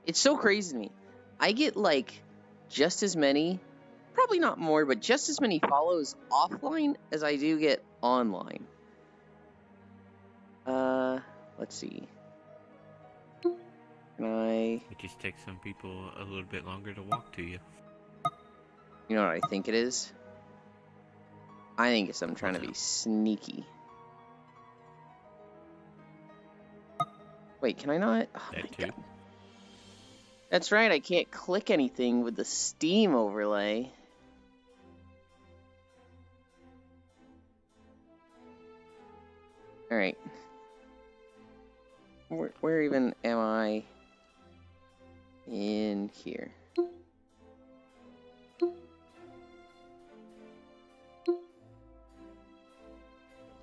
It's so crazy to me. I get like just as many, probably not more, but just as many follows offline as I do get online. Let's see. Can I? It just takes some people a little bit longer to walk to you. You know what I think it is? I think it's I'm trying What's to be up? sneaky. Wait, can I not? Oh my That too. god. That's right, I can't click anything with the Steam overlay. Alright. Where even am I in here?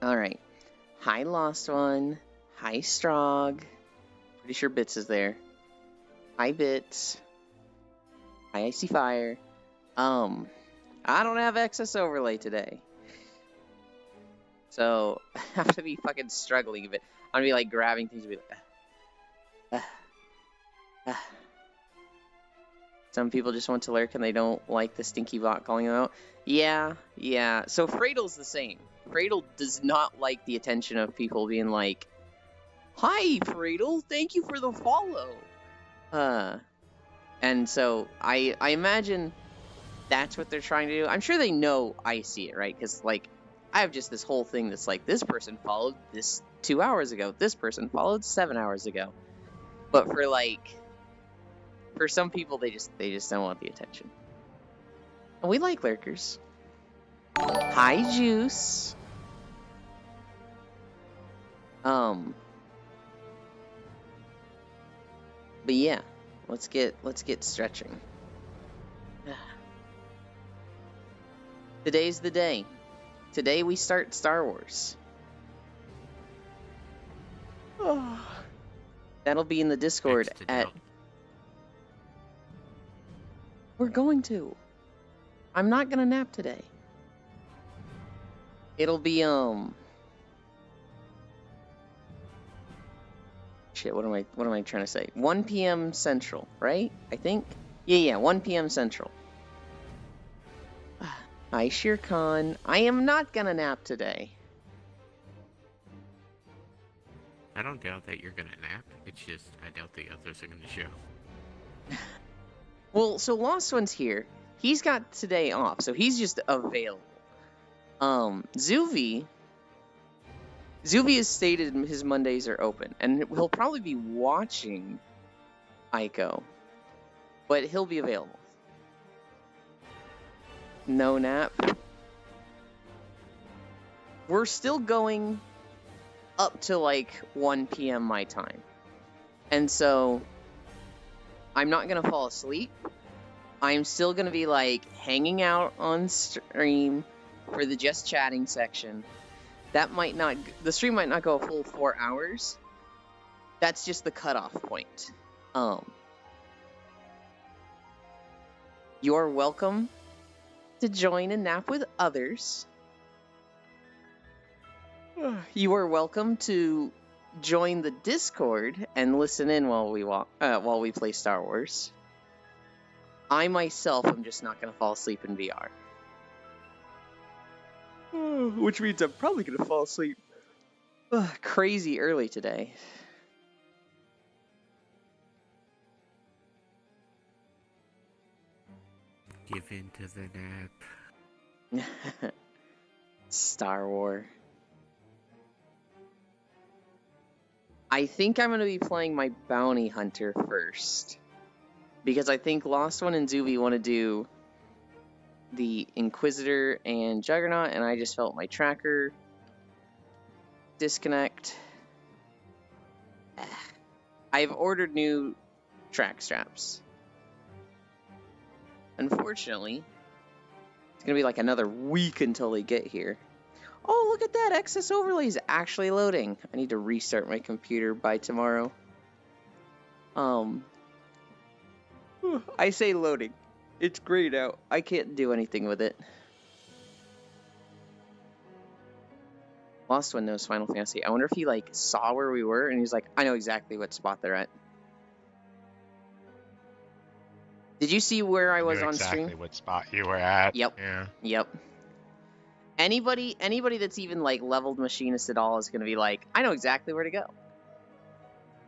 Alright. Hi, Lost One. Hi, Strog. Pretty sure Bits is there. Hi, Bits. Hi, Icy Fire. I don't have excess overlay today. So, I have to be fucking struggling a bit. I'm gonna be like grabbing things and be like, Some people just want to lurk and they don't like the stinky bot calling them out. Yeah. So Fradle's the same. Fradle does not like the attention of people being like, hi, Fradle, thank you for the follow. And so I imagine that's what they're trying to do. I'm sure they know I see it, right? Because, like, I have just this whole thing that's like, this person followed this 2 hours ago. This person followed 7 hours ago. But for some people, they just don't want the attention. And we like lurkers. Hi, Juice. But yeah, let's get stretching. Today's the day. Today we start Star Wars. That'll be in the Discord at... We're going to. I'm not gonna nap today. It'll be, Shit, what am I trying to say? 1 p.m. Central, right? I think? Yeah, 1 p.m. Central. Hi, Shere Khan. I am not gonna nap today. I don't doubt that you're gonna nap. It's just I doubt the others are gonna show. Well, so Lost One's here. He's got today off, so he's just available. Zuvi has stated his Mondays are open, and he'll probably be watching Aiko, but he'll be available. No nap. We're still going up to like 1 p.m. my time. And so I'm not going to fall asleep. I'm still going to be like hanging out on stream for the just chatting section. The stream might not go a full 4 hours. That's just the cutoff point. You're welcome to join and nap with others. You are welcome to join the Discord and listen in while we play Star Wars. I myself am just not going to fall asleep in VR. Which means I'm probably going to fall asleep crazy early today. Give in to the nap. Star Wars. I think I'm going to be playing my Bounty Hunter first. Because I think Lost One and Zuby want to do the Inquisitor and Juggernaut, and I just felt my tracker disconnect. I've ordered new track straps. Unfortunately, it's going to be like another week until they get here. Oh, look at that! Excess overlay is actually loading. I need to restart my computer by tomorrow. I say loading. It's grayed out. I can't do anything with it. Lost One knows Final Fantasy. I wonder if he, like, saw where we were and he's like, I know exactly what spot they're at. Did you see where I I was knew on exactly stream? what spot you were at. Yep. Yeah. Yep. Anybody that's even like leveled machinist at all is gonna be like, I know exactly where to go.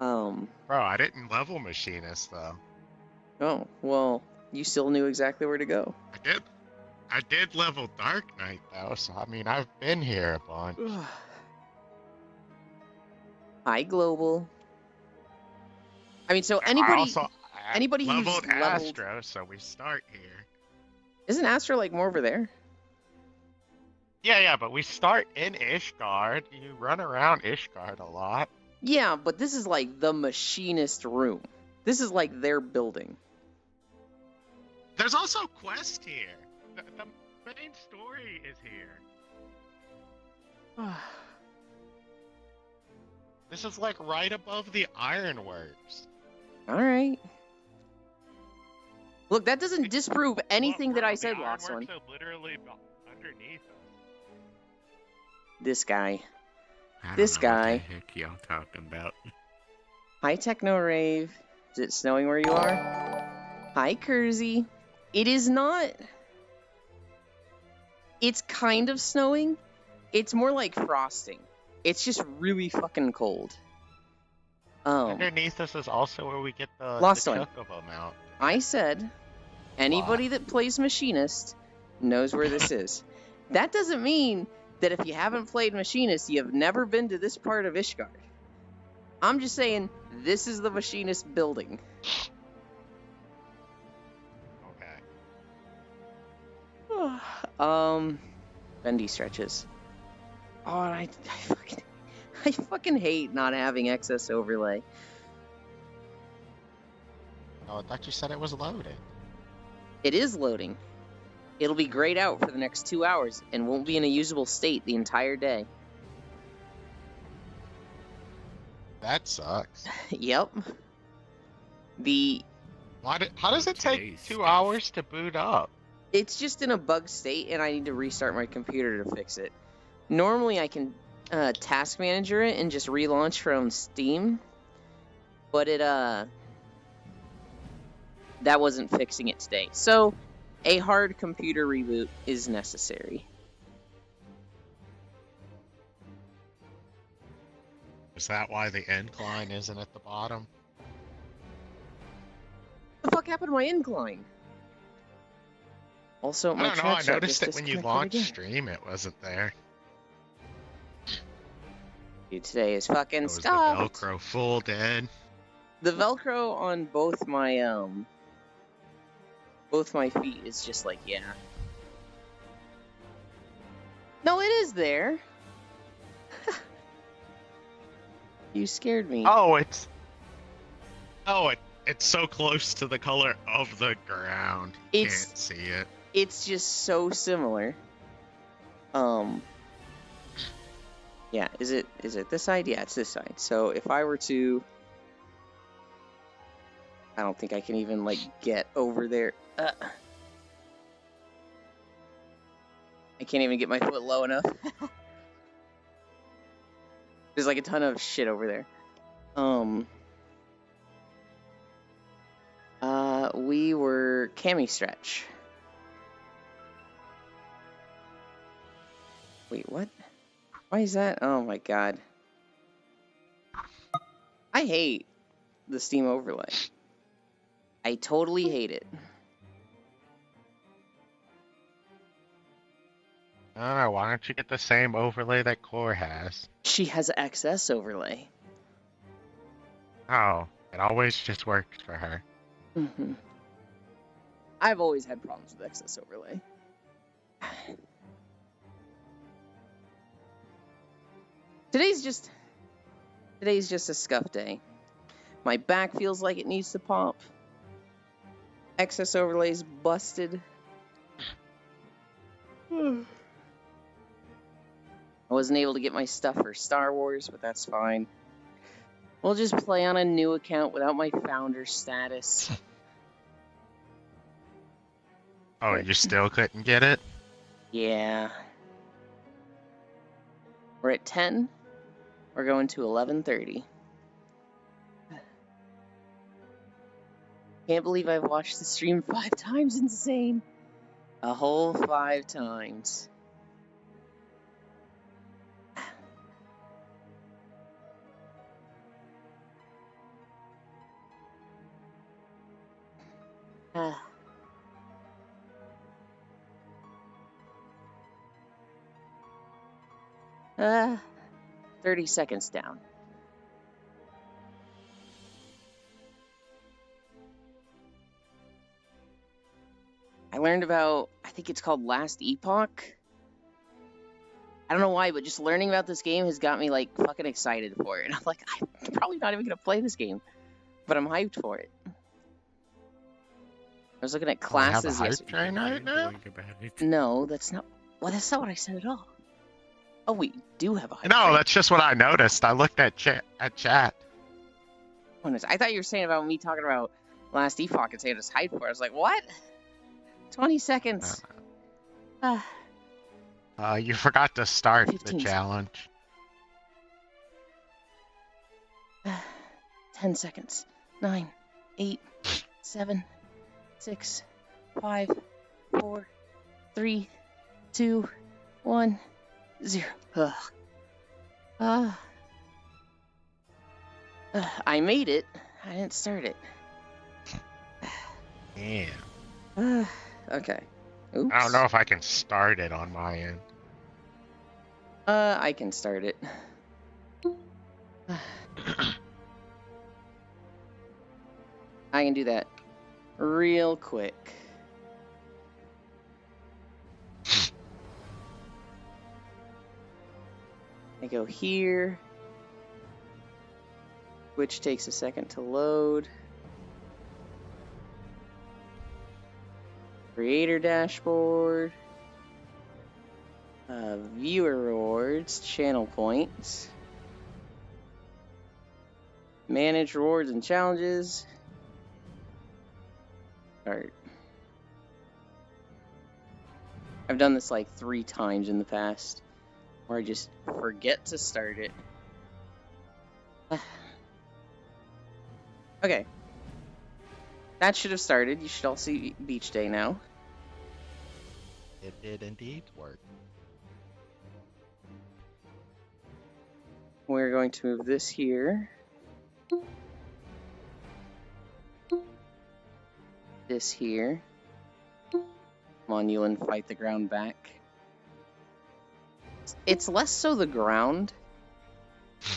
Bro, I didn't level machinist though. Oh, well, you still knew exactly where to go. I did level Dark Knight though, so I mean I've been here a bunch. Hi, Global. I mean, so I anybody who's leveled leveled... Astro, so we start here. Isn't Astro like more over there? Yeah, but we start in Ishgard. You run around Ishgard a lot. Yeah, but this is like the machinist room. This is like their building. There's also Quest here. The main story is here. This is like right above the Ironworks. Alright. Look, that doesn't disprove anything that I said, Lost One. The Ironworks are literally underneath us. This guy. I This don't know guy. What the heck y'all talking about? Hi, Techno Rave. Is it snowing where you are? Hi, Kersey. It is not... It's kind of snowing. It's more like frosting. It's just really fucking cold. Underneath us is also where we get the Lost One. Chocobo mount. I said, anybody that plays Machinist knows where this is. That doesn't mean that if you haven't played Machinist, you have never been to this part of Ishgard. I'm just saying, this is the Machinist building. Okay. Bendy stretches. Oh, I fucking hate not having excess overlay. Oh, I thought you said it was loaded. It is loading. It'll be grayed out for the next 2 hours and won't be in a usable state the entire day. That sucks. Yep. How does it take Today's 2 stuff. hours to boot up? It's just in a bug state, and I need to restart my computer to fix it. Normally, I can task manager it and just relaunch from Steam, but that wasn't fixing it today. So, a hard computer reboot is necessary. Is that why the incline isn't at the bottom? What the fuck happened to my incline? Also, my I don't know, I chat shot noticed just that when you disconnected launched again. stream, it wasn't there. Dude, today is fucking Was the scuffed. Velcro full dead? The Velcro on both my feet is just like, yeah. No, it is there. You scared me. Oh, it's so close to the color of the ground. You It's- can't see it. It's just so similar. Yeah, is it this side? Yeah, it's this side. So if I were to... I don't think I can even, like, get over there. I can't even get my foot low enough. There's, like, a ton of shit over there. We were cami stretch. Wait, what? Why is that? Oh my god. I hate the Steam overlay. I totally hate it. I don't know, why don't you get the same overlay that Core has? She has XS overlay. Oh, it always just works for her. Mm-hmm. I've always had problems with XS overlay. Today's just a scuff day. My back feels like it needs to pop. Excess overlays busted. I wasn't able to get my stuff for Star Wars, but that's fine. We'll just play on a new account without my founder status. Oh, you still couldn't get it? Yeah. We're at 10. We're going to 11:30. Can't believe I've watched the stream 5 times. Insane. A whole 5 times. Ah. 30 seconds down. I learned about, I think it's called Last Epoch. I don't know why, but just learning about this game has got me like fucking excited for it. And I'm like, I'm probably not even gonna play this game, but I'm hyped for it. I was looking at classes hype yesterday. train right now? Going about it. No, that's not. Well, that's not what I said at all. Oh, we do have a hype No, train. that's just what I noticed. I looked at chat. I thought you were saying about me talking about Last Epoch and saying it's hyped for it. I was like, what? 20 seconds. You forgot to start 15 the challenge. 10 seconds. 9, 8, 7, 6, 5, 4, 3, 2, 1, 0. I made it. I didn't start it. Yeah. Okay. Oops. I don't know if I can start it on my end. I can start it. I can do that real quick. I go here, which takes a second to load. Creator dashboard. Viewer rewards, channel points. Manage rewards and challenges. Start. I've done this like 3 times in the past, where I just forget to start it. Okay. That should have started. You should all see Beach Day now. It did indeed work. We're going to move this here. This here. Come on, Ewan, fight the ground back. It's less so the ground,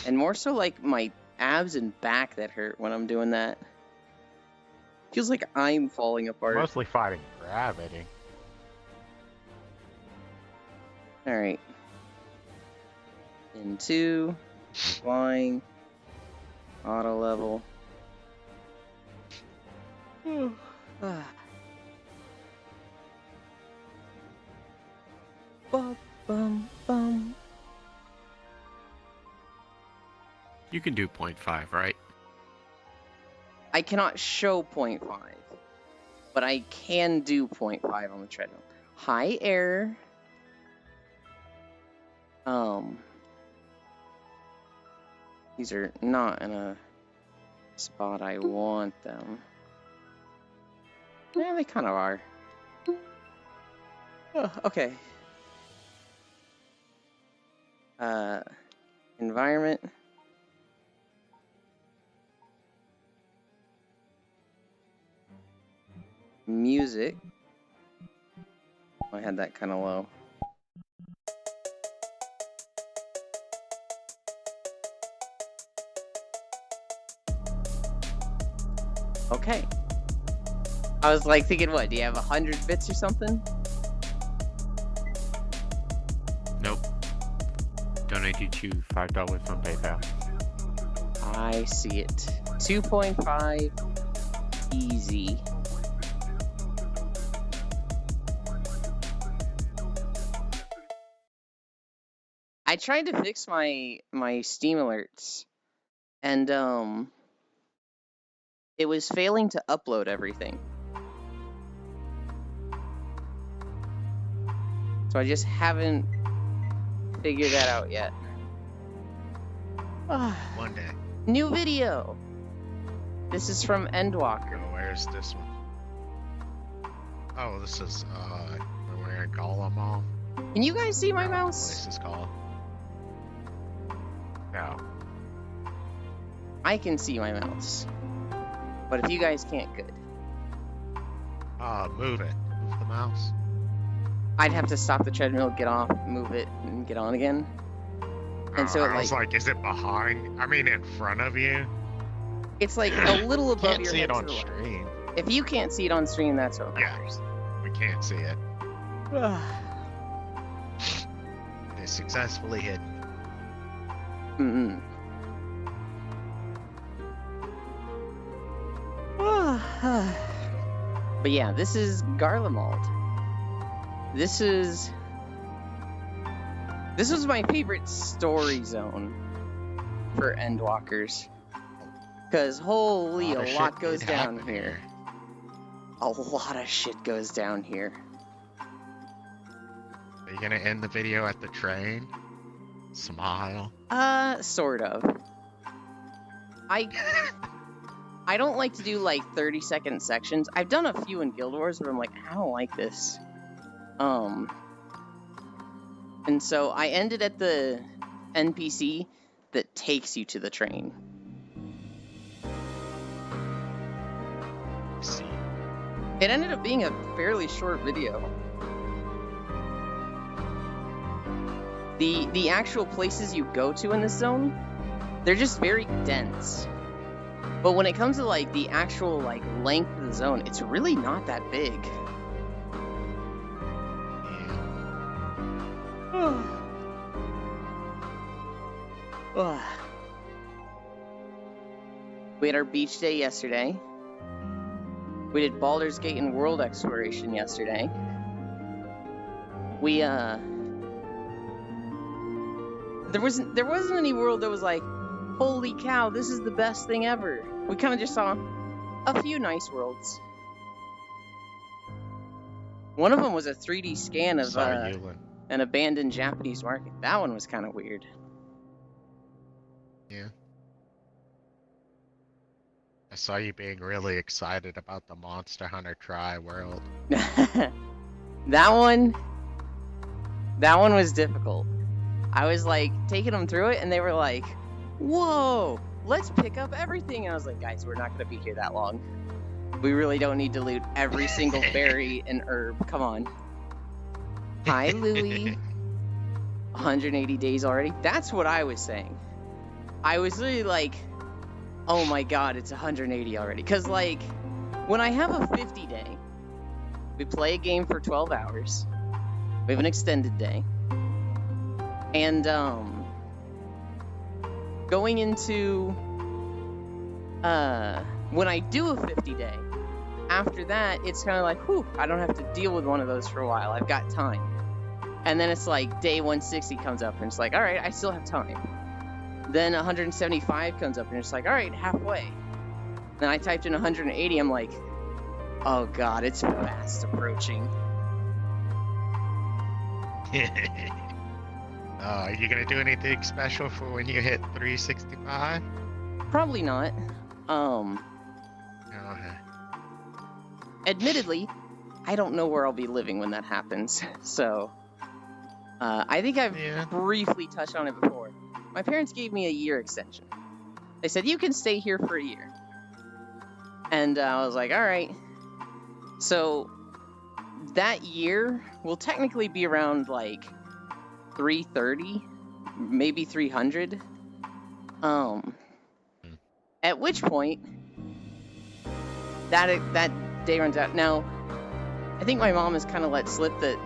and more so like my abs and back that hurt when I'm doing that. Feels like I'm falling apart. Mostly fighting gravity. Alright. Into flying. Auto level. Bum, bum, bum. You can do 0.5, right? I cannot show 0.5, but I can do 0.5 on the treadmill. High error. These are not in a spot I want them. Yeah, they kind of are. Oh, okay. Environment. Music. I had that kind of low. Okay. I was like thinking, what, do you have 100 bits or something? Nope. Donated you $5 on PayPal. I see it. 2.5 easy. I tried to fix my Steam alerts, and it was failing to upload everything. So I just haven't figured that out yet. One day. New video! This is from Endwalker. Oh, where's this one? Oh, this is, we're wearing Golemon. Can you guys see my This mouse? is called. No. I can see my mouse. But if you guys can't, good. Move it. Move the mouse. I'd have to stop the treadmill, get off, move it, and get on again. And so it, I was like, is it behind? I mean, in front of you? It's like a little above Can't your see head it to on the left. stream. If you can't see it on stream, that's what Yeah. matters. We can't see it. It's successfully hidden. Mm-mm. But yeah, this is Garlemald. This was my favorite story zone for Endwalkers. Because holy, a lot shit goes did down happen here. A lot of shit goes down here. Are you gonna end the video at the train? Smile. Sort of. I don't like to do like 30-second sections. I've done a few in Guild Wars where I'm like, I don't like this. And so I ended at the NPC that takes you to the train. See. It ended up being a fairly short video. The actual places you go to in this zone, they're just very dense. But when it comes to like the actual like length of the zone, it's really not that big. Yeah. We had our beach day yesterday. We did Baldur's Gate and World Exploration yesterday. We there wasn't any world that was like, holy cow, this is the best thing ever. We kind of just saw a few nice worlds. One of them was a 3D scan of Sorry, Yulin. an abandoned Japanese market. That one was kind of weird. Yeah. I saw you being really excited about the Monster Hunter Tri world. That one was difficult. I was like taking them through it and they were like, whoa, let's pick up everything. And I was like, guys, we're not going to be here that long. We really don't need to loot every single berry and herb. Come on. Hi, Louie. 180 days already? That's what I was saying. I was really like, oh my god, it's 180 already. Because, like, when I have a 50 day, we play a game for 12 hours. We have an extended day. And, going into, when I do a 50 day, after that, it's kind of like, whew, I don't have to deal with one of those for a while. I've got time. And then it's like day 160 comes up and it's like, all right, I still have time. Then 175 comes up and it's like, all right, halfway. Then I typed in 180. I'm like, oh god, it's fast approaching. Are you gonna do anything special for when you hit 365? Probably not. Okay. Admittedly, I don't know where I'll be living when that happens. So, I think I've Yeah. briefly touched on it before. My parents gave me a year extension. They said, you can stay here for a year. And I was like, all right. So, that year will technically be around like 330, maybe 300. At which point, that day runs out. Now, I think my mom has kind of let slip that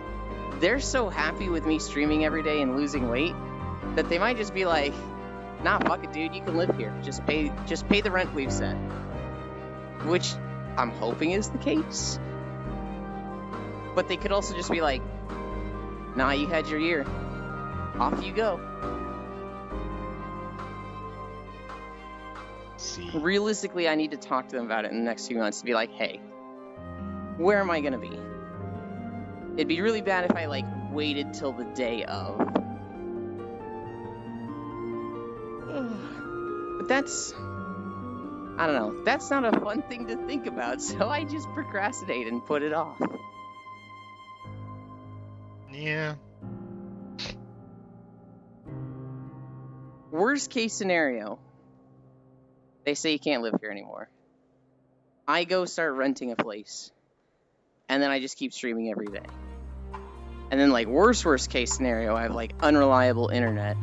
they're so happy with me streaming every day and losing weight that they might just be like, nah, fuck it, dude, you can live here. Just pay the rent we've set. Which I'm hoping is the case. But they could also just be like, nah, you had your year. Off you go. See. Realistically, I need to talk to them about it in the next few months to be like, hey, where am I gonna be? It'd be really bad if I like waited till the day of. But that's, I I don't know. That's not a fun thing to think about, so I just procrastinate and put it off. Yeah. Worst case scenario, they say you can't live here anymore. I go start renting a place, and then I just keep streaming every day. And then, like, worst case scenario, I have, like, unreliable internet,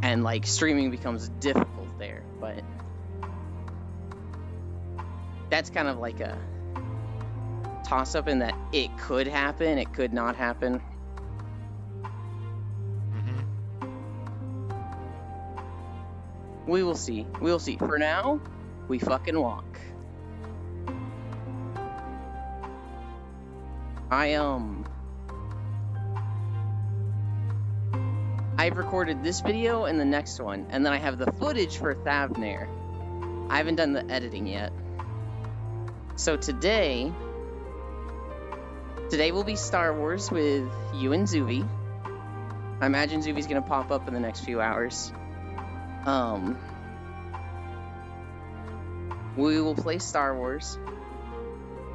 and, like, streaming becomes difficult there, but that's kind of like a toss-up in that it could happen, it could not happen. We will see. We will see. For now, we fucking walk. I've recorded this video and the next one, and then I have the footage for Thavnair. I haven't done the editing yet. So today will be Star Wars with you and Zuvi. I imagine Zuvi's gonna pop up in the next few hours. We will play Star Wars.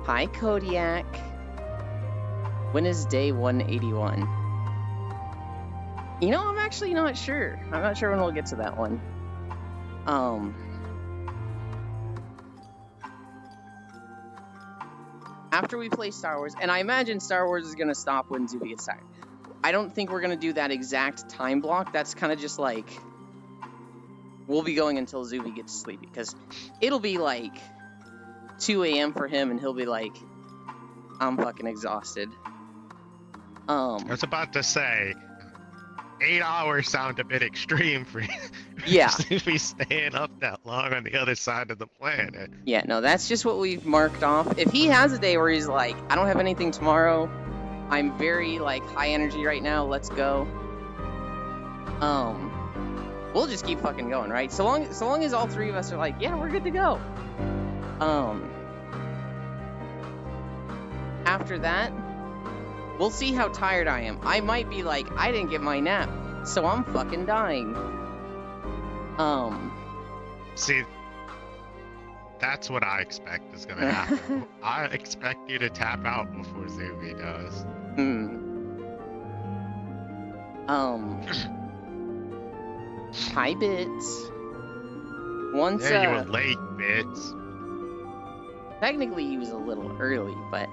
Hi, Kodiak. When is day 181? You know, I'm actually not sure. I'm not sure when we'll get to that one. After we play Star Wars, and I imagine Star Wars is gonna stop when Zuby gets tired. I don't think we're gonna do that exact time block. That's kind of just like, we'll be going until Zuby gets sleepy, because it'll be like 2 a.m. for him, and he'll be like, I'm fucking exhausted. I was about to say, 8 hours sound a bit extreme for you. Yeah. To be staying up that long on the other side of the planet. Yeah, no, that's just what we've marked off. If he has a day where he's like, I don't have anything tomorrow, I'm very, like, high energy right now, let's go. We'll just keep fucking going, right? So long as all three of us are like, yeah, we're good to go. After that, we'll see how tired I am. I might be like, I didn't get my nap, so I'm fucking dying. See, that's what I expect is gonna happen. I expect you to tap out before Zuby does. Hi, Bits. Once, yeah, you were late, Bits. Technically, he was a little early, but...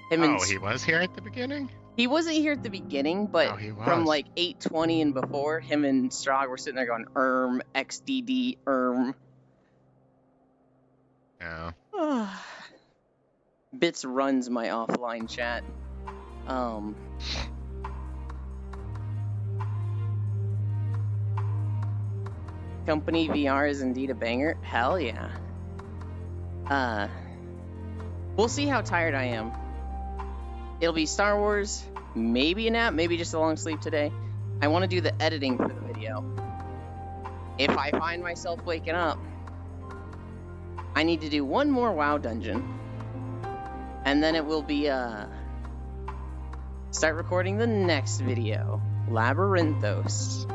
He was here at the beginning? He wasn't here at the beginning, but from like 8:20 and before, him and Strog were sitting there going, XDD, Yeah. Bits runs my offline chat. Company VR is indeed a banger. Hell yeah. We'll see how tired I am. It'll be Star Wars, maybe a nap, maybe just a long sleep today. I want to do the editing for the video. If I find myself waking up, I need to do one more WoW dungeon. And then it will be, start recording the next video, Labyrinthos.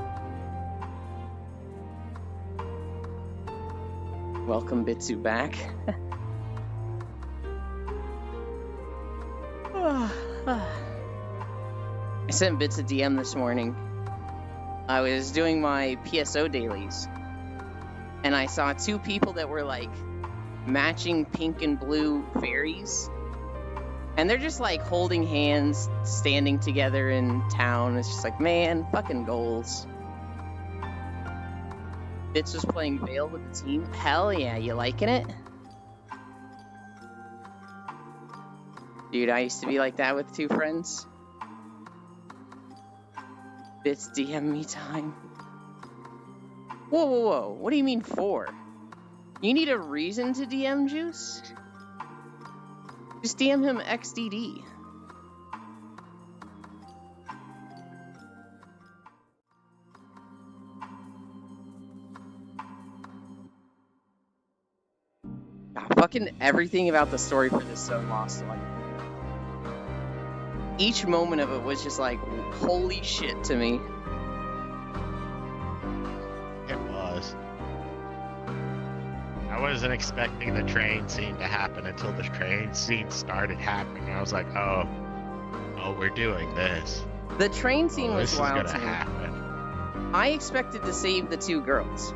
Welcome, Bitsu, back. I sent Bits a DM this morning. I was doing my PSO dailies, and I saw 2 people that were like matching pink and blue fairies, and they're just like holding hands, standing together in town. It's just like, man, fucking goals. Bits was playing Veil with the team. Hell yeah, you liking it? Dude, I used to be like that with 2 friends. Bits DM me time. Whoa. What do you mean 4? You need a reason to DM Juice? Just DM him XDD. God, fucking everything about the story for this so lost on me. Each moment of it was just like, holy shit to me. It was. I wasn't expecting the train scene to happen until the train scene started happening. I was like, oh, we're doing this. The train scene was This is wild gonna to me. happen. I expected to save the two girls.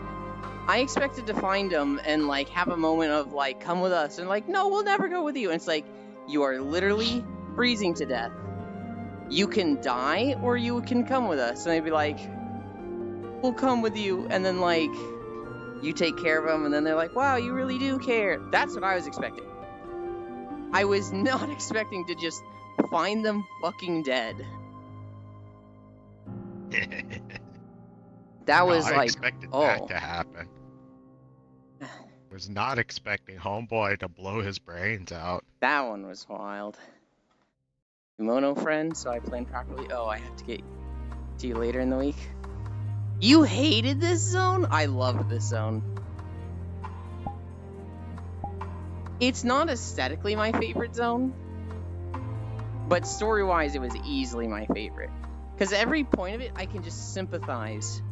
I expected to find them and like have a moment of like, come with us, and like, no, we'll never go with you. And it's like, you are literally freezing to death. You can die or you can come with us. And they'd be like, we'll come with you. And then like, you take care of them, and then they're like, wow, you really do care. That's what I was expecting. I was not expecting to just find them fucking dead. That was I like, expected oh. that to happen. Was not expecting Homeboy to blow his brains out. That one was wild. Kimono friend, so I planned properly. Oh, I have to get to you later in the week. You hated this zone? I loved this zone. It's not aesthetically my favorite zone, but story-wise, it was easily my favorite. Because every point of it, I can just sympathize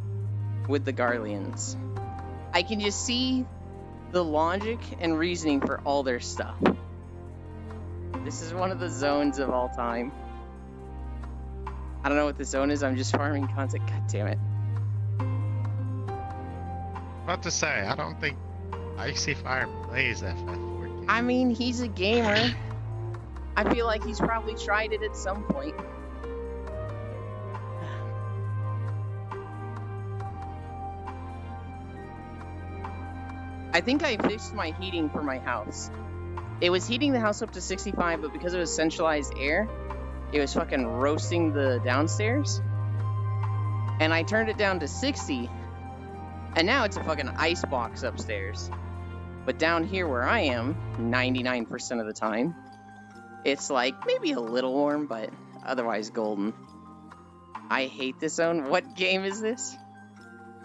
with the Garleans. I can just see the logic and reasoning for all their stuff. This is one of the zones of all time. I don't know what the zone is, I'm just farming content. God damn it. About to say, I don't think Icy Fire plays FF14. I mean, he's a gamer. I feel like he's probably tried it at some point. I think I fixed my heating for my house. It was heating the house up to 65, but because it was centralized air, it was fucking roasting the downstairs. And I turned it down to 60, and now it's a fucking ice box upstairs. But down here where I am, 99% of the time, it's like maybe a little warm, but otherwise golden. I hate this zone. What game is this?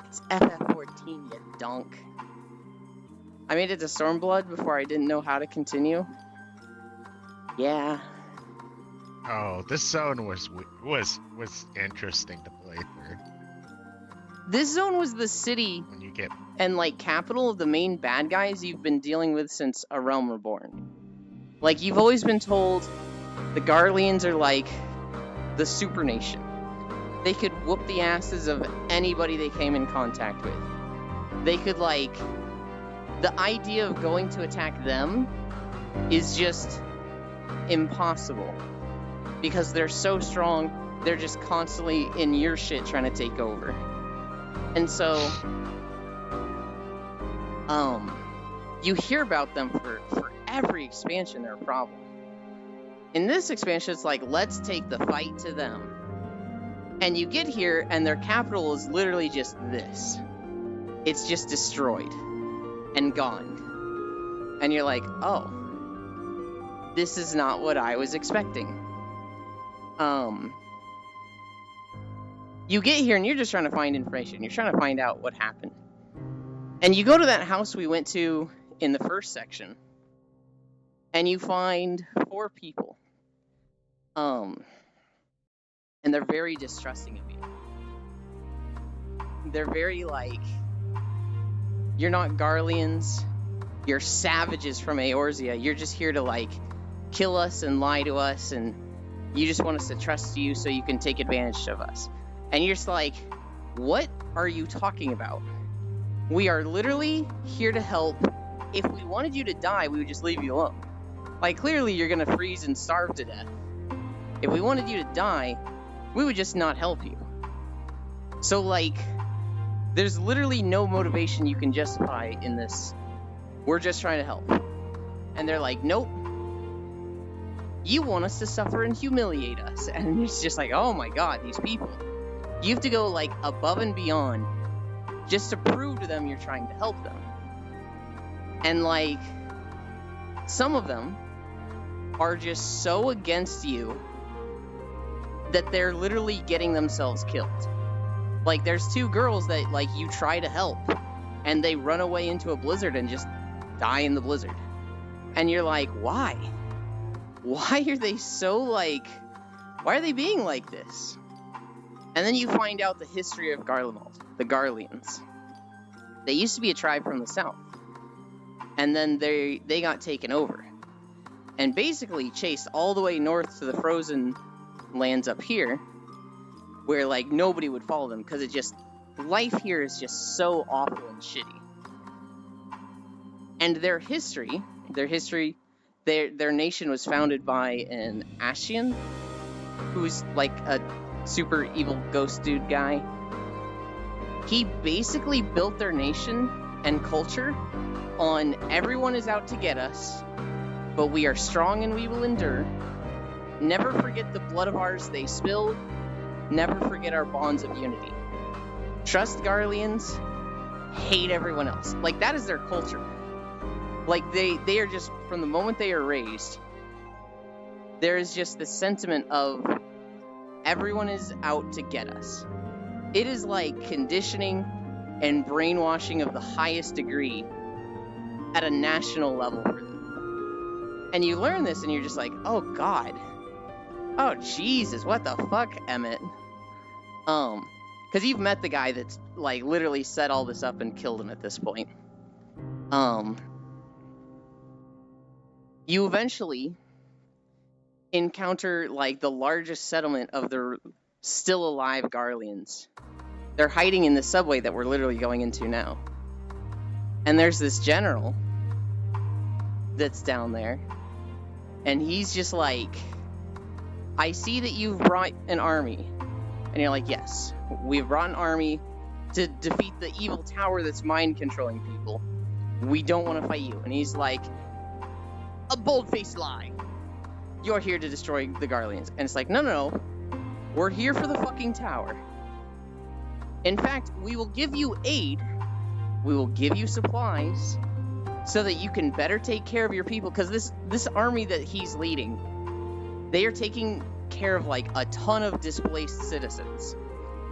It's FF14, you donk. I made it to Stormblood before I didn't know how to continue. Yeah. Oh, this zone was interesting to play through. This zone was the city When you get and like capital of the main bad guys you've been dealing with since A Realm Reborn. Like, you've always been told the Garleans are like the super nation. They could whoop the asses of anybody they came in contact with. They could like... The idea of going to attack them is just impossible. Because they're so strong, they're just constantly in your shit trying to take over. And so, you hear about them for every expansion, they're a problem. In this expansion, it's like, let's take the fight to them. And you get here, and their capital is literally just this. It's just destroyed and gone. And you're like, oh, this is not what I was expecting. You get here and you're just trying to find information. You're trying to find out what happened. And you go to that house we went to in the first section, and you find 4 people. And they're very distrusting of you. They're very like, you're not Garleans, you're savages from Eorzea. You're just here to like kill us and lie to us, and you just want us to trust you so you can take advantage of us. And you're just like, what are you talking about? We are literally here to help. If we wanted you to die, we would just leave you alone. Like, clearly you're gonna freeze and starve to death. If we wanted you to die, we would just not help you. So like, there's literally no motivation you can justify in this. We're just trying to help. And they're like, nope. You want us to suffer and humiliate us. And it's just like, oh my god, these people. You have to go like above and beyond just to prove to them you're trying to help them. And like, some of them are just so against you that they're literally getting themselves killed. Like, there's 2 girls that like you try to help, and they run away into a blizzard and just die in the blizzard. And you're like, why? Why are they so like, why are they being like this? And then you find out the history of Garlemald, the Garleans. They used to be a tribe from the south. and then they got taken over, and basically chased all the way north to the frozen lands up here, where like nobody would follow them because life here is just so awful and shitty. And their history, their nation was founded by an Ascian, who's like a super evil ghost dude guy. He basically built their nation and culture on everyone is out to get us, but we are strong and we will endure. Never forget the blood of ours they spilled. Never forget our bonds of unity. Trust Garleans, hate everyone else. Like, that is their culture. Like, they are just, from the moment they are raised, there is just the sentiment of everyone is out to get us. It is like conditioning and brainwashing of the highest degree at a national level for them. And you learn this and you're just like, oh God. Oh Jesus, what the fuck, Emmett? Because you've met the guy that's like literally set all this up and killed him at this point. You eventually encounter like the largest settlement of the still alive Garleans. They're hiding in the subway that we're literally going into now. And there's this general that's down there, and he's just like, I see that you've brought an army. And you're like, yes, we've brought an army to defeat the evil tower that's mind controlling people. We don't want to fight you. And he's like, a bold-faced lie. You're here to destroy the Garleans. And it's like, no. We're here for the fucking tower. In fact, we will give you aid. We will give you supplies so that you can better take care of your people. Because this army that he's leading, they are taking care of like a ton of displaced citizens.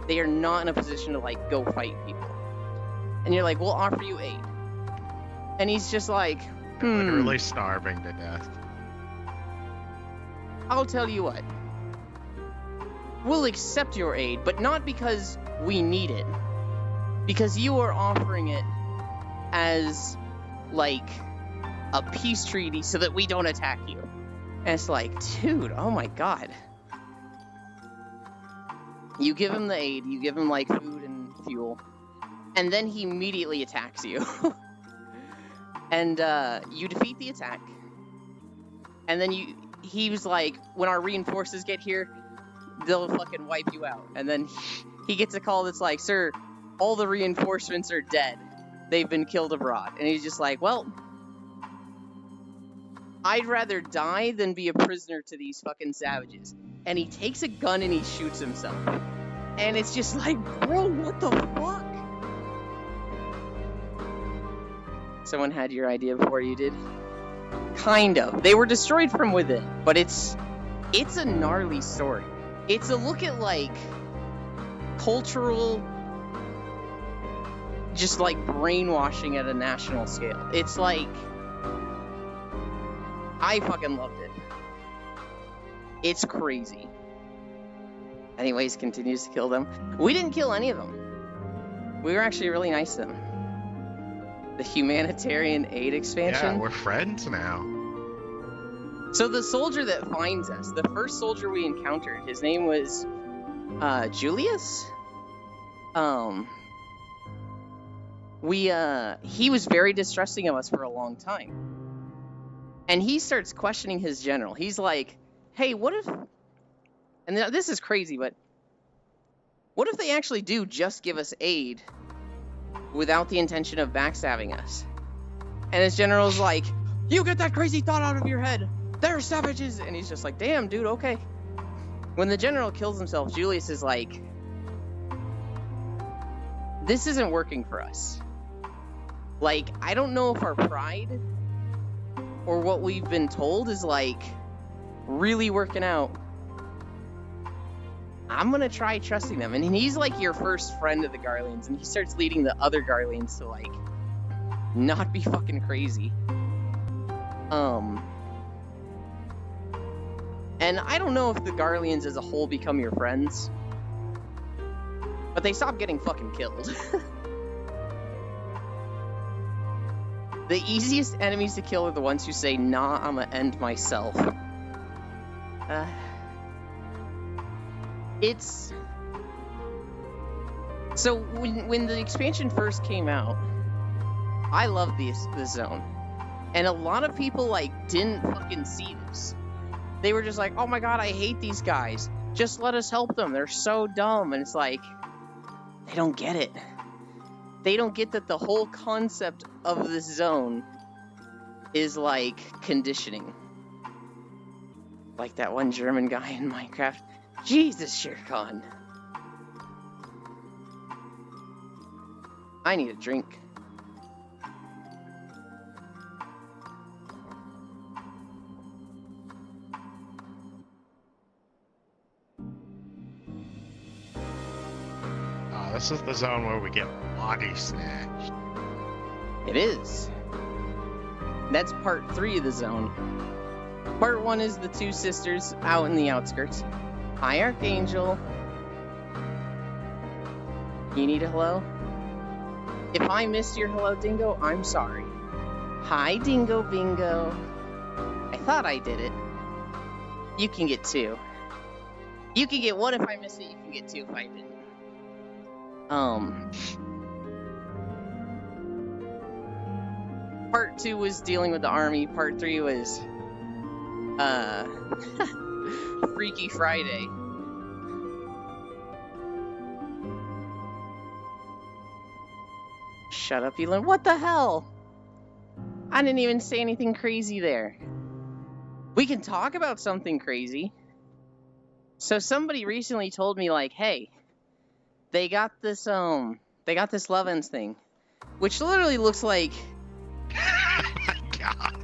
They are not in a position to like go fight people. And you're like, we'll offer you aid. And he's just like, Literally starving to death. I'll tell you what. We'll accept your aid, but not because we need it. Because you are offering it as, like, a peace treaty so that we don't attack you. And it's like, dude, oh my god. You give him the aid, you give him, like, food and fuel, and then he immediately attacks you. And, you defeat the attack. And then he was like, when our reinforcements get here, they'll fucking wipe you out. And then he gets a call that's like, sir, all the reinforcements are dead. They've been killed abroad. And he's just like, well, I'd rather die than be a prisoner to these fucking savages. And he takes a gun and he shoots himself. And it's just like, bro, what the fuck? Someone had your idea before you did? Kind of. They were destroyed from within, but it's a gnarly story. It's a look at, like, cultural, just, like, brainwashing at a national scale. It's like, I fucking loved it. It's crazy. Anyways, continues to kill them. We didn't kill any of them. We were actually really nice to them. The humanitarian aid expansion. Yeah, we're friends now. So the soldier that finds us, the first soldier we encountered, his name was Julius. He was very distrusting of us for a long time. And he starts questioning his general. He's like, hey, what if, and this is crazy, but what if they actually do just give us aid without the intention of backstabbing us? And his general's like, you get that crazy thought out of your head. They're savages. And he's just like, damn, dude, okay. When the general kills himself, Julius is like, this isn't working for us. Like, I don't know if our pride or what we've been told is, like, really working out. I'm gonna try trusting them. And he's, like, your first friend of the Garleans, and he starts leading the other Garleans to, like, not be fucking crazy. And I don't know if the Garleans as a whole become your friends, but they stop getting fucking killed. The easiest enemies to kill are the ones who say, nah, I'm gonna end myself. It's... So, when the expansion first came out, I loved this zone. And a lot of people, like, didn't fucking see this. They were just like, oh my god, I hate these guys. Just let us help them. They're so dumb. And it's like, they don't get it. They don't get that the whole concept of this zone is, like, conditioning. Like that one German guy in Minecraft. Jesus, Shere Khan. I need a drink. This is the zone where we get body snatched. It is. That's part 3 of the zone. Part 1 is the 2 sisters out in the outskirts. Hi, Archangel. You need a hello? If I missed your hello, Dingo, I'm sorry. Hi, Dingo Bingo. I thought I did it. You can get 2. You can get 1 if I missed it, you can get 2 if I didn't. Part 2 was dealing with the army, part 3 was, Freaky Friday. Shut up, Elon. What the hell? I didn't even say anything crazy there. We can talk about something crazy. So somebody recently told me, like, hey, they got this Loven's thing, which literally looks like... Oh my god.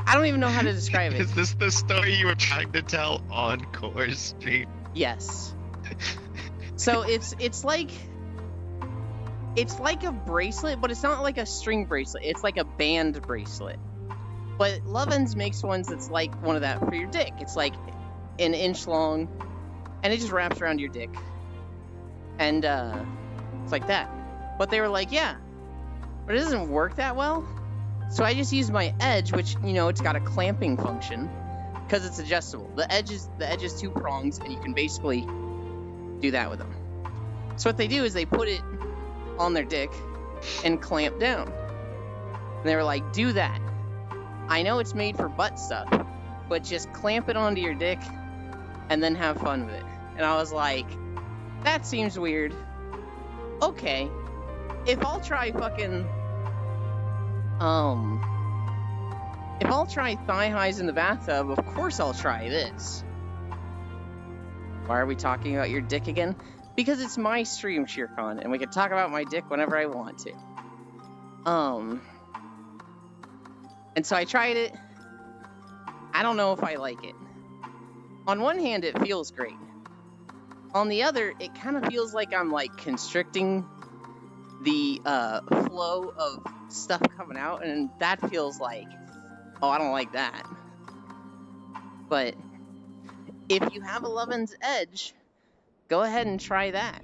I don't even know how to describe it. Is this the story you were trying to tell on Core Street? Yes. So it's like a bracelet, but it's not like a string bracelet. It's like a band bracelet. But Loven's makes ones that's like one of that for your dick. It's like an inch long, and it just wraps around your dick. And it's like that. But they were like, yeah, but it doesn't work that well. So I just used my edge, which, you know, it's got a clamping function because it's adjustable. The edge is 2 prongs, and you can basically do that with them. So what they do is they put it on their dick and clamp down. And they were like, do that. I know it's made for butt stuff, but just clamp it onto your dick and then have fun with it. And I was like, that seems weird. Okay. If I'll try fucking... If I'll try thigh highs in the bathtub, of course I'll try this. Why are we talking about your dick again? Because it's my stream, Shere Khan, and we can talk about my dick whenever I want to. And so I tried it. I don't know if I like it. On one hand, it feels great. On the other, it kind of feels like I'm, like, constricting the flow of stuff coming out, and that feels like, oh, I don't like that. But if you have a Loven's Edge, go ahead and try that.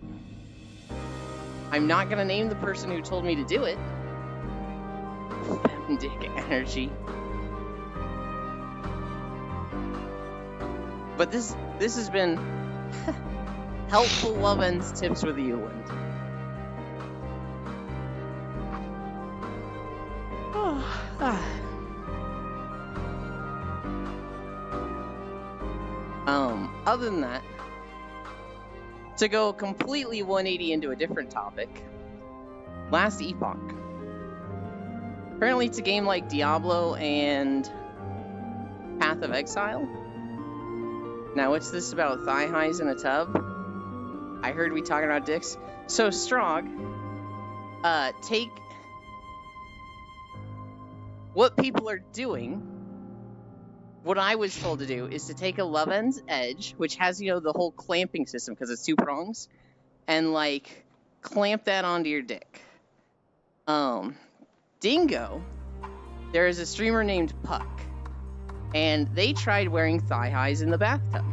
I'm not gonna name the person who told me to do it. Fem dick energy. But this has been helpful Loven's tips with Euland. Other than that, to go completely 180 into a different topic, Last Epoch. Apparently it's a game like Diablo and Path of Exile. Now what's this about thigh highs in a tub? I heard we talking about dicks. So Strog, take what people are doing. What I was told to do is to take a Loven's Edge, which has, you know, the whole clamping system because it's 2 prongs, and, like, clamp that onto your dick. Dingo, there is a streamer named Puck, and they tried wearing thigh highs in the bathtub.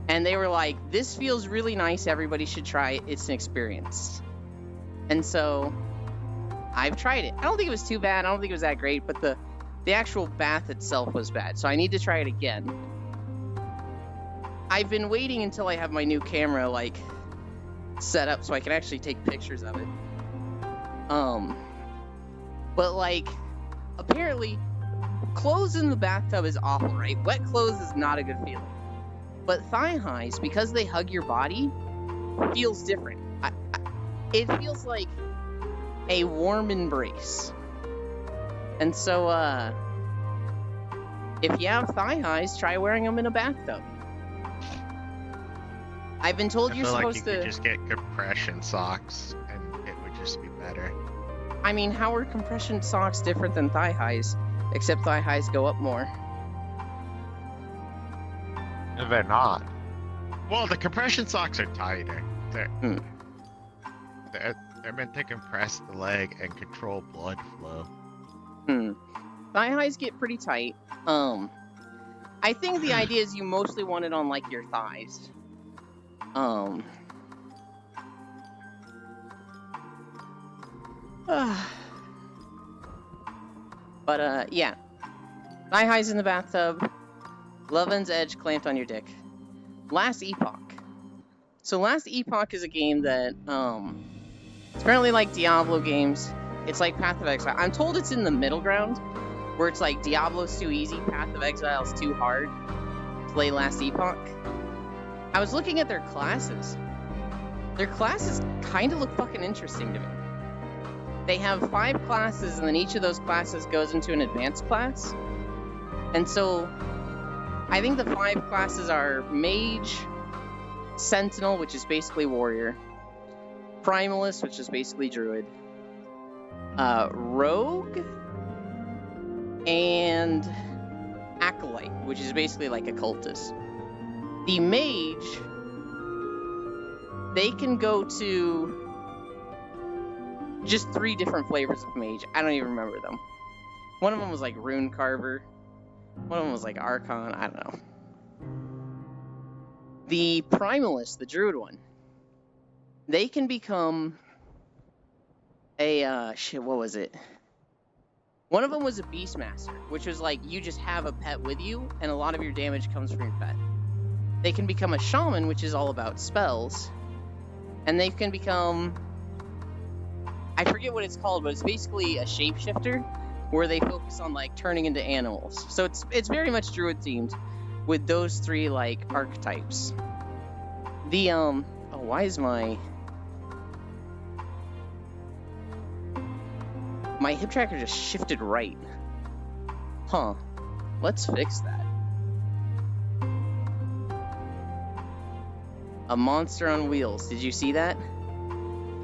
And they were like, this feels really nice, everybody should try it, it's an experience. And so, I've tried it. I don't think it was too bad. I don't think it was that great, but the actual bath itself was bad. So I need to try it again. I've been waiting until I have my new camera like set up so I can actually take pictures of it. But like apparently clothes in the bathtub is awful, right? Wet clothes is not a good feeling. But thigh highs, because they hug your body, feels different. It feels like a warm embrace. And so, if you have thigh highs, try wearing them in a bathtub. I've been told you're supposed you could just get compression socks and it would just be better. I mean, how are compression socks different than thigh highs? Except thigh highs go up more. They're not. Well, the compression socks are tighter. They're meant to compress the leg and control blood flow. Thigh highs get pretty tight. I think the idea is you mostly want it on like your thighs. But yeah. Thigh highs in the bathtub. Lovin's Edge clamped on your dick. Last Epoch. So Last Epoch is a game that, it's apparently like Diablo games. It's like Path of Exile. I'm told it's in the middle ground, where it's like Diablo's too easy, Path of Exile's too hard to play Last Epoch. I was looking at their classes. Their classes kind of look fucking interesting to me. They have 5 classes, and then each of those classes goes into an advanced class. And so, I think the 5 classes are Mage, Sentinel, which is basically Warrior, Primalist, which is basically Druid, Rogue, and Acolyte, which is basically like a cultist. The Mage, they can go to just 3 different flavors of Mage. I don't even remember them. One of them was like Rune Carver. One of them was like Archon. I don't know. The Primalist, the Druid one, they can become a, what was it? One of them was a Beastmaster, which was like you just have a pet with you, and a lot of your damage comes from your pet. They can become a Shaman, which is all about spells, and they can become, I forget what it's called, but it's basically a shapeshifter, where they focus on like turning into animals. So it's very much Druid themed, with those 3 like archetypes. The oh, why is my hip tracker just shifted right? Huh. Let's fix that. A monster on wheels. Did you see that?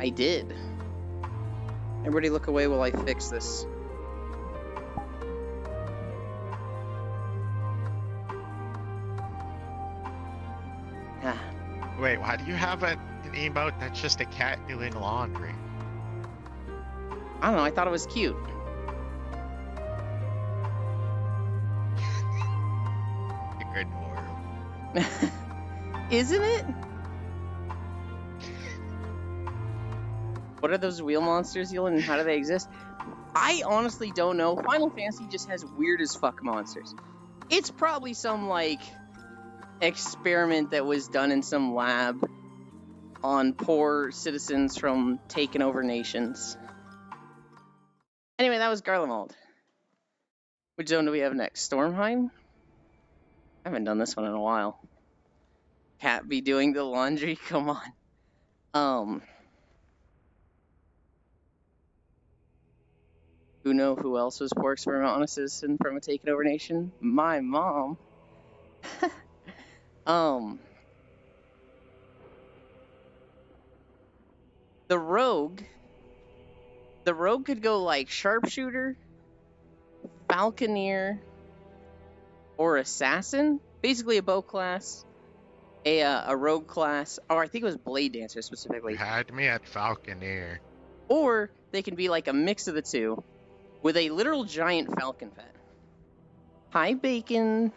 I did. Everybody look away while I fix this. Wait, why do you have an emote that's just a cat doing laundry? I don't know, I thought it was cute. You're adorable. Isn't it? What are those wheel monsters, Yulin, and how do they exist? I honestly don't know. Final Fantasy just has weird as fuck monsters. It's probably some, like, experiment that was done in some lab on poor citizens from taking over nations. Anyway, that was Garlemald. Which zone do we have next? Stormheim? I haven't done this one in a while. Cat be doing the laundry? Come on. Who know who else was Porks from a citizen from a taken over nation? My mom. The rogue could go like sharpshooter, falconeer, or assassin. Basically a bow class, a rogue class, or I think it was blade dancer specifically. You had me at falconeer. Or they can be like a mix of the two, with a literal giant falcon pet. Hi, Bacon.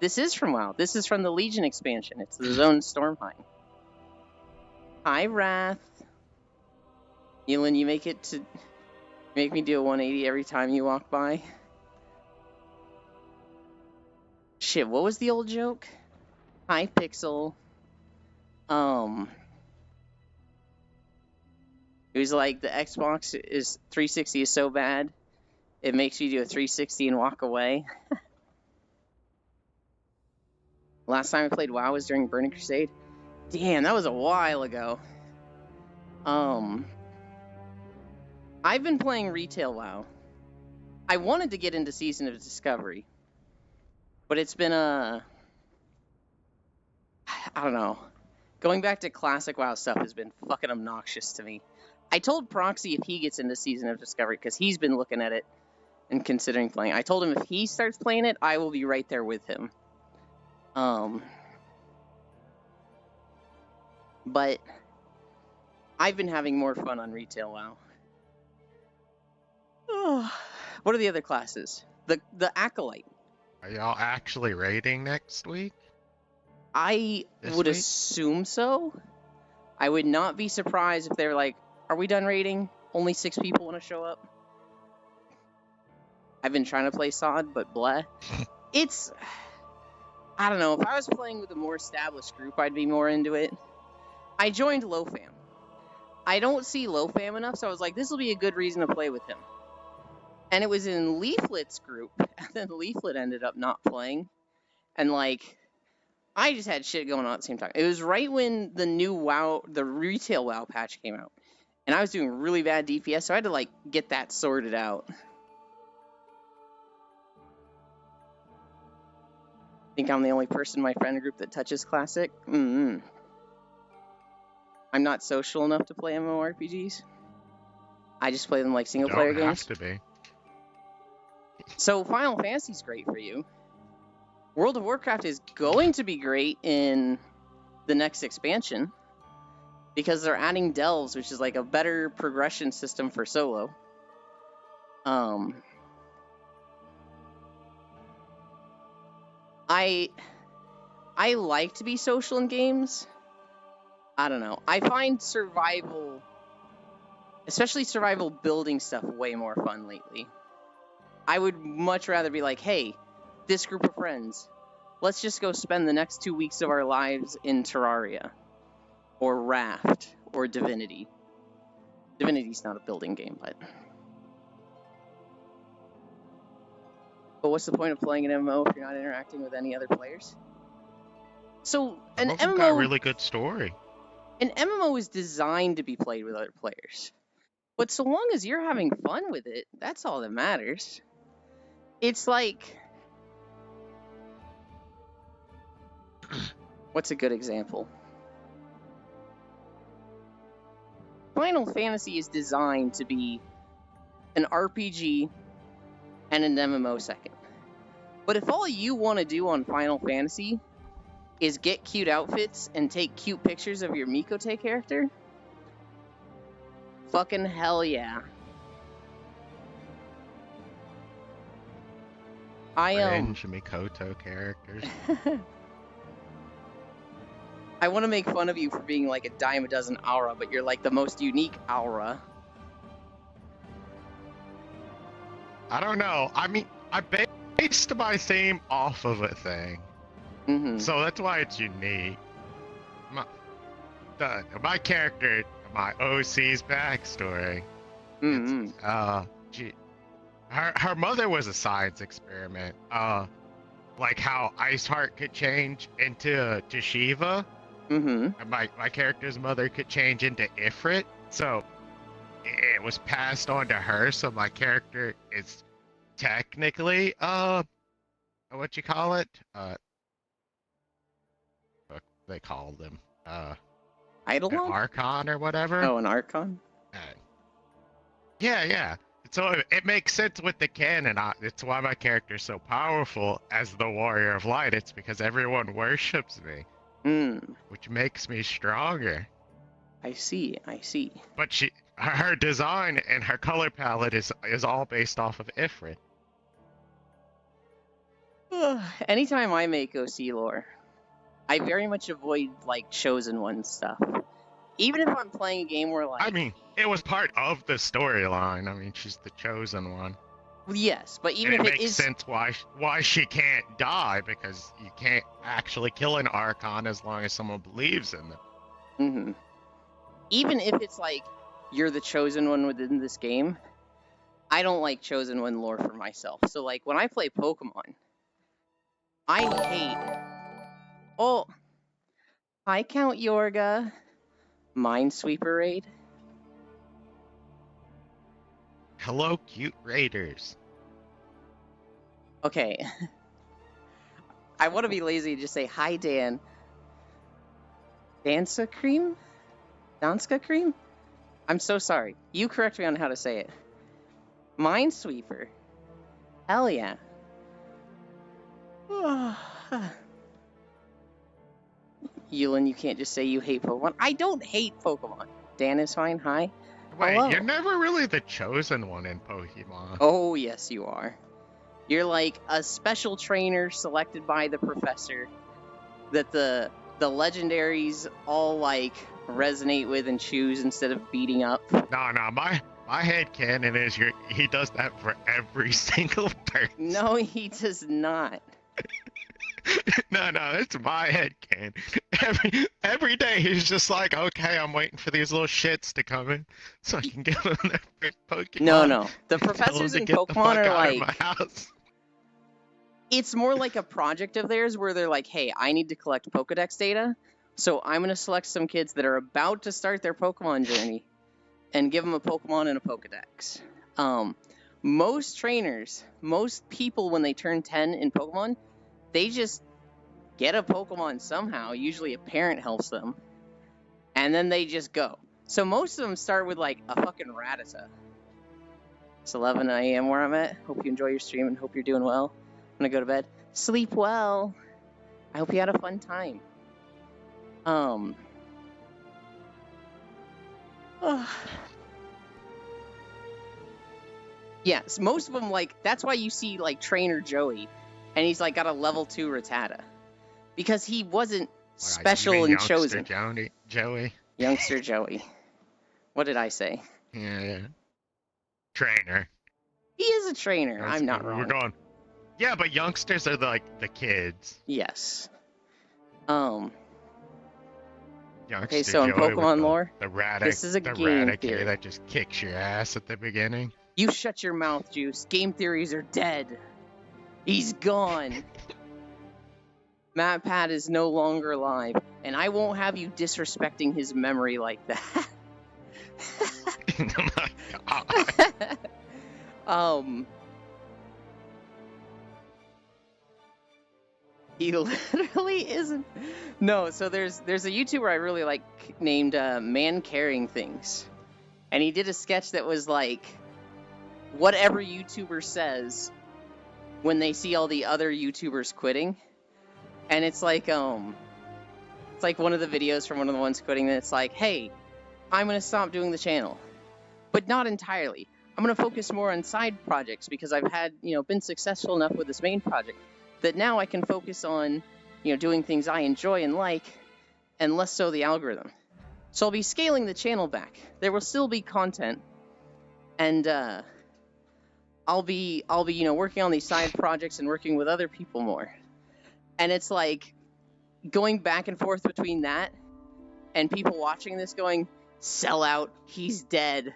This is from WoW. This is from the Legion expansion. It's the Zone Stormheim. Hi, Wrath. Yulin, you make it to... Make me do a 180 every time you walk by. Shit, what was the old joke? Hypixel. It was like the Xbox is 360 is so bad, it makes you do a 360 and walk away. Last time I played WoW was during Burning Crusade. Damn, that was a while ago. I've been playing retail WoW. I wanted to get into Season of Discovery, but it's been I don't know. Going back to classic WoW stuff has been fucking obnoxious to me. I told Proxy if he gets into Season of Discovery, because he's been looking at it and considering playing. I told him if he starts playing it, I will be right there with him. But I've been having more fun on retail WoW. What are the other classes? The Acolyte. Are y'all actually raiding next week? I This would week? assume so. I would not be surprised if they're like, are we done raiding? Only 6 people want to show up. I've been trying to play SOD, but bleh. It's... I don't know. If I was playing with a more established group, I'd be more into it. I joined LoFam. I don't see LoFam enough, so I was like, this will be a good reason to play with him. And it was in Leaflet's group, and then Leaflet ended up not playing. And like... I just had shit going on at the same time. It was right when the new WoW, the retail WoW patch came out. And I was doing really bad DPS, so I had to, like, get that sorted out. Think I'm the only person in my friend group that touches Classic? I'm not social enough to play MMORPGs. I just play them like single-player Don't games. have to be. So Final Fantasy's great for you. World of Warcraft is going to be great in the next expansion because they're adding delves, which is like a better progression system for solo. I like to be social in games. I don't know. I find survival, especially survival building stuff, way more fun lately. I would much rather be like, hey, this group of friends, let's just go spend the next 2 weeks of our lives in Terraria, or Raft, or Divinity. Divinity's not a building game, but what's the point of playing an MMO if you're not interacting with any other players? So Some an of them got MMO, really good story. an MMO is designed to be played with other players, but so long as you're having fun with it, that's all that matters. It's like, what's a good example? Final Fantasy is designed to be an RPG and an MMO second. But if all you want to do on Final Fantasy is get cute outfits and take cute pictures of your Mikote character, fucking hell yeah. Cringe Mikoto characters. I want to make fun of you for being like a dime a dozen aura, but you're like the most unique aura. I don't know. I mean, I based my theme off of a thing, so that's why it's unique. My character, my OC's backstory. Her mother was a science experiment. Like how Iceheart could change into Shiva. And my character's mother could change into Ifrit. So it was passed on to her. So my character is technically what you call it? What they call them? An Eidolon? Archon or whatever. Oh, an Archon? Yeah. So it makes sense with the canon. It's why my character's so powerful as the Warrior of Light. It's because everyone worships me, which makes me stronger. I see. But her design and her color palette is all based off of Ifrit. Anytime I make OC lore, I very much avoid like Chosen One stuff. even if I'm playing a game where, like, I mean, it was part of the storyline. I mean, she's the chosen one. yes, but even And if it it makes is, sense why she can't die, because you can't actually kill an Archon as long as someone believes in them. mm-hmm. Even if it's like you're the chosen one within this game, I don't like chosen one lore for myself. So like when I play Pokemon, I hate. Oh, hi Count Yorga, Minesweeper raid. Hello, cute raiders. Okay, I want to be lazy and just say hi Dan. Danska Cream? Danska Cream? I'm so sorry. You correct me on how to say it. Minesweeper. Hell yeah. Yulin, you can't just say you hate Pokemon. I don't hate Pokemon. Dan is fine. Hi. Wait, Hello. you're never really the chosen one in Pokemon. Oh, yes, you are. You're like a special trainer selected by the professor that the legendaries all like resonate with and choose instead of beating up. No, my headcanon is he does that for every single person. No, he does not. No, it's my headcanon. Every day he's just like, okay, I'm waiting for these little shits to come in so I can give them their first Pokemon. No. The Tell them professors to in get the Pokemon fuck are out like, of my house. it's more like a project of theirs where they're like, hey, I need to collect Pokedex data, so I'm going to select some kids that are about to start their Pokemon journey and give them a Pokemon and a Pokedex. Most trainers, most people when they turn 10 in Pokemon, they just get a Pokemon somehow. Usually a parent helps them. And then they just go. So most of them start with like a fucking Rattata. It's 11 a.m. where I'm at. Hope you enjoy your stream and hope you're doing well. I'm gonna go to bed. Sleep well. I hope you had a fun time. Yes, most of them, like, that's why you see, like, Trainer Joey, and he's, like, got a level 2 Rattata. Because he wasn't special and chosen. Joey. Youngster Joey. What did I say? Yeah. Trainer. He is a trainer. That's I'm not good. wrong. We're going. Yeah, but youngsters are like the kids. Yes. Youngster Okay, so in Joey with Pokemon lore, this is a game theory. that just kicks your ass at the beginning. You shut your mouth, Juice. Game theories are dead. He's gone. MatPat is no longer alive, and I won't have you disrespecting his memory like that. He literally isn't. No, so there's a YouTuber I really like named Man Carrying Things, and he did a sketch that was like whatever YouTuber says when they see all the other YouTubers quitting, and it's like one of the videos from one of the ones quitting, and it's like, hey, I'm gonna stop doing the channel, but not entirely. I'm gonna focus more on side projects because I've had been successful enough with this main project that now I can focus on, doing things I enjoy and like, and less so the algorithm. So I'll be scaling the channel back. There will still be content, and I'll be working on these side projects and working with other people more. And it's like going back and forth between that and people watching this going, sell out, he's dead.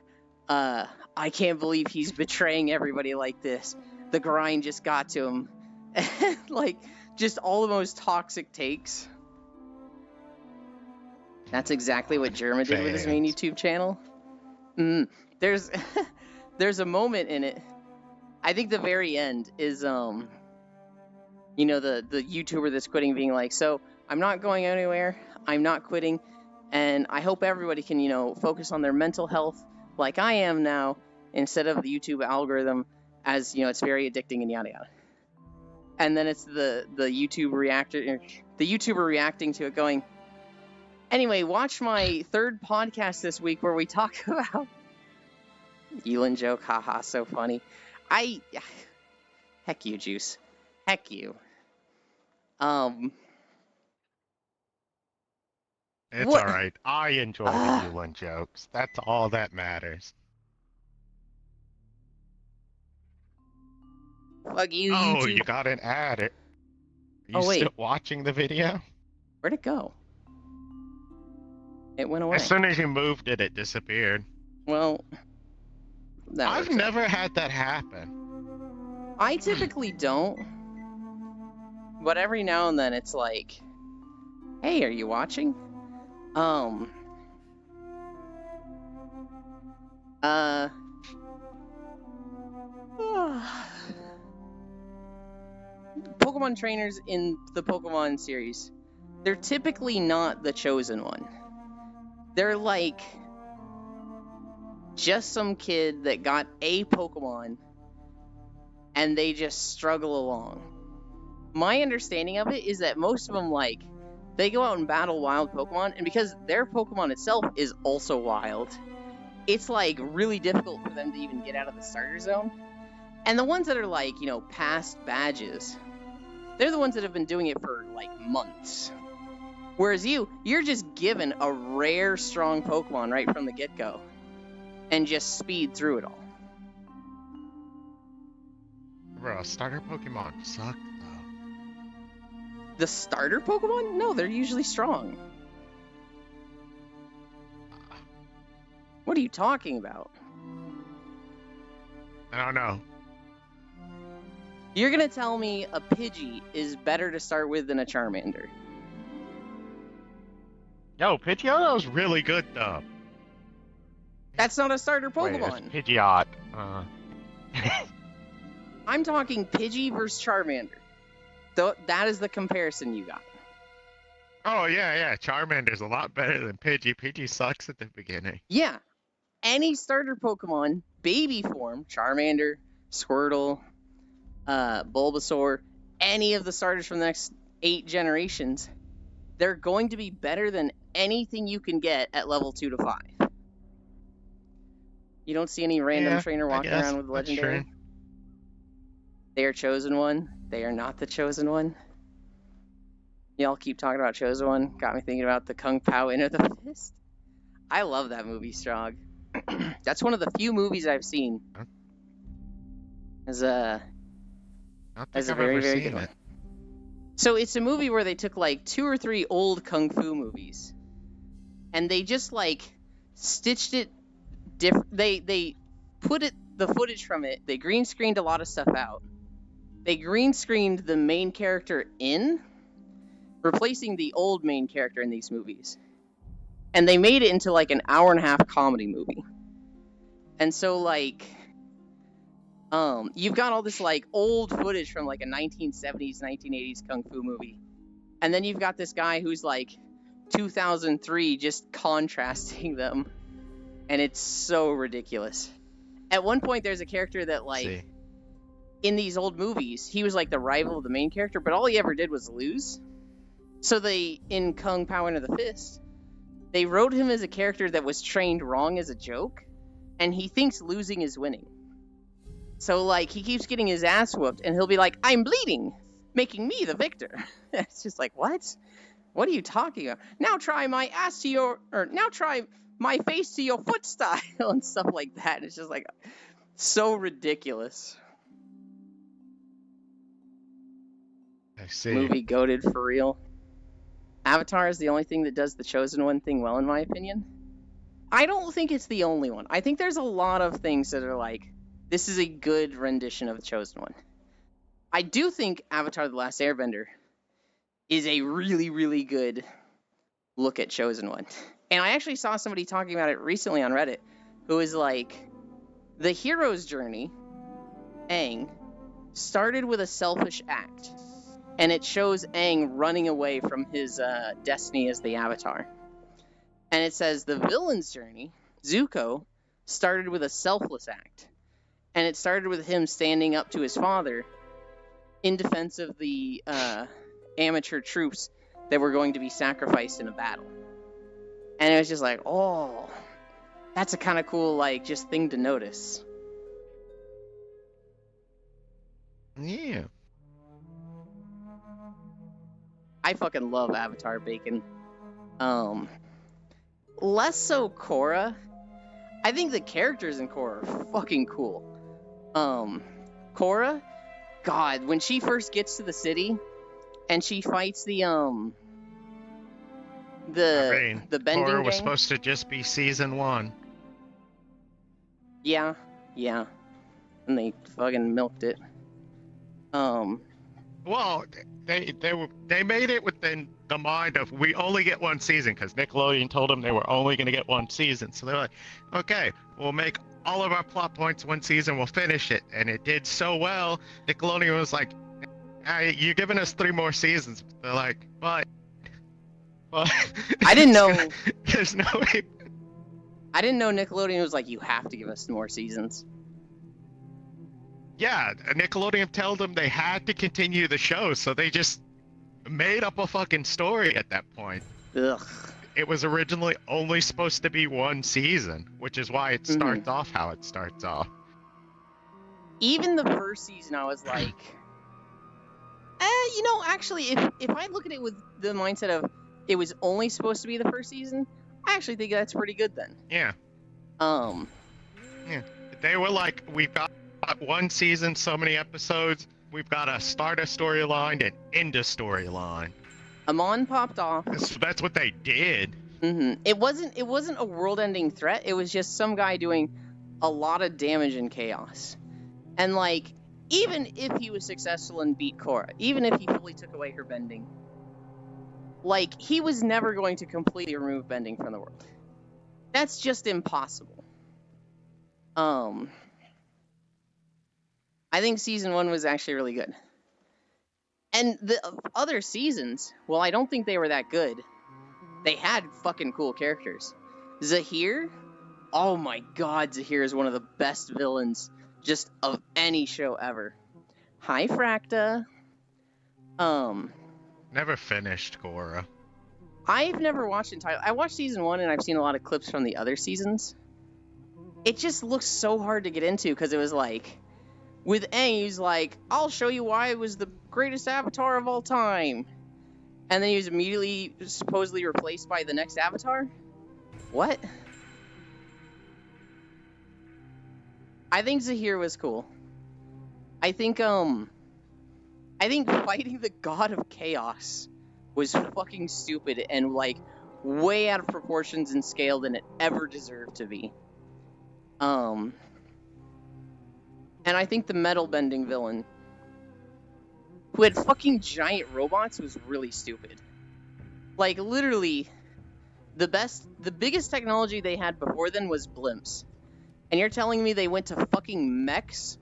I can't believe he's betraying everybody like this. The grind just got to him. Like, just all the most toxic takes. That's exactly what Jerma did with his main YouTube channel. There's there's a moment in it. I think the very end is the YouTuber that's quitting being like, so I'm not going anywhere, I'm not quitting, and I hope everybody can, focus on their mental health like I am now, instead of the YouTube algorithm, as it's very addicting and yada yada. And then it's the YouTuber reacting to it going, anyway, watch my third podcast this week where we talk about Elin joke, haha, so funny. Heck you, Juice. Heck you. It's What? alright. I enjoy the Yulin jokes. That's all that matters. Fuck you, Oh, YouTube. you got an ad. Are you Oh, wait. still watching the video? Where'd it go? It went away. As soon as you moved it, it disappeared. Well, that I've works out. never had that happen. I typically don't. But every now and then it's like, hey, are you watching? Pokemon trainers in the Pokemon series, they're typically not the chosen one. They're like just some kid that got a Pokemon and they just struggle along. My understanding of it is that most of them, like, they go out and battle wild Pokemon, and because their Pokemon itself is also wild, it's like really difficult for them to even get out of the starter zone. And the ones that are like, you know, past badges, they're the ones that have been doing it for like months. Whereas you're just given a rare strong Pokemon right from the get-go and just speed through it all. Bro, starter Pokemon suck though. The starter Pokemon? No, they're usually strong. What are you talking about? I don't know. You're gonna tell me a Pidgey is better to start with than a Charmander? Yo, Pidgeotto's really good though. That's not a starter Wait, Pokemon. it's Pidgeot. I'm talking Pidgey versus Charmander. That is the comparison you got. Oh yeah. Charmander's a lot better than Pidgey. Pidgey sucks at the beginning. Yeah. Any starter Pokemon, baby form, Charmander, Squirtle, Bulbasaur, any of the starters from the next 8 generations, they're going to be better than anything you can get at level 2 to 5. You don't see any random trainer walking around with legendary. True. They are chosen one. They are not the chosen one. Y'all keep talking about chosen one. Got me thinking about the Kung Pao Enter the Fist. I love that movie, Strog. That's one of the few movies I've seen. As a very, very good one. So it's a movie where they took like 2 or 3 old kung fu movies, and they just like stitched it different. They put the footage from it. They green screened a lot of stuff out. They green screened the main character in, replacing the old main character in these movies, and they made it into like an hour-and-a-half comedy movie. And so like, you've got all this like old footage from like a 1970s, 1980s kung fu movie, and then you've got this guy who's like 2003 just contrasting them, and it's so ridiculous. At one point, there's a character that like, in these old movies, he was like the rival of the main character, but all he ever did was lose. So in Kung Pao Enter the Fist, they wrote him as a character that was trained wrong as a joke, and he thinks losing is winning. So like, he keeps getting his ass whooped, and he'll be like, "I'm bleeding," making me the victor. It's just like, what? What are you talking about? Now try my ass to your, or now try my face to your foot style, and stuff like that. It's just like, so ridiculous. I see. Movie goated for real. Avatar is the only thing that does the chosen one thing well, in my opinion. I don't think it's the only one. I think there's a lot of things that are like, this is a good rendition of the chosen one. I do think Avatar: The Last Airbender is a really, really good look at chosen one. And I actually saw somebody talking about it recently on Reddit, who was like, the hero's journey, Aang, started with a selfish act. And it shows Aang running away from his destiny as the Avatar. And it says the villain's journey, Zuko, started with a selfless act. And it started with him standing up to his father in defense of the amateur troops that were going to be sacrificed in a battle. And it was just like, oh, that's a kind of cool, like, just thing to notice. Yeah. I fucking love Avatar Bacon. Less so Korra. I think the characters in Korra are fucking cool. Korra, God, when she first gets to the city and she fights the bending Korra was gang. supposed to just be season 1. Yeah. And they fucking milked it. Well, they made it within the mind of we only get 1 season because Nickelodeon told them they were only going to get 1 season. So they're like, okay, we'll make all of our plot points 1 season. We'll finish it, and it did so well. Nickelodeon was like, hey, you're giving us 3 more seasons. They're like, but I didn't know. There's no way. I didn't know Nickelodeon was like, you have to give us more seasons. Yeah, Nickelodeon told them they had to continue the show, so they just made up a fucking story at that point. Ugh. It was originally only supposed to be 1 season, which is why it starts off how it starts off. Even the first season, I was like, actually, if I look at it with the mindset of it was only supposed to be the first season, I actually think that's pretty good then. Yeah. Yeah. They were like, we've got 1 season, so many episodes. We've got to start a storyline and end a storyline. Amon popped off. That's what they did. It wasn't a world-ending threat. It was just some guy doing a lot of damage and chaos. And like, even if he was successful and beat Korra, even if he fully took away her bending, like, he was never going to completely remove bending from the world. That's just impossible. I think season 1 was actually really good. And the other seasons, well, I don't think they were that good. They had fucking cool characters. Zahir? Oh my god, Zahir is one of the best villains just of any show ever. Hi, Fracta. Never finished Korra. I've never watched entire. I watched season 1 and I've seen a lot of clips from the other seasons. It just looks so hard to get into because it was like, with Aang, he's like, I'll show you why it was the greatest avatar of all time. And then he was immediately supposedly replaced by the next avatar? What? I think Zahir was cool. I think fighting the God of Chaos was fucking stupid and, like, way out of proportions and scale than it ever deserved to be. And I think the metal bending villain, who had fucking giant robots, was really stupid. Like, literally, the biggest technology they had before then was blimps. And you're telling me they went to fucking mechs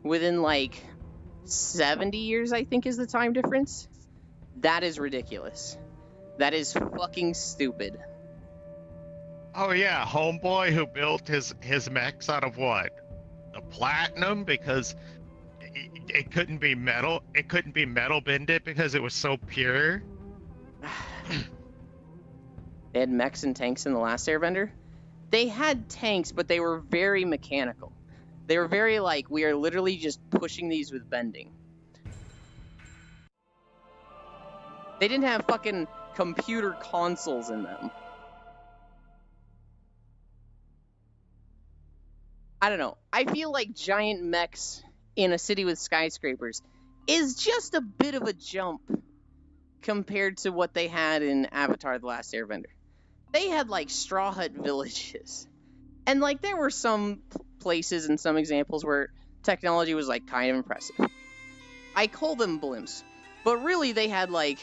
within, like, 70 years, I think is the time difference? That is ridiculous. That is fucking stupid. Oh yeah, homeboy who built his mechs out of what? The platinum, because it couldn't be metal. It couldn't be metal bended because it was so pure. They had mechs and tanks in The Last Airbender. They had tanks, but they were very mechanical. They were very like, we are literally just pushing these with bending. They didn't have fucking computer consoles in them. I don't know. I feel like giant mechs in a city with skyscrapers is just a bit of a jump compared to what they had in Avatar: The Last Airbender. They had, like, Straw Hut villages. And, like, there were some places and some examples where technology was, like, kind of impressive. I call them blimps. But really, they had, like,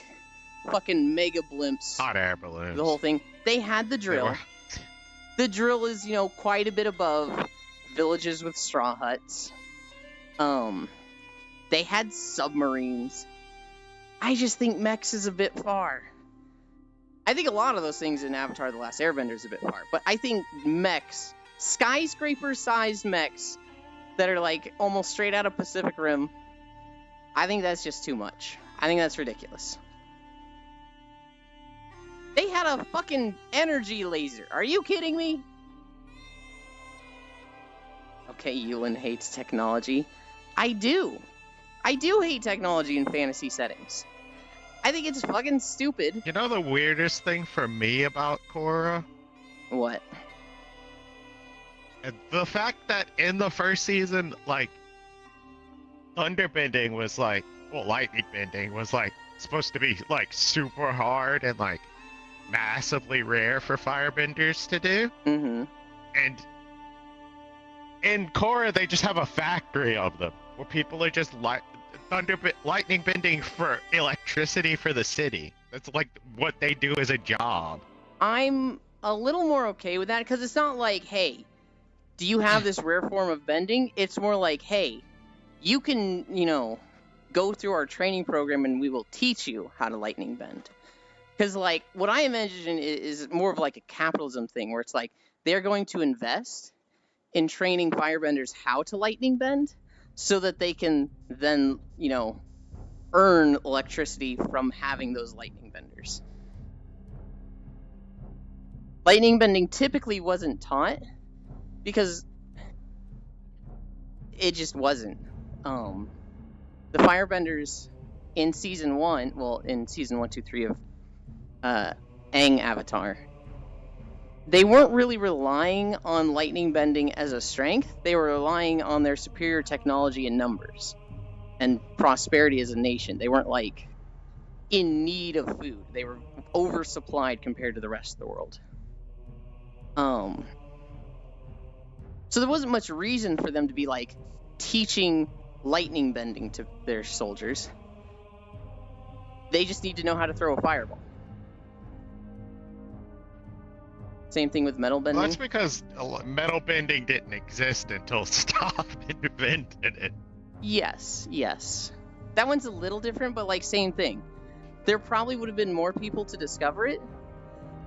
fucking mega blimps. Hot air balloons. The whole thing. They had the drill. The drill is, quite a bit above villages with straw huts. They had submarines. I just think mechs is a bit far. I think a lot of those things in Avatar: The Last Airbender is a bit far, but I think mechs, skyscraper-sized mechs that are like almost straight out of Pacific Rim, I think that's just too much. I think that's ridiculous. They had a fucking energy laser. Are you kidding me? Okay, Yulin hates technology. I do. I do hate technology in fantasy settings. I think it's fucking stupid. You know the weirdest thing for me about Korra? What? The fact that in the first season, like, thunderbending was like, well, lightning bending was like supposed to be like super hard and like massively rare for firebenders to do. Mm-hmm. And in Korra, they just have a factory of them where people are just lightning bending for electricity for the city. That's like what they do as a job. I'm a little more okay with that because it's not like, hey, do you have this rare form of bending? It's more like, hey, you can, go through our training program and we will teach you how to lightning bend. Because, like, what I imagine is more of like a capitalism thing where it's like they're going to invest in training firebenders how to lightning bend so that they can then, earn electricity from having those lightning benders. Lightning bending typically wasn't taught because it just wasn't. The firebenders in season 1, in season 1, 2, 3 of Aang Avatar, they weren't really relying on lightning bending as a strength. They were relying on their superior technology and numbers and prosperity as a nation. They weren't like in need of food. They were oversupplied compared to the rest of the world. So there wasn't much reason for them to be like teaching lightning bending to their soldiers. They just need to know how to throw a fireball. Same thing with metal bending. Well, that's because metal bending didn't exist until Stop invented it. Yes. That one's a little different, but like same thing. There probably would have been more people to discover it,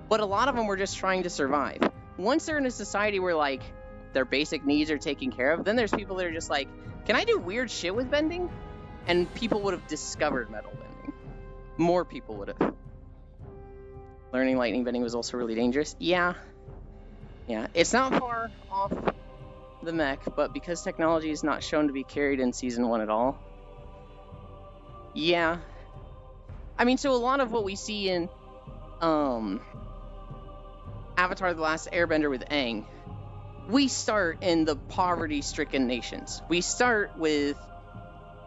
but a lot of them were just trying to survive. Once they're in a society where like their basic needs are taken care of, then there's people that are just like, can I do weird shit with bending? And people would have discovered metal bending. More people would have. Learning lightning bending was also really dangerous. Yeah. It's not far off the mech, but because technology is not shown to be carried in season 1 at all. Yeah. I mean, so a lot of what we see in Avatar: The Last Airbender with Aang, we start in the poverty-stricken nations. We start with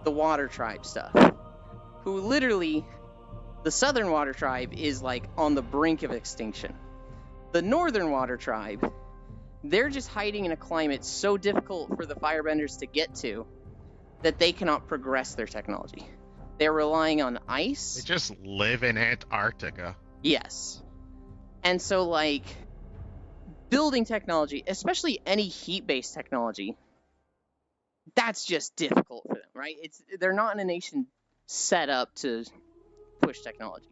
the Water Tribe stuff, who literally, the Southern Water Tribe is like on the brink of extinction. The Northern Water Tribe, they're just hiding in a climate so difficult for the firebenders to get to that they cannot progress their technology. They're relying on ice. They just live in Antarctica. Yes. And so, like, building technology, especially any heat-based technology, that's just difficult for them, right? They're not in a nation set up to push technology.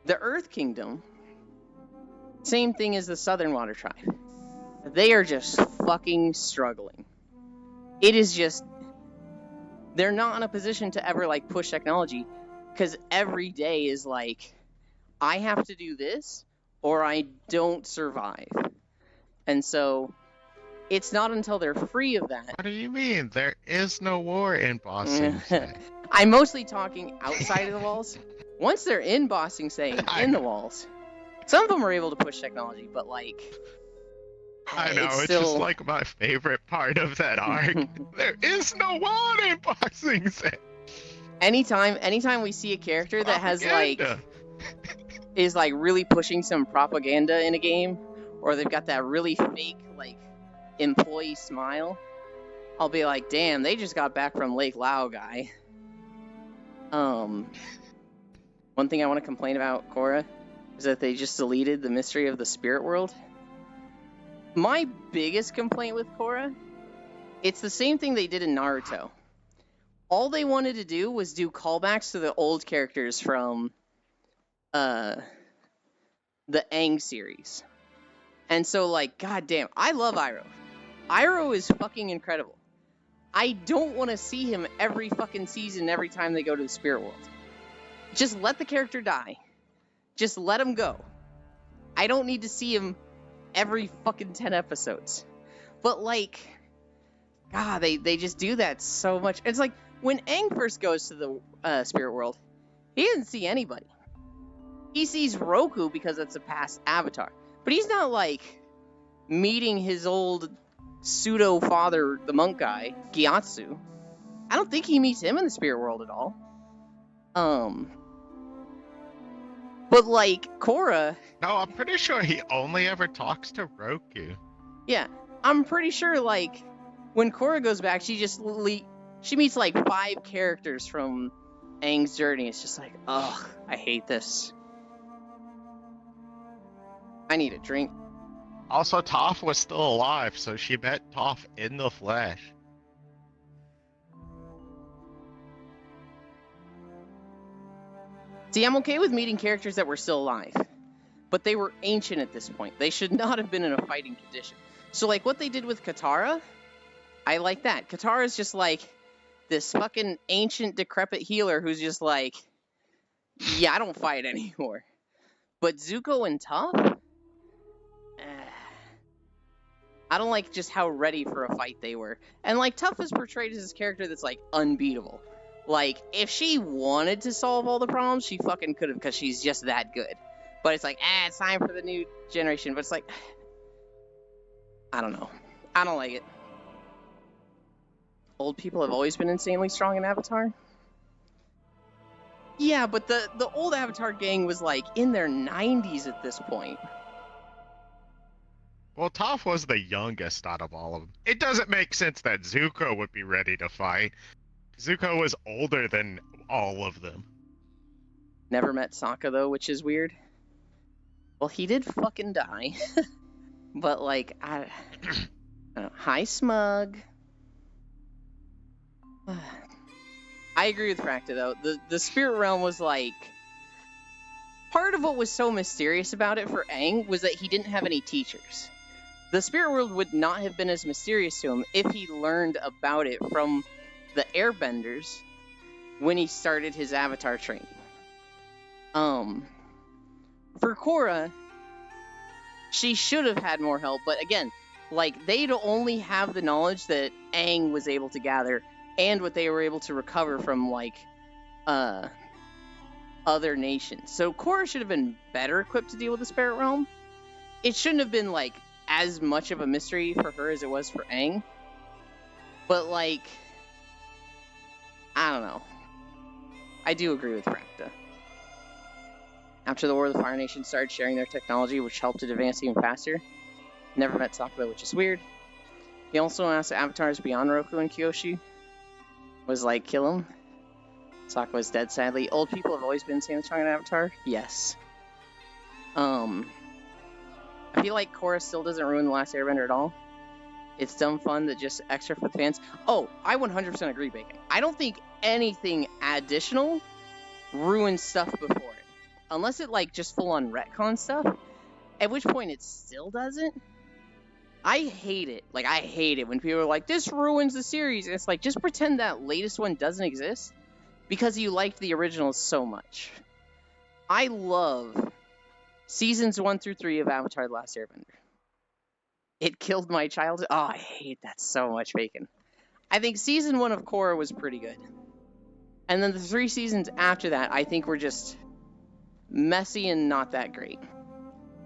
The Earth Kingdom, same thing as the Southern Water Tribe. They are just fucking struggling. It is just, they're not in a position to ever like push technology because every day is like, I have to do this or I don't survive. And so it's not until they're free of that. What do you mean? There is no war in Ba Sing Se. I'm mostly talking outside of the walls. Once they're in Ba Sing Se, in the walls, some of them are able to push technology, but like, I know, it's still... just like my favorite part of that arc. There is no war in Ba Sing Se. Anytime we see a character that has like, Propaganda. is like really pushing some propaganda in a game, or they've got that really fake like employee smile, I'll be like, damn, they just got back from Lake Lao, guy. One thing I want to complain about Korra is that they just deleted the Mystery of the Spirit World. My biggest complaint with Korra, it's the same thing they did in Naruto. All they wanted to do was do callbacks to the old characters from the Aang series. And so, like, goddamn, I love Iroh. Iroh is fucking incredible. I don't want to see him every fucking season every time they go to the Spirit World. Just let the character die. Just let him go. I don't need to see him every fucking 10 episodes. But, like, they just do that so much. It's like, when Aang first goes to the Spirit World, He didn't see anybody. He sees Roku because it's a past avatar. But he's not, like, meeting his old pseudo-father, the monk guy, Gyatso. I don't think he meets him in the spirit world at all. But, like, Korra... No, I'm pretty sure he only ever talks to Roku. Yeah, I'm pretty sure, like, when Korra goes back, she just... She meets, like, 5 characters from Aang's journey. It's just like, ugh, I hate this. I need a drink. Also, Toph was still alive, so she met Toph in the flesh. See, I'm okay with meeting characters that were still alive, but they were ancient at this point. They should not have been in a fighting condition. So, like, what they did with Katara, I like that. Katara's just, like, this fucking ancient, decrepit healer who's just like, yeah, I don't fight anymore. But Zuko and Toph? I don't like just how ready for a fight they were. And, like, Toph is portrayed as this character that's, like, unbeatable. Like, if she wanted to solve all the problems, she fucking could have, because she's just that good. But it's like, it's time for the new generation. But it's like, I don't know. I don't like it. Old people have always been insanely strong in Avatar. Yeah, but the old Avatar gang was, like, in their 90s at this point. Well, Toph was the youngest out of all of them. It doesn't make sense that Zuko would be ready to fight. Zuko was older than all of them. Never met Sokka, though, which is weird. Well, he did fucking die. But, like, I don't know. Hi, Smug. I agree with Fracta, though. The spirit realm was, like... Part of what was so mysterious about it for Aang was that he didn't have any teachers. The spirit world would not have been as mysterious to him if he learned about it from the Airbenders when he started his Avatar training. For Korra, she should have had more help, but again, like, they'd only have the knowledge that Aang was able to gather and what they were able to recover from, like, other nations. So Korra should have been better equipped to deal with the spirit realm. It shouldn't have been, like, as much of a mystery for her as it was for Aang. But, like, I don't know. I do agree with Fracta. After the War, the Fire Nation started sharing their technology, which helped it advance even faster. Never met Sokka, which is weird. He also asked avatars beyond Roku and Kyoshi. Was like, kill him. Sokka was dead, sadly. Old people have always been insanely strong in Avatar? Yes. I feel like Korra still doesn't ruin The Last Airbender at all. It's dumb fun that just extra for the fans. Oh, I 100% agree, Bacon. I don't think anything additional ruins stuff before it. Unless it, like, just full-on retcon stuff. At which point it still doesn't. I hate it. Like, I hate it when people are like, this ruins the series. And it's like, just pretend that latest one doesn't exist. Because you liked the original so much. I love seasons 1 through 3 of Avatar: The Last Airbender. It killed my childhood. Oh, I hate that so much, Bacon. I think season 1 of Korra was pretty good. And then the 3 seasons after that, I think were just messy and not that great.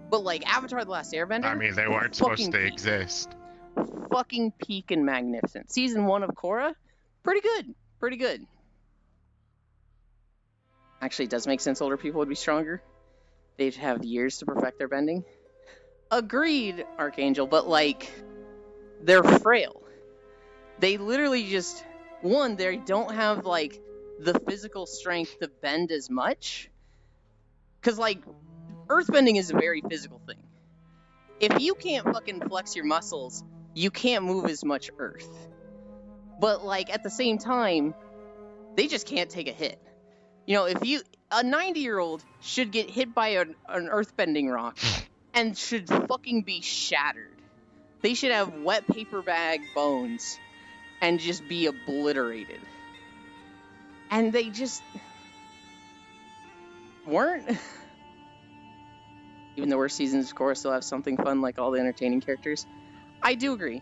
But, like, Avatar: The Last Airbender... I mean, they weren't supposed to exist. Fucking peak and magnificent. Season 1 of Korra, pretty good. Pretty good. Actually, it does make sense older people would be stronger. They'd have years to perfect their bending. Agreed, Archangel, but, like, they're frail. They literally just... One, they don't have, like, the physical strength to bend as much. Because, like, earthbending is a very physical thing. If you can't fucking flex your muscles, you can't move as much earth. But, like, at the same time, they just can't take a hit. You know, if you... A 90-year-old should get hit by an earthbending rock and should fucking be shattered. They should have wet paper bag bones and just be obliterated. And they just... weren't. Even the worst seasons of Korra still have something fun, like all the entertaining characters. I do agree.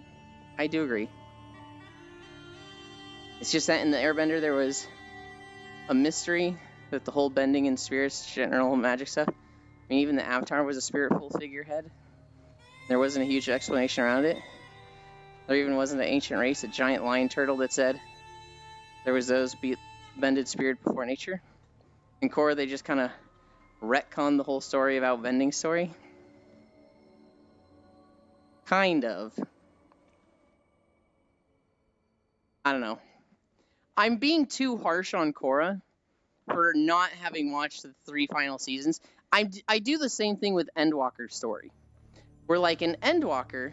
I do agree. It's just that in the Airbender there was a mystery with the whole bending and spirits, general magic stuff. I mean, even the Avatar was a spiritful figurehead. There wasn't a huge explanation around it. There even wasn't an ancient race, a giant lion turtle that said there was those bended spirit before nature. In Korra, they just kind of retconned the whole story about bending story. Kind of. I don't know. I'm being too harsh on Korra for not having watched the 3 final seasons. I do the same thing with Endwalker's story. Where, like, in Endwalker,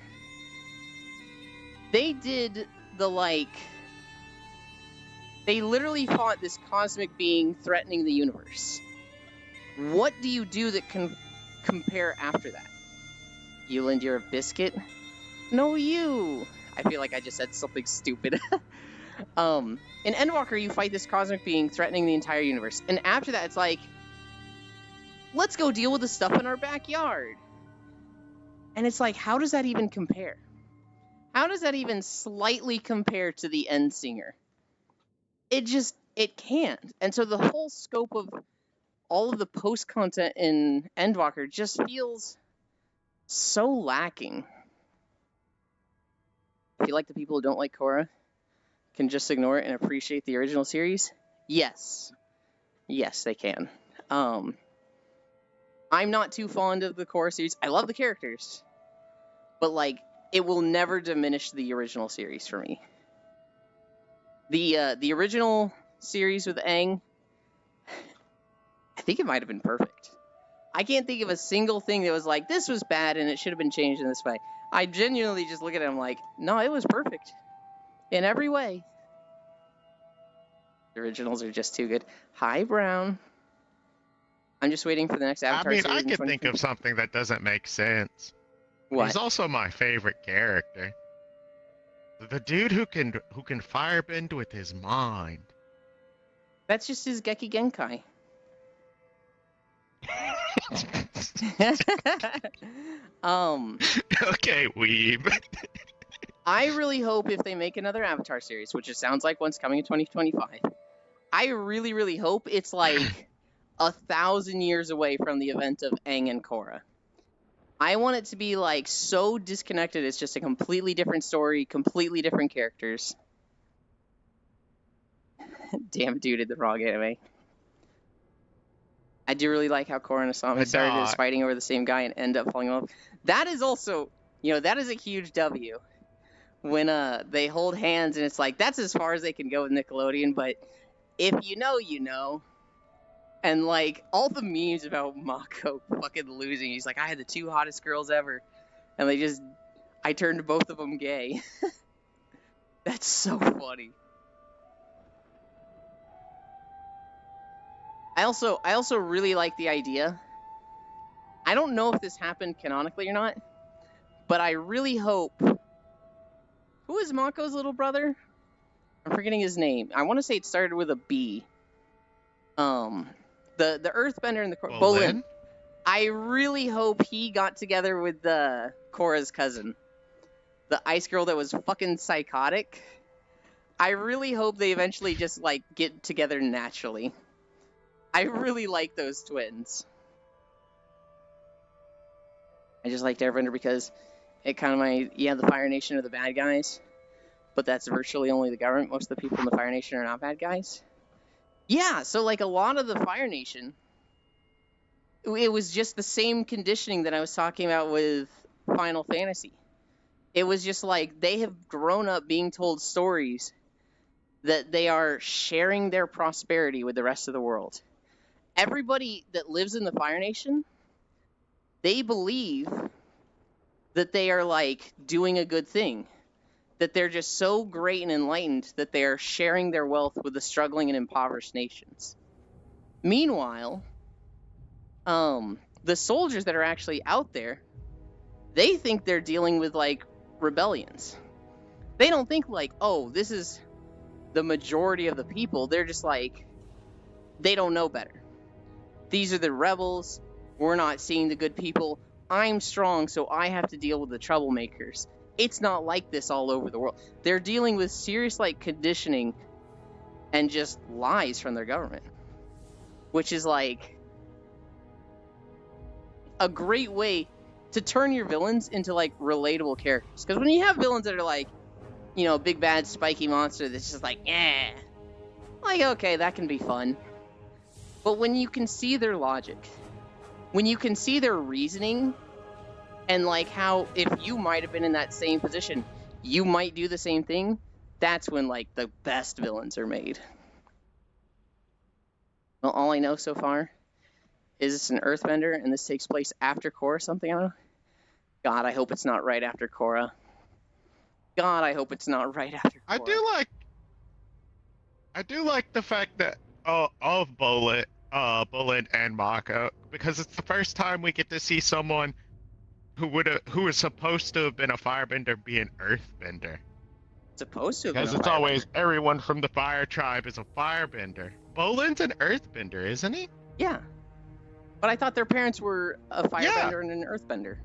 they did the, like... They literally fought this cosmic being threatening the universe. What do you do that can compare after that? Euland, you're a biscuit? No, you! I feel like I just said something stupid. In Endwalker, you fight this cosmic being threatening the entire universe. And after that, it's like, let's go deal with the stuff in our backyard. And it's like, how does that even compare? How does that even slightly compare to the Endsinger? It can't. And so the whole scope of all of the post-content in Endwalker just feels so lacking. I feel like the people who don't like Korra can just ignore it and appreciate the original series. Yes. Yes, they can. I'm not too fond of the Korra series. I love the characters. But, like, it will never diminish the original series for me. The original series with Aang, I think it might have been perfect. I can't think of a single thing that was like, this was bad and it should have been changed in this way. I genuinely just look at it and I'm like, no, it was perfect. In every way. The originals are just too good. Hi, Brown. I'm just waiting for the next Avatar series. I could think of something that doesn't make sense. What? He's also my favorite character. The dude who can firebend with his mind. That's just his Geki Genkai. Okay, weeb. I really hope if they make another Avatar series, which it sounds like one's coming in 2025, I really, really hope it's like 1,000 years away from the event of Aang and Korra. I want it to be like so disconnected, it's just a completely different story, completely different characters. Damn, dude did the wrong anime. I do really like how Korra and Asami started as fighting over the same guy and end up falling in love. That is also, that is a huge W. When they hold hands and it's like, that's as far as they can go with Nickelodeon, but if you know, you know. And, like, all the memes about Mako fucking losing. He's like, I had the 2 hottest girls ever. And I turned both of them gay. That's so funny. I also really like the idea. I don't know if this happened canonically or not, but I really hope... Who is Mako's little brother? I'm forgetting his name. I want to say it started with a B. The Earthbender and the Bolin. I really hope he got together with Korra's cousin, the ice girl that was fucking psychotic. I really hope they eventually just like get together naturally. I really like those twins. I just liked Airbender because it kind of the Fire Nation are the bad guys, but that's virtually only the government. Most of the people in the Fire Nation are not bad guys. Yeah, so like a lot of the Fire Nation, it was just the same conditioning that I was talking about with Final Fantasy. It was just like they have grown up being told stories that they are sharing their prosperity with the rest of the world. Everybody that lives in the Fire Nation, they believe that they are like doing a good thing. That they're just so great and enlightened that they are sharing their wealth with the struggling and impoverished nations. Meanwhile, the soldiers that are actually out there, they think they're dealing with, like, rebellions. They don't think, like, oh, this is the majority of the people. They're just like, they don't know better. These are the rebels. We're not seeing the good people. I'm strong, so I have to deal with the troublemakers. It's not like this all over the world. They're dealing with serious, like, conditioning and just lies from their government. which is like a great way to turn your villains into like relatable characters. Because when you have villains that are like, you know, a big bad spiky monster that's just like, yeah, like, okay, that can be fun. But when you can see their logic, when you can see their reasoning, and like how if you might have been in that same position, you might do the same thing, that's when like the best villains are made. Well, all I know so far is it's an earthbender, and this takes place after Korra or something, I don't know. God, I hope it's not right after Korra. God, I hope it's not right after Korra. I do like the fact that of Bullet and Mako, because it's the first time we get to see someone who was supposed to have been a firebender be an earthbender. Supposed to have been a Because it's firebender. always everyone from the fire tribe is a firebender. Bolin's an earthbender, isn't he? Yeah. But I thought their parents were a firebender and an earthbender.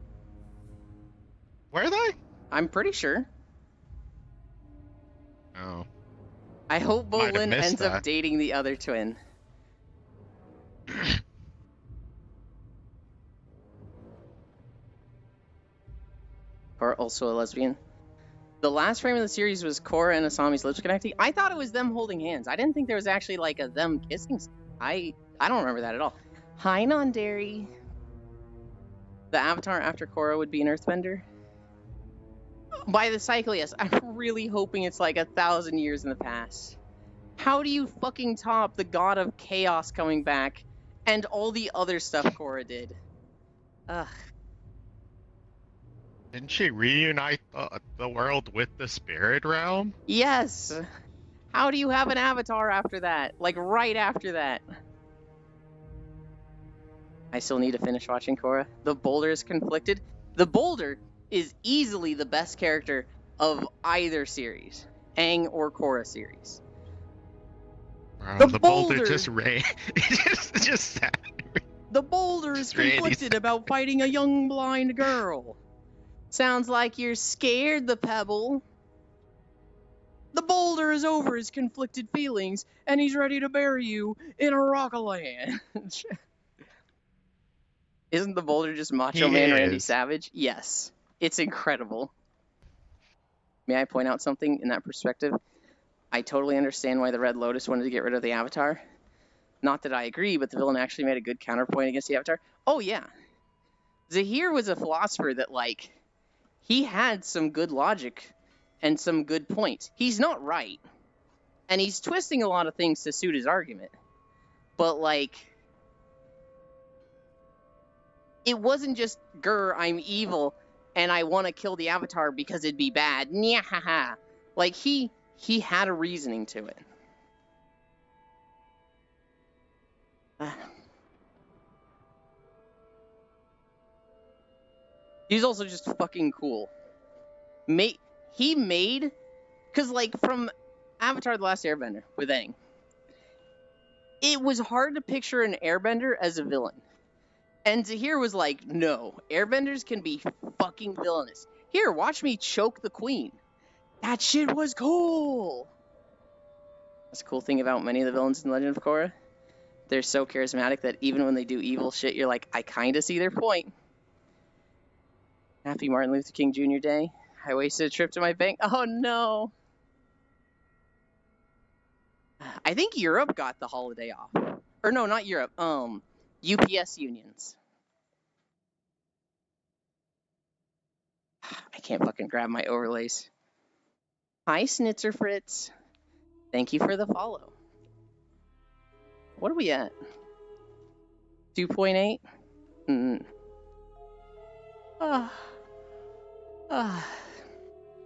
Were they? I'm pretty sure. Oh. I hope Might have Bolin missed ends up that. dating the other twin. Korra also a lesbian. The last frame of the series was Korra and Asami's lips connecting. I thought it was them holding hands. I didn't think there was actually like a them kissing. I don't remember that at all. Hi, Nondary. The avatar after Korra would be an earthbender. By the cycle, yes. I'm really hoping it's like 1,000 years in the past. How do you fucking top the god of chaos coming back and all the other stuff Korra did? Ugh. Didn't she reunite the world with the spirit realm? Yes. How do you have an avatar after that? Like right after that. I still need to finish watching Korra. The Boulder is conflicted. The Boulder is easily the best character of either series, Aang or Korra series. The Boulder just just sad. The Boulder is conflicted about fighting a young blind girl. Sounds like you're scared, the Pebble. The Boulder is over his conflicted feelings, and he's ready to bury you in a Rockland. Isn't the Boulder just Macho Man Randy Savage? Yes. It's incredible. May I point out something in that perspective? I totally understand why the Red Lotus wanted to get rid of the Avatar. Not that I agree, but the villain actually made a good counterpoint against the Avatar. Oh, yeah. Zahir was a philosopher that, like, he had some good logic and some good points. He's not right. And he's twisting a lot of things to suit his argument. But, like, it wasn't just, grr, I'm evil, and I want to kill the Avatar because it'd be bad. Nyahaha. Like, he had a reasoning to it. He's also just fucking cool. He made... Because, like, from Avatar The Last Airbender with Aang, it was hard to picture an airbender as a villain. And Zahir was like, no, airbenders can be fucking villainous. Here, watch me choke the queen. That shit was cool. That's a cool thing about many of the villains in Legend of Korra. They're so charismatic that even when they do evil shit, you're like, I kind of see their point. Happy Martin Luther King Jr. Day. I wasted a trip to my bank. Oh, no. I think Europe got the holiday off. Or no, not Europe. UPS unions. I can't fucking grab my overlays. Hi, Snitzer Fritz. Thank you for the follow. What are we at? 2.8?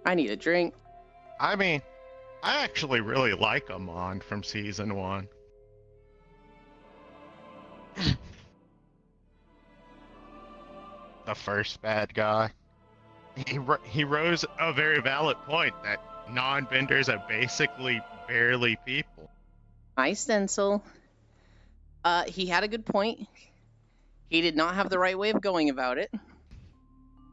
I need a drink. I mean, I actually really like Amon from season 1. The first bad guy. He rose a very valid point that non-benders are basically barely people. Hi, Stencil. He had a good point. He did not have the right way of going about it.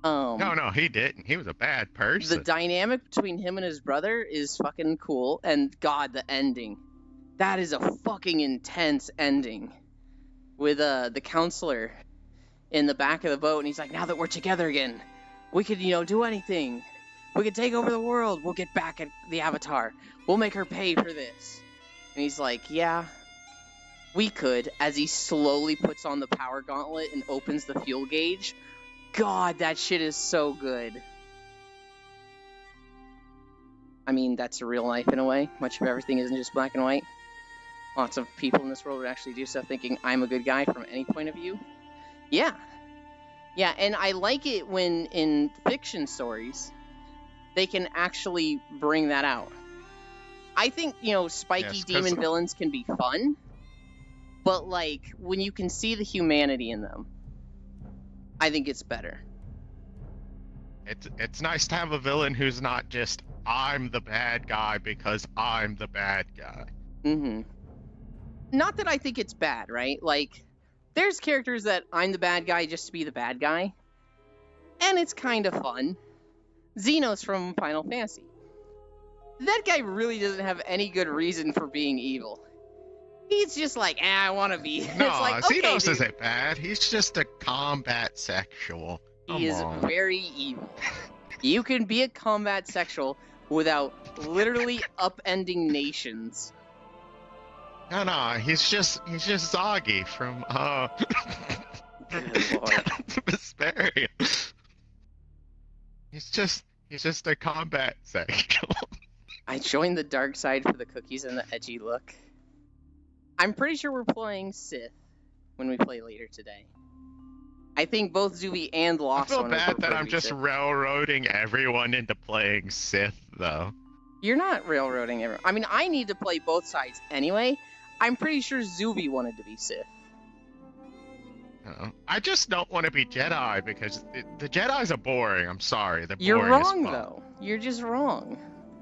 No, he didn't. He was a bad person. The dynamic between him and his brother is fucking cool. And God, the ending. That is a fucking intense ending. with the counselor in the back of the boat, and he's like, now that we're together again, we could, do anything. We could take over the world. We'll get back at the Avatar. We'll make her pay for this. And he's like, yeah, we could, as he slowly puts on the power gauntlet and opens the fuel gauge. God, that shit is so good. I mean, that's real life in a way. Much of everything isn't just black and white. Lots of people in this world would actually do stuff thinking I'm a good guy from any point of view. Yeah. Yeah, and I like it when in fiction stories, they can actually bring that out. I think, spiky demon villains can be fun, but, when you can see the humanity in them, I think it's better. It's nice to have a villain who's not just, I'm the bad guy because I'm the bad guy. Mm-hmm. Not that I think it's bad, right? There's characters that I'm the bad guy just to be the bad guy, and it's kind of fun. Xenos from Final Fantasy. That guy really doesn't have any good reason for being evil. He's just like, I want to be. No, it's like, Xenos okay, isn't bad. He's just a combat sexual. He is very evil. You can be a combat sexual without literally upending nations. No, he's just Zoggy from Vesperia. He's just a combat sexual. I joined the dark side for the cookies and the edgy look. I'm pretty sure we're playing Sith when we play later today. I think both Zuby and Lost. I feel bad that I'm just railroading everyone into playing Sith, though. You're not railroading everyone. I mean, I need to play both sides anyway. I'm pretty sure Zuby wanted to be Sith. I just don't want to be Jedi because the Jedis are boring. I'm sorry, they're boring. You're wrong, as fuck. though. You're just wrong.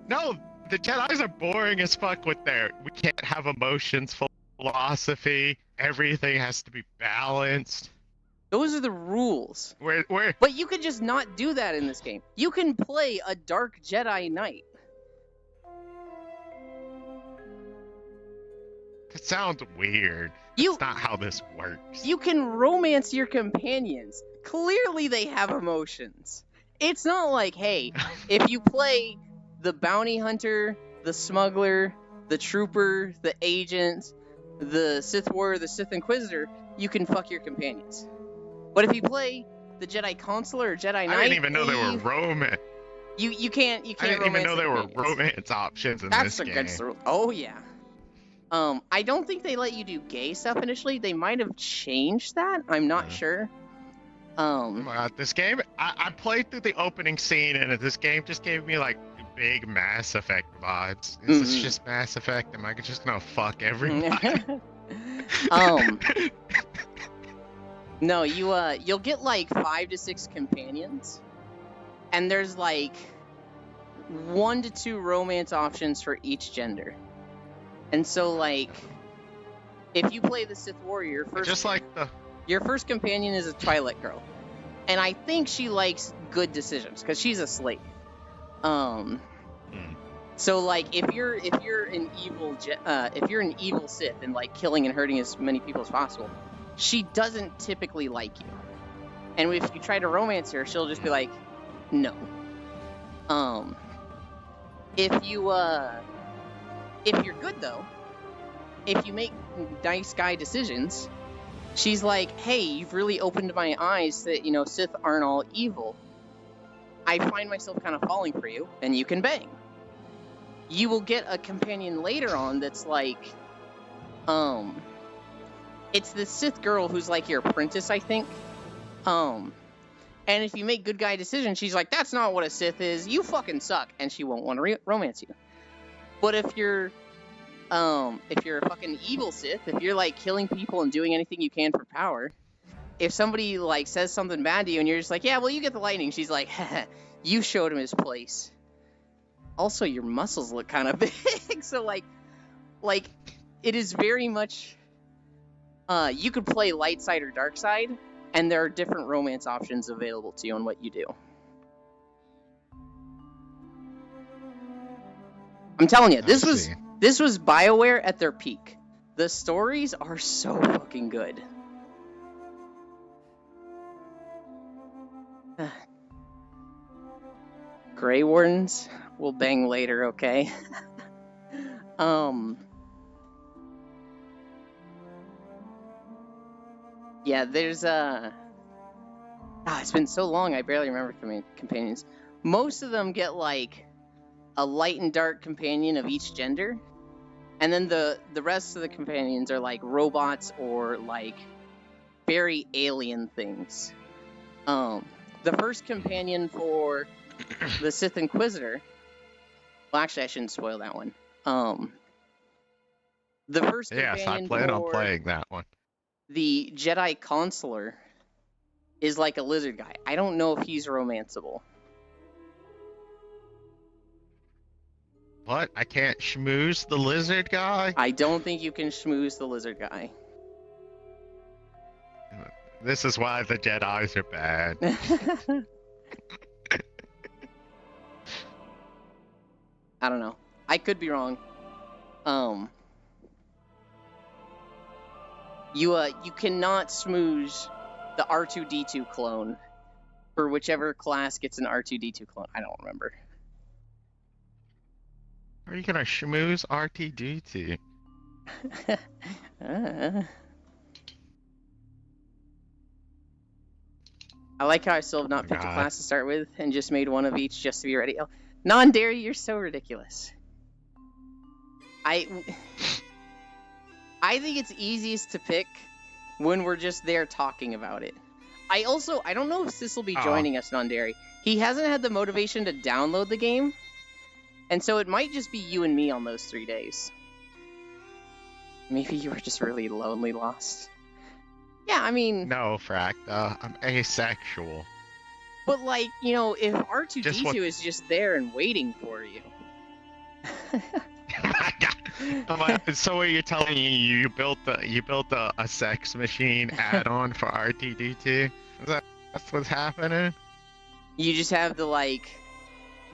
No, the Jedis are boring as fuck with we can't have emotions, philosophy, everything has to be balanced. Those are the rules. Where? But you could just not do that in this game. You can play a Dark Jedi Knight. It sounds weird. That's not how this works. You can romance your companions. Clearly they have emotions. It's not like, hey, if you play the bounty hunter, the smuggler, the trooper, the agent, the Sith warrior, the Sith inquisitor, you can fuck your companions. But if you play the Jedi consular or Jedi Knight, I didn't even know there were romance. You can't. I didn't even know there were romance options in this game. That's against the rules. Oh yeah. I don't think they let you do gay stuff initially. They might have changed that. I'm not sure. Oh my God, this game. I played through the opening scene, and this game just gave me big Mass Effect vibes. Is this just Mass Effect? Am I just gonna fuck everybody? No, you'll get 5 to 6 companions, and there's 1 to 2 romance options for each gender. And so if you play the Sith warrior first, your first companion is a Twilight girl, and I think she likes good decisions because she's a slave. So if you're an evil Sith and killing and hurting as many people as possible, she doesn't typically like you. And if you try to romance her, she'll just be like, no. If you're good though, if you make nice guy decisions, she's like, hey, you've really opened my eyes that, Sith aren't all evil. I find myself kind of falling for you, and you can bang. You will get a companion later on that's it's the Sith girl who's your apprentice, I think. And if you make good guy decisions, she's like, that's not what a Sith is. You fucking suck. And she won't want to romance you. But if you're a fucking evil Sith, if you're killing people and doing anything you can for power, if somebody says something bad to you and you're just like, yeah, well, you get the lightning. She's like, you showed him his place. Also, your muscles look kind of big. So it is very much, you could play light side or dark side, and there are different romance options available to you on what you do. I'm telling you, this was BioWare at their peak. The stories are so fucking good. Grey Wardens, we'll bang later, okay? Yeah, there's it's been so long, I barely remember companions. Most of them get, like, a light and dark companion of each gender. And then the rest of the companions are, like, robots or, like, very alien things. The first companion for the Sith Inquisitor... Well, actually, I shouldn't spoil that one. The first companion Yes, I plan on playing that one. The Jedi Consular is like a lizard guy. I don't know if he's romanceable. What? I can't schmooze the lizard guy? I don't think you can schmooze the lizard guy. This is why the Jedis are bad. I don't know. I could be wrong. You cannot smooze the R2-D2 clone for whichever class gets an R2-D2 clone. I don't remember. Are you gonna schmooze R2-D2? I like how I still have not picked a class to start with and just made one of each just to be ready. Oh, non-dairy, you're so ridiculous. I think it's easiest to pick when we're just there talking about it. I don't know if Sis will be joining us, non-dairy. He hasn't had the motivation to download the game, and so it might just be you and me on those 3 days. Maybe you were just really lonely lost. Yeah, I mean... No, Fracta, I'm asexual. But, like, you know, if R2-D2 is just there and waiting for you... Oh my God. So what you're telling me, you built a sex machine add-on for R2-D2? That's what's happening? You just have the, like,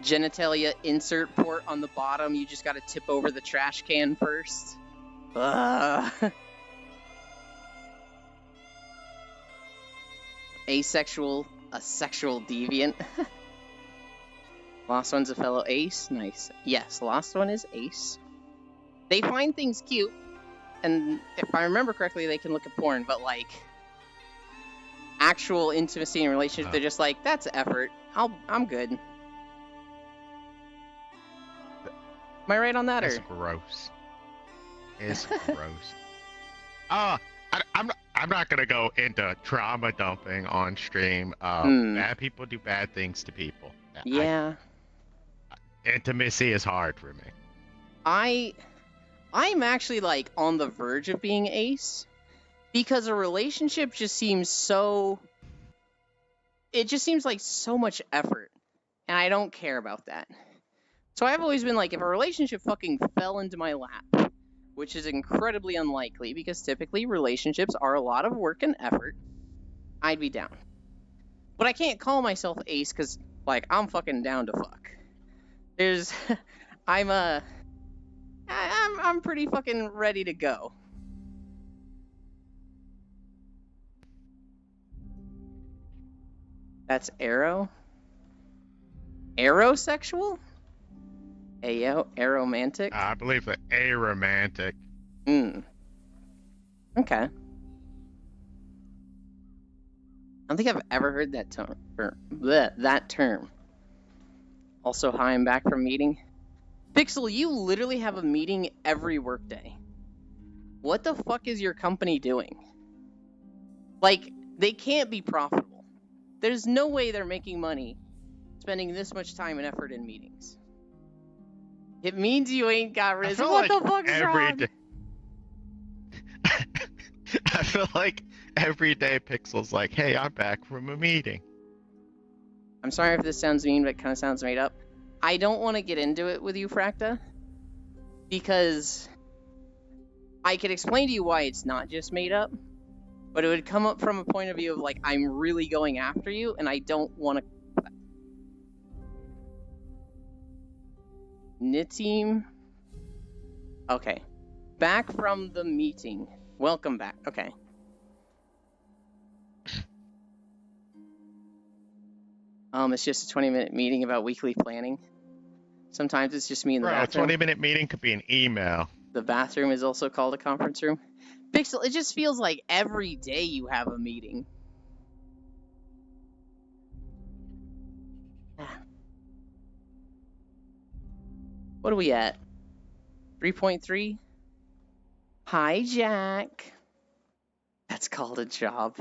genitalia insert port on the bottom. You just gotta tip over the trash can first. Asexual, a sexual deviant. Lost One's a fellow ace. Nice. Yes, Lost One is ace. They find things cute, and if I remember correctly, they can look at porn, but, like, actual intimacy and relationship, they're just like, that's effort. I'm good. Am I right on that, It's or? gross. It's gross. I'm not gonna go into trauma dumping on stream. Bad people do bad things to people. Yeah. Intimacy is hard for me. I'm actually, like, on the verge of being ace, because a relationship just seems so... It just seems like so much effort, and I don't care about that. So I've always been like, if a relationship fucking fell into my lap, which is incredibly unlikely, because typically relationships are a lot of work and effort, I'd be down. But I can't call myself ace, because, like, I'm fucking down to fuck. I'm pretty fucking ready to go. That's Arrow? Aerosexual? Aromantic? I believe that aromantic. Okay. I don't think I've ever heard that term. That term. Also, hi, I'm back from meeting. Pixel, you literally have a meeting every workday. What the fuck is your company doing? Like, they can't be profitable. There's no way they're making money spending this much time and effort in meetings. It means you ain't got rid. What the fuck is wrong? I feel like every day Pixel's like, hey, I'm back from a meeting. I'm sorry if this sounds mean, but it kind of sounds made up. I don't want to get into it with you, Fracta, because I could explain to you why it's not just made up, but it would come up from a point of view of, like, I'm really going after you, and I don't want to... Nitim? Okay. Back from the meeting. Welcome back. Okay. It's just a 20-minute meeting about weekly planning. Sometimes it's just me in the Bro, a bathroom. 20-minute meeting could be an email. The bathroom is also called a conference room. Pixel, it just feels like every day you have a meeting. What are we at? 3.3? Hi, Jack. That's called a job.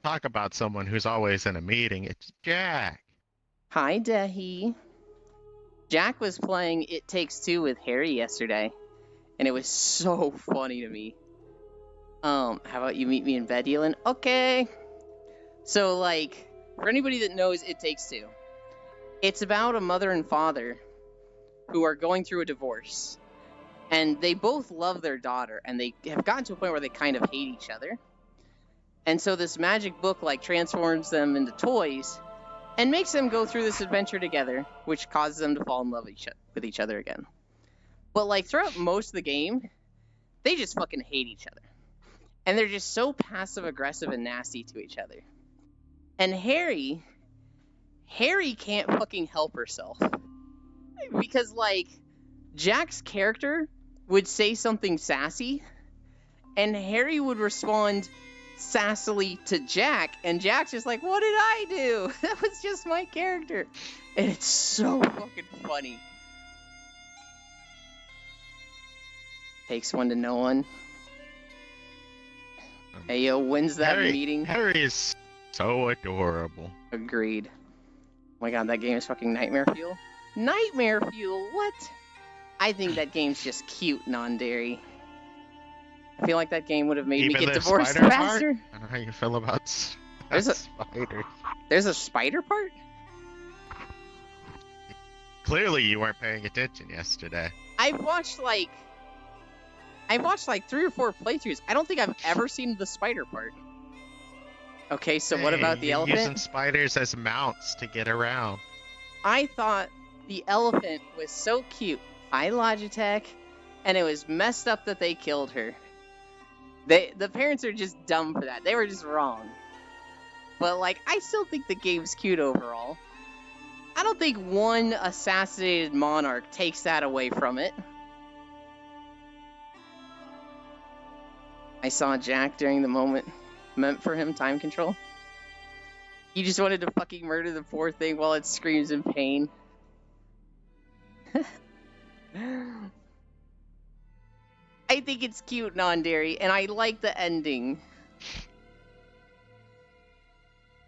Talk about someone who's always in a meeting. It's Jack. Hi, Dehi. Jack was playing It Takes Two with Harry yesterday, and it was so funny to me. How about you meet me in bed, Dylan? Okay. So, like, for anybody that knows It Takes Two, it's about a mother and father who are going through a divorce. And they both love their daughter, and they have gotten to a point where they kind of hate each other. And so this magic book, like, transforms them into toys and makes them go through this adventure together, which causes them to fall in love with each other again. But, like, throughout most of the game, they just fucking hate each other. And they're just so passive-aggressive and nasty to each other. And Harry can't fucking help herself. Because, like, Jack's character would say something sassy, and Harry would respond sassily to Jack, and Jack's just like, what did I do? That was just my character. And it's so fucking funny. Takes one to know one. Hey, yo, when's that meeting? Harry is so adorable. Agreed. Oh my god, that game is fucking Nightmare Fuel. Nightmare Fuel? What? I think that game's just cute, non-dairy. I feel like that game would have made me get divorced faster. I don't know how you feel about spiders. There's a spider part? Clearly you weren't paying attention yesterday. I've watched like 3 or 4 playthroughs. I don't think I've ever seen the spider part. Okay, so what about the elephant? Using spiders as mounts to get around. I thought the elephant was so cute. Hi, Logitech. And it was messed up that they killed her. The parents are just dumb for that. They were just wrong. But, like, I still think the game's cute overall. I don't think one assassinated monarch takes that away from it. I saw Jack during the moment meant for him time control. He just wanted to fucking murder the poor thing while it screams in pain. I think it's cute, non-dairy, and I like the ending.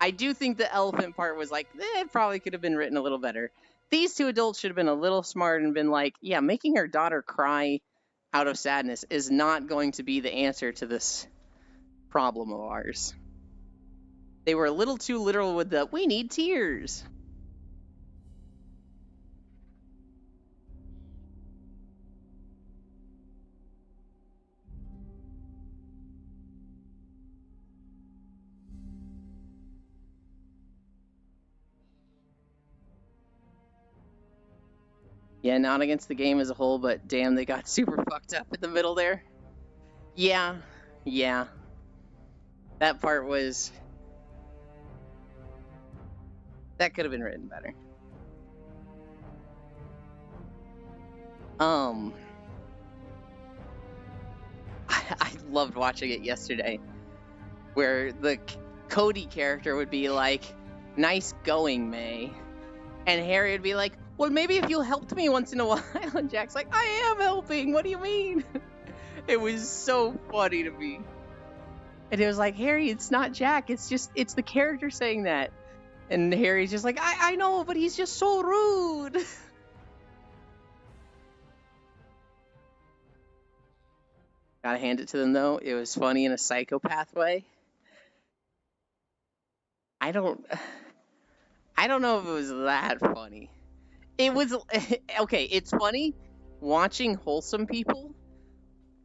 I do think the elephant part was like, it probably could have been written a little better. These 2 adults should have been a little smart and been like, yeah, making our daughter cry out of sadness is not going to be the answer to this problem of ours. They were a little too literal with the, we need tears. Yeah, not against the game as a whole, but damn, they got super fucked up in the middle there. Yeah. That part was... That could have been written better. I loved watching it yesterday, where the Cody character would be like, nice going, May. And Harry would be like, well, maybe if you helped me once in a while. And Jack's like, I am helping. What do you mean? It was so funny to me. And it was like, Harry, it's not Jack. It's the character saying that. And Harry's just like, I know, but he's just so rude. Gotta hand it to them, though. It was funny in a psychopath way. I don't know if it was that funny. It was... Okay, it's funny watching wholesome people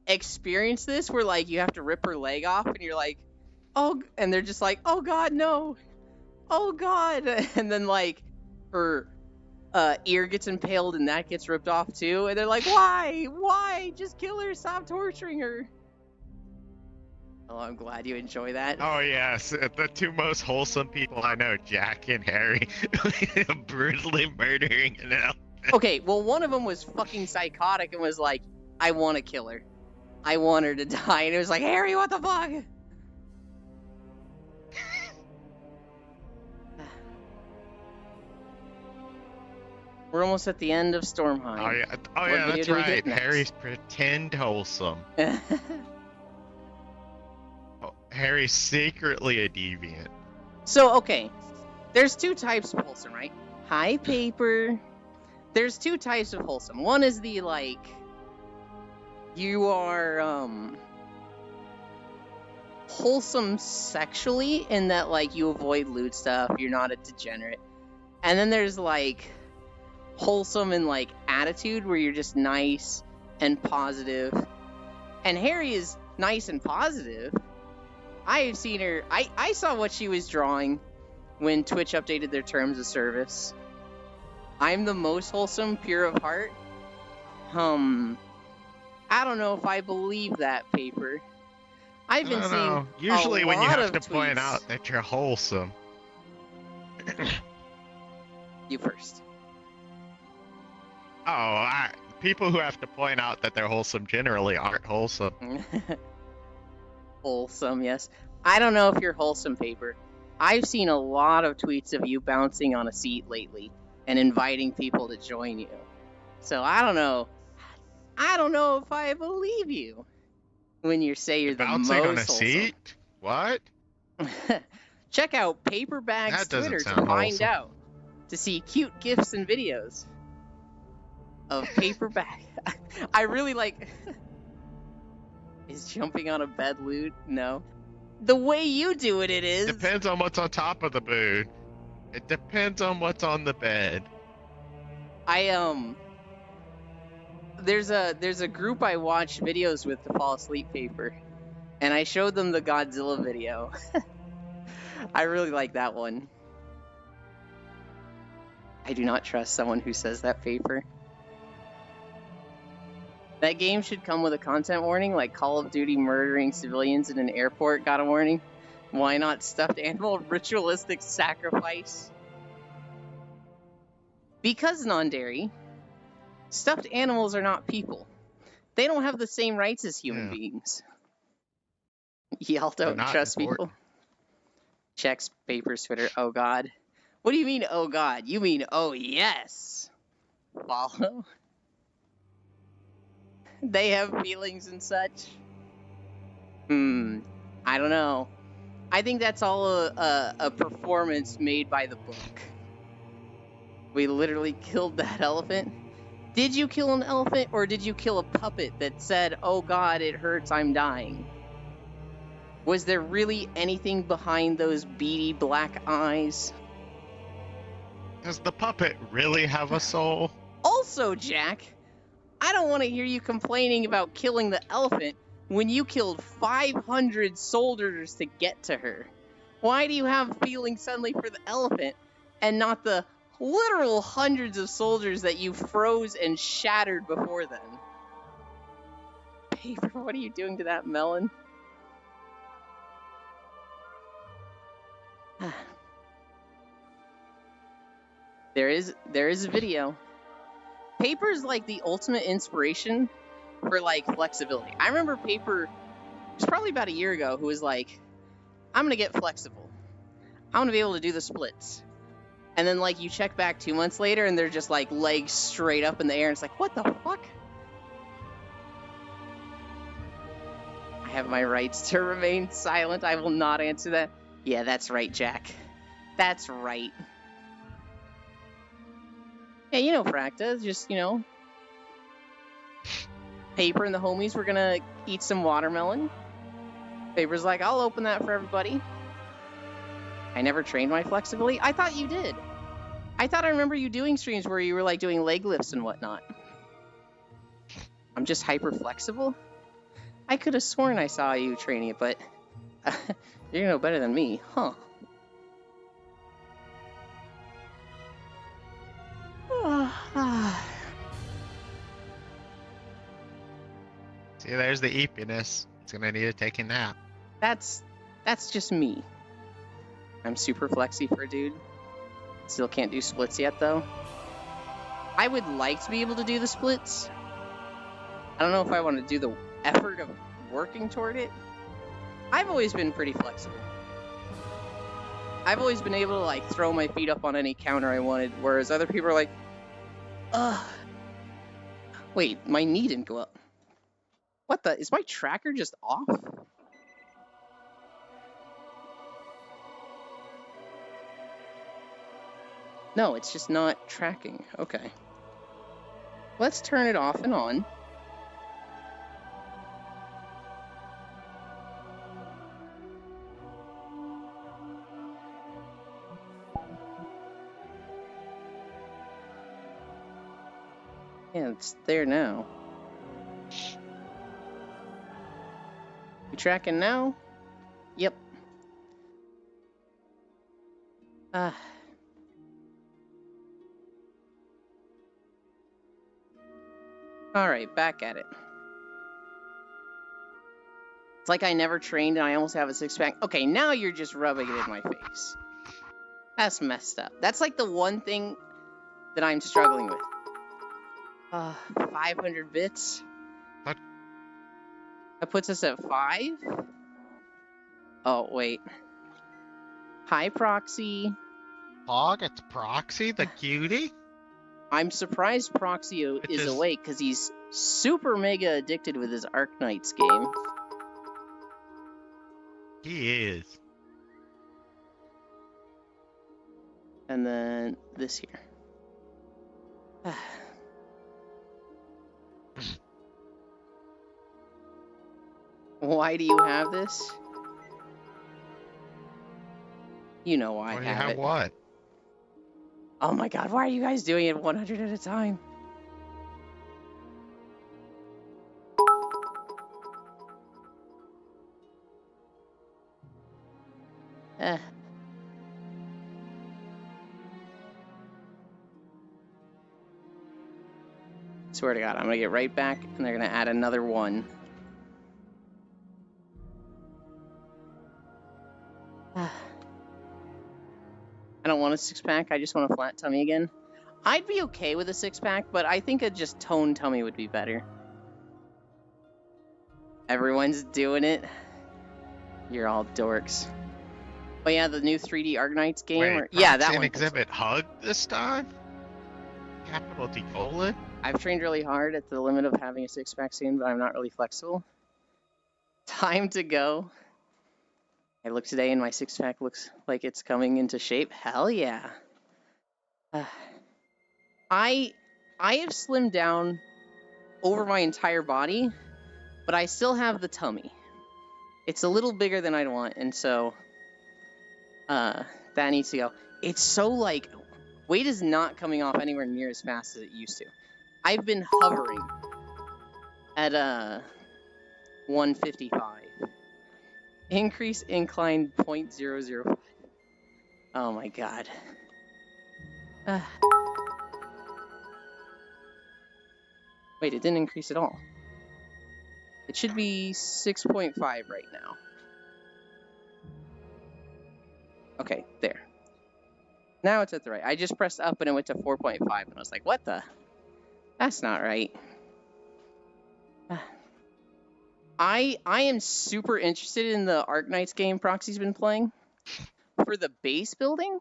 experience this where, like, you have to rip her leg off and you're like, oh... And they're just like, oh, God, no. Oh, God. And then, like, her ear gets impaled and that gets ripped off, too. And they're like, why? Why? Just kill her. Stop torturing her. Oh, I'm glad you enjoy that. Oh yes, the two most wholesome people I know, Jack and Harry, brutally murdering an elf. Okay, well, one of them was fucking psychotic and was like, I want to kill her. I want her to die. And it was like, Harry, what the fuck? We're almost at the end of Stormheim. Oh yeah, video that's do we get right. next? Harry's pretend wholesome. Oh, Harry's secretly a deviant. So, okay. There's two types of wholesome, right? Hi, Paper. There's two types of wholesome. One is the, like, you are, wholesome sexually in that, like, you avoid lewd stuff, you're not a degenerate. And then there's, like, wholesome in, like, attitude where you're just nice and positive. And Harry is nice and positive. I have seen her, I saw what she was drawing when Twitch updated their terms of service. I'm the most wholesome, pure of heart. I don't know if I believe that, Paper. I've been seeing Usually a when you lot have of to point tweets- out that you're wholesome. You first. People who have to point out that they're wholesome generally aren't wholesome. Wholesome, yes. I don't know if you're wholesome, Paper. I've seen a lot of tweets of you bouncing on a seat lately and inviting people to join you. So I don't know. I don't know if I believe you when you say you're the Bouncing most on a wholesome. seat? What? Check out Paperbag's That doesn't Twitter to sound find wholesome. out. To see cute gifs and videos of Paperbag. I really like... Is jumping on a bed lewd? No. The way you do it, it is. Depends on what's on top of the bed. It depends on what's on the bed. There's a group I watch videos with to fall asleep, Paper, and I showed them the Godzilla video. I really like that one. I do not trust someone who says that, Paper. That game should come with a content warning, like Call of Duty murdering civilians in an airport got a warning. Why not stuffed animal ritualistic sacrifice? Because non-dairy, stuffed animals are not people. They don't have the same rights as human beings. Y'all They're don't not trust important. people. Checks Paper's Twitter. Oh God. What do you mean, oh God? You mean, oh yes. Follow. They have feelings and such. I don't know. I think that's all a performance made by the book. We literally killed that elephant. Did you kill an elephant, or did you kill a puppet that said, oh God, it hurts, I'm dying? Was there really anything behind those beady black eyes? Does the puppet really have a soul? Also, Jack, I don't want to hear you complaining about killing the elephant when you killed 500 soldiers to get to her. Why do you have feelings suddenly for the elephant and not the literal hundreds of soldiers that you froze and shattered before then? Paper, what are you doing to that melon? There is a video. Paper's like the ultimate inspiration for like flexibility. I remember Paper, it was probably about a year ago, who was like, I'm gonna get flexible. I want to be able to do the splits. And then like you check back 2 months later and they're just like legs straight up in the air and it's like, what the fuck? I have my rights to remain silent. I will not answer that. Yeah, that's right, Jack. That's right. Yeah, you know, Fracta, just, you know, Paper and the homies were gonna eat some watermelon. Paper's like, I'll open that for everybody. I never trained my flexibility. I thought you did. I thought I remember you doing streams where you were like doing leg lifts and whatnot. I'm just hyper flexible? I could have sworn I saw you training it, but you know better than me, huh? See, there's the eepiness. It's gonna need to take a nap. That's just me. I'm super flexy for a dude. Still can't do splits yet, though. I would like to be able to do the splits. I don't know if I want to do the effort of working toward it. I've always been pretty flexible. I've always been able to, like, throw my feet up on any counter I wanted, whereas other people are like, ugh. Wait, my knee didn't go up. What the? Is my tracker just off? No, it's just not tracking. Okay. Let's turn it off and on. Yeah, it's there now. You tracking now? Yep. Alright, back at it. It's like I never trained and I almost have a six-pack. Okay, now you're just rubbing it in my face. That's messed up. That's like the one thing that I'm struggling with. 500 bits? What? That puts us at 5? Oh, wait. Hi, Proxy. Pog, it's Proxy, the cutie? I'm surprised Proxy is awake, because he's super mega addicted with his Arknights game. He is. And then this here. Why do you have this? You know why I have it. What? Oh my god, why are you guys doing it 100 at a time? Swear to God, I'm gonna get right back and they're gonna add another one. I don't want a six-pack, I just want a flat tummy again. I'd be okay with a six-pack, but I think a just toned tummy would be better. Everyone's doing it. You're all dorks. Oh yeah, the new 3D Arknights game? Wait, yeah, that one. Exhibit Hug this time? Capital D colon? I've trained really hard at the limit of having a six-pack soon, but I'm not really flexible. Time to go. I look today and my six-pack looks like it's coming into shape. Hell yeah. I have slimmed down over my entire body, but I still have the tummy. It's a little bigger than I'd want, and so that needs to go. It's so, like, weight is not coming off anywhere near as fast as it used to. I've been hovering at 155. Increase incline 0.005. Oh my god. Wait, it didn't increase at all. It should be 6.5 right now. Okay, there. Now it's at the right. I just pressed up and it went to 4.5 and I was like, what the? That's not right. I am super interested in the Arknights game Proxy's been playing for the base building,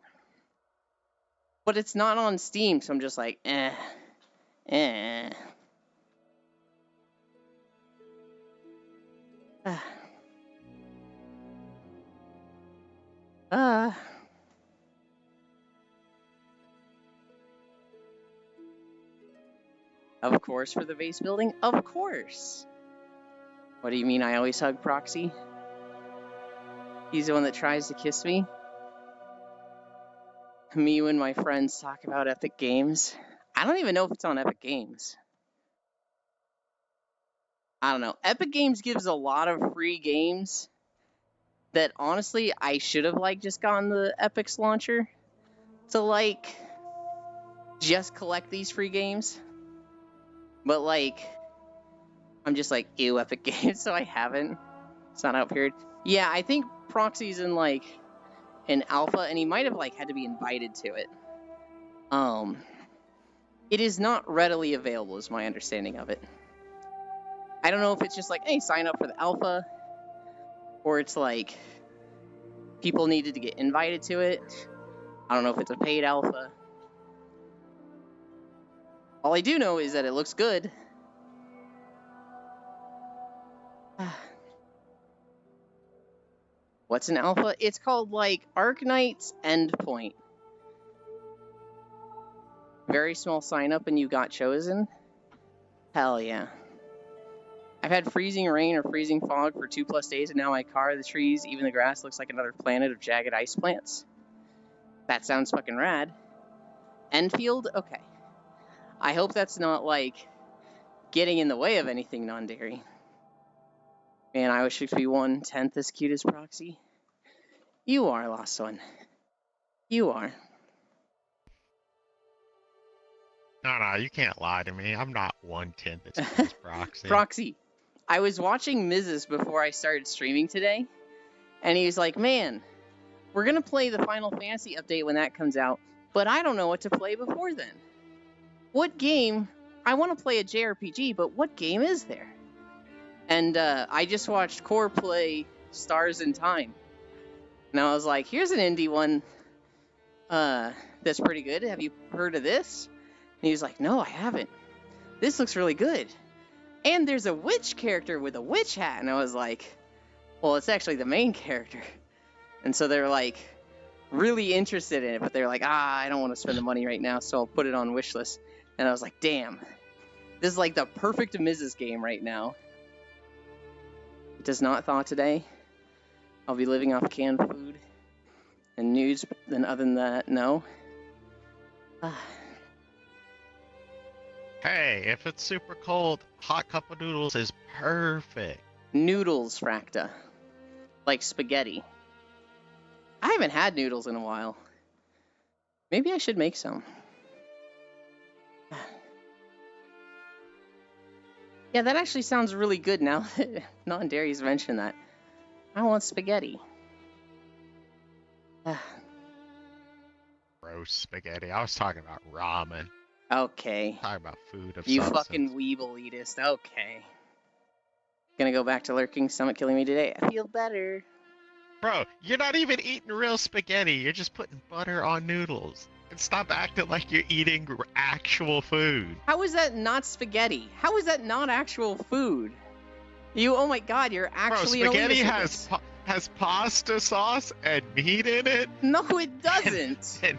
but it's not on Steam, so I'm just like, Of course, for the base building? Of course! What do you mean I always hug Proxy? He's the one that tries to kiss me? Me when my friends talk about Epic Games. I don't even know if it's on Epic Games. I don't know. Epic Games gives a lot of free games that honestly I should have like just gotten the Epic's launcher to like just collect these free games. But like I'm just like, ew, Epic Games, so I haven't. It's not out period. Yeah, I think Proxy's in like an alpha, and he might have like had to be invited to it. It is not readily available, is my understanding of it. I don't know if it's just like, hey, sign up for the alpha, or it's like people needed to get invited to it. I don't know if it's a paid alpha. All I do know is that it looks good. What's an alpha? It's called like Arknight's Endpoint. Very small sign up and you got chosen? Hell yeah. I've had freezing rain or freezing fog for 2+ days, and now my car, the trees, even the grass looks like another planet of jagged ice plants. That sounds fucking rad. Enfield? Okay. I hope that's not like getting in the way of anything non-dairy. Man, I wish it could be 1/10 as cute as Proxy. You are, Lost One. You are. No, you can't lie to me. I'm not 1/10 as cute as Proxy. Proxy. I was watching Mrs. before I started streaming today, and he was like, man, we're going to play the Final Fantasy update when that comes out, but I don't know what to play before then. What game? I want to play a JRPG, but what game is there? And I just watched Core play Stars in Time. And I was like, here's an indie one that's pretty good. Have you heard of this? And he was like, no, I haven't. This looks really good. And there's a witch character with a witch hat. And I was like, well, it's actually the main character. And so they're like really interested in it, but they're like, I don't want to spend the money right now, so I'll put it on wishlist. And I was like, damn, this is like the perfect Mrs. game right now. It does not thaw today. I'll be living off canned food and news, but then other than that, no. Hey, if it's super cold, hot cup of noodles is perfect. Noodles, Fracta. Like spaghetti. I haven't had noodles in a while. Maybe I should make some. Yeah, that actually sounds really good now that Non-Dairy's mentioned that. I want spaghetti. Gross spaghetti. I was talking about ramen. Okay. Talking about food of You substance. fucking weeb elitist. Okay. Gonna go back to lurking. Stomach killing me today. I feel better. Bro, you're not even eating real spaghetti. You're just putting butter on noodles. And stop acting like you're eating actual food. How is that not spaghetti? How is that not actual food? Oh my god, you're actually Bro, an spaghetti elitist. has pasta sauce and meat in it. No, it doesn't. And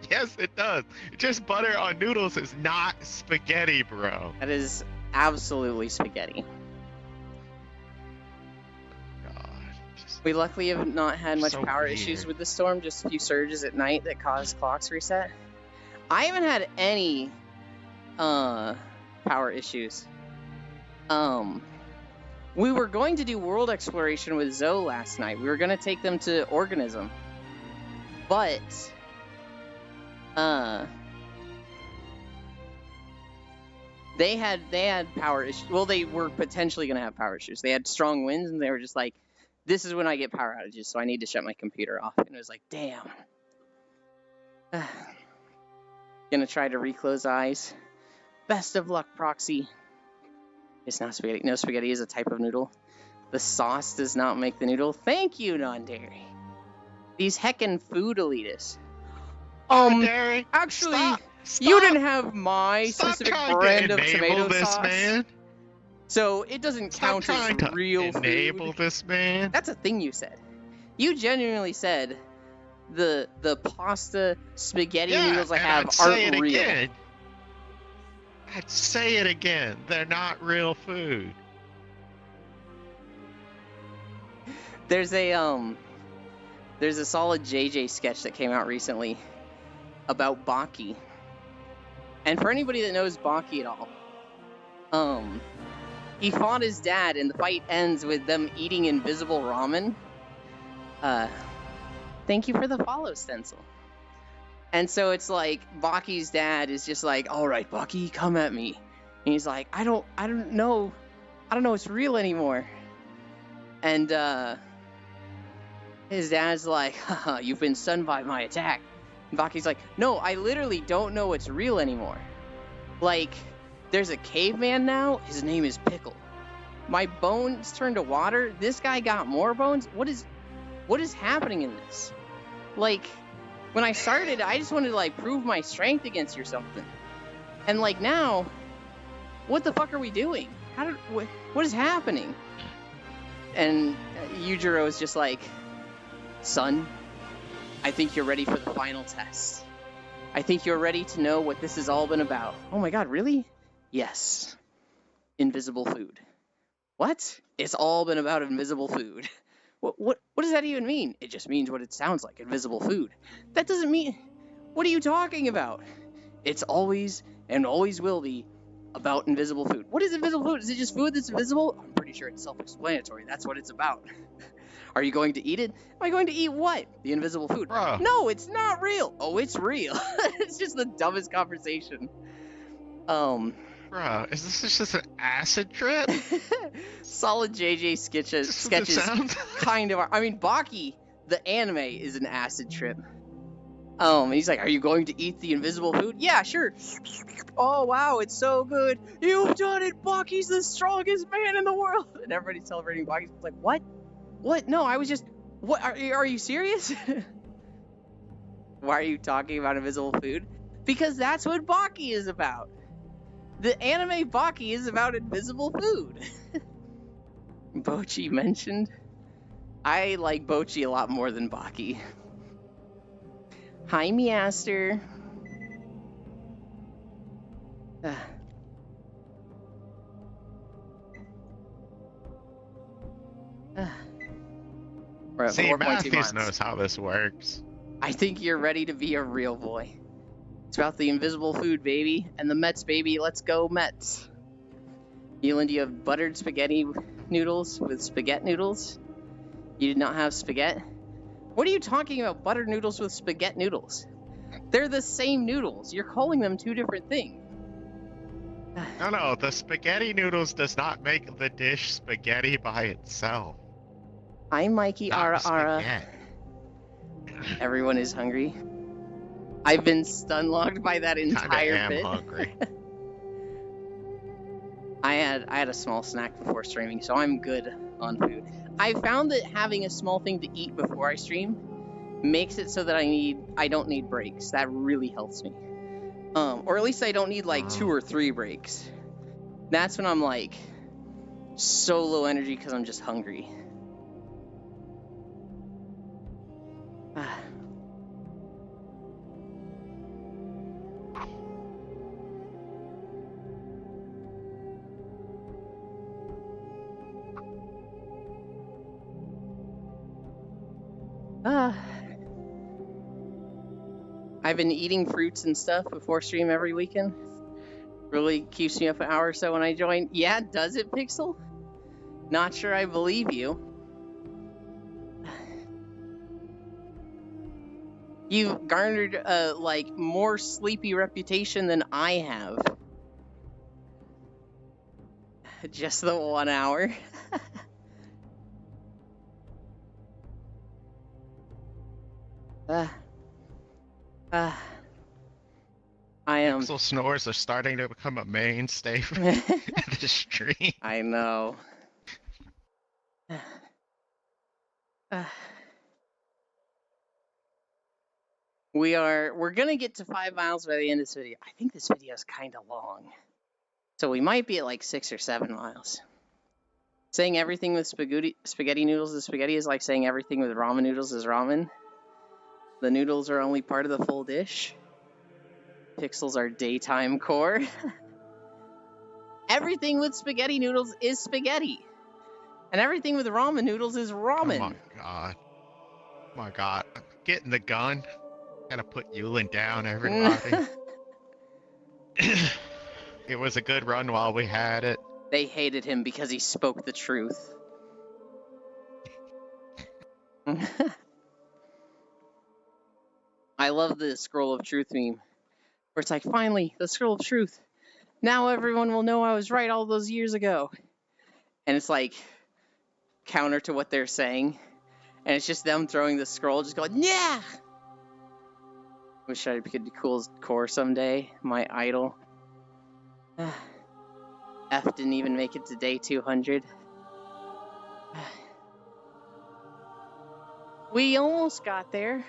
yes, it does. Just butter on noodles is not spaghetti, bro. That is absolutely spaghetti. We luckily have not had much So power weird. issues with the storm, just a few surges at night that caused clocks reset. I haven't had any power issues. We were going to do world exploration with Zoe last night. We were going to take them to Organism. But they had power issues. Well, they were potentially going to have power issues. They had strong winds, and they were just like, this is when I get power outages, so I need to shut my computer off. And it was like, damn. Gonna try to reclose eyes. Best of luck, Proxy. It's not spaghetti. No, spaghetti is a type of noodle. The sauce does not make the noodle. Thank you, Non-Dairy. These heckin' food elitists. Dairy, Actually, stop, you didn't have my stop specific trying brand to of enable tomato this sauce. man. So it doesn't Stop count trying as to real enable food. this man. That's a thing you said. You genuinely said the pasta spaghetti noodles I and have I'd say aren't it real. again. I'd say it again. They're not real food. There's a solid JJ sketch that came out recently about Baki. And for anybody that knows Baki at all, he fought his dad, and the fight ends with them eating invisible ramen. Thank you for the follow, Stencil. And so it's like, Baki's dad is just like, all right, Baki, come at me. And he's like, I don't know. I don't know it's real anymore. And his dad's like, haha, you've been stunned by my attack. And Baki's like, no, I literally don't know what's real anymore. Like, there's a caveman now. His name is Pickle. My bones turned to water. This guy got more bones. What is happening in this? Like, when I started, I just wanted to like prove my strength against you or something. And like now, what the fuck are we doing? What is happening? And Yujiro is just like, son, I think you're ready for the final test. I think you're ready to know what this has all been about. Oh my god, really? Yes. Invisible food. What? It's all been about invisible food. What does that even mean? It just means what it sounds like, invisible food. That doesn't mean... What are you talking about? It's always and always will be about invisible food. What is invisible food? Is it just food that's invisible? I'm pretty sure it's self-explanatory. That's what it's about. Are you going to eat it? Am I going to eat what? The invisible food. Bruh. No, it's not real. Oh, it's real. It's just the dumbest conversation. Bruh, is this just an acid trip? Solid JJ sketches. Is this what it sounds? Kind of. I mean, Baki, the anime, is an acid trip. And he's like, are you going to eat the invisible food? Yeah, sure. Oh, wow, it's so good. You've done it. Baki's the strongest man in the world. And everybody's celebrating. Baki's like, what? What? No, I was just... What? Are you serious? Why are you talking about invisible food? Because that's what Baki is about. The anime Baki is about invisible food. Bochi mentioned. I like Bochi a lot more than Baki. Hi, Measter. We're at See, 4.2 Matthews months. knows how this works. I think you're ready to be a real boy. It's about the invisible food, baby. And the Mets, baby. Let's go, Mets. Ewan, do you have buttered spaghetti noodles with spaghetti noodles? You did not have spaghetti? What are you talking about, buttered noodles with spaghetti noodles? They're the same noodles. You're calling them two different things. No, the spaghetti noodles does not make the dish spaghetti by itself. I'm Mikey, Not ara ara. spaghetti. Everyone is hungry. I've been stun-locked by that Kinda entire am bit. hungry. I had a small snack before streaming, so I'm good on food. I found that having a small thing to eat before I stream makes it so that I don't need breaks. That really helps me. Or at least I don't need like 2 or 3 breaks. That's when I'm like so low energy because I'm just hungry. I've been eating fruits and stuff before stream every weekend. Really keeps me up an hour or so when I join. Yeah, does it, Pixel? Not sure I believe you. You've garnered a like more sleepy reputation than I have. Just the 1 hour. I am. Pixel snores are starting to become a mainstay for the stream. I know. We're gonna get to 5 miles by the end of this video. I think this video is kind of long. So we might be at like 6 or 7 miles. Saying everything with spaghetti noodles is spaghetti is like saying everything with ramen noodles is ramen. The noodles are only part of the full dish. Pixels are daytime core. Everything with spaghetti noodles is spaghetti. And everything with ramen noodles is ramen. Oh my god. Oh my god. I'm getting the gun. Gotta put Yulin down, everybody. It was a good run while we had it. They hated him because he spoke the truth. I love the Scroll of Truth meme. Where it's like, finally, the Scroll of Truth. Now everyone will know I was right all those years ago. And it's like, counter to what they're saying. And it's just them throwing the scroll, just going, yeah! Wish I could do cool as Core someday, my idol. F didn't even make it to day 200. We almost got there.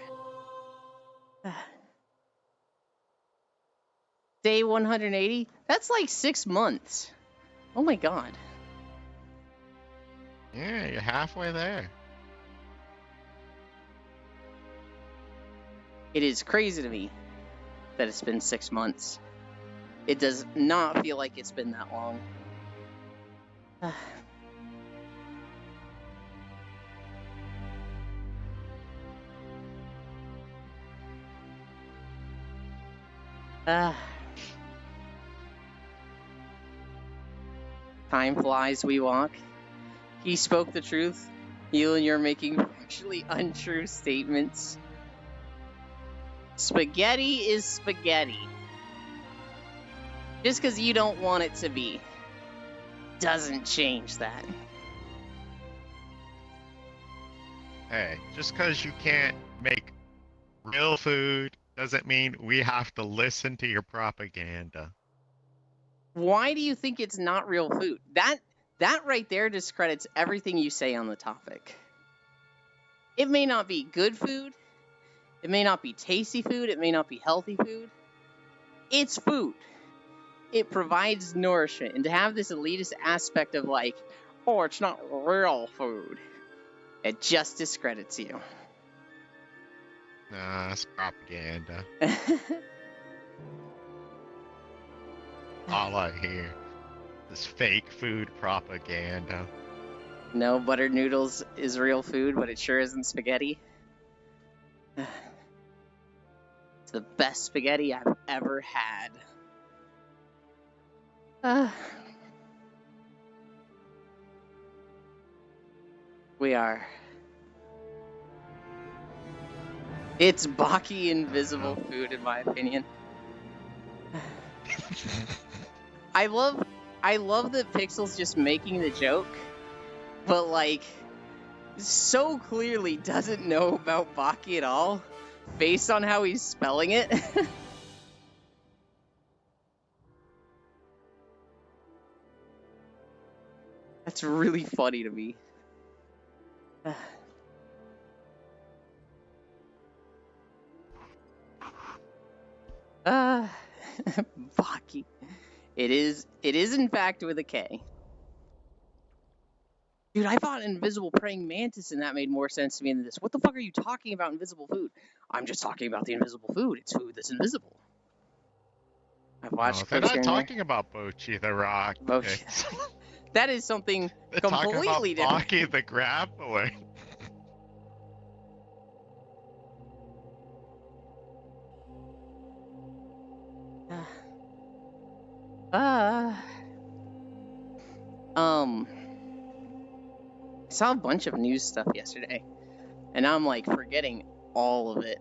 Day 180? That's like 6 months. Oh my god. Yeah, you're halfway there. It is crazy to me that it's been 6 months. It does not feel like it's been that long. Time flies, we walk. He spoke the truth. You and you're making actually untrue statements. Spaghetti is spaghetti. Just because you don't want it to be doesn't change that. Hey, just because you can't make real food doesn't mean we have to listen to your propaganda. Why do you think it's not real food? That right there discredits everything you say on the topic. It may not be good food. It may not be tasty food. It may not be healthy food. It's food. It provides nourishment. And to have this elitist aspect of like, oh, it's not real food, it just discredits you. Nah, that's propaganda. All I hear is fake food propaganda. No, buttered noodles is real food, but it sure isn't spaghetti. It's the best spaghetti I've ever had. We are. It's Baki invisible food, in my opinion. I love that Pixel's just making the joke, but like, so clearly doesn't know about Baki at all, based on how he's spelling it. That's really funny to me. Baki. It is in fact with a K. Dude, I thought Invisible Praying Mantis and that made more sense to me than this. What the fuck are you talking about invisible food? I'm just talking about the invisible food. It's food that's invisible. I've watched they're not talking about Bochi the Rock. Bochi. That is something they're completely talking about different. Baki the Grappler. I saw a bunch of news stuff yesterday, and now I'm like forgetting all of it.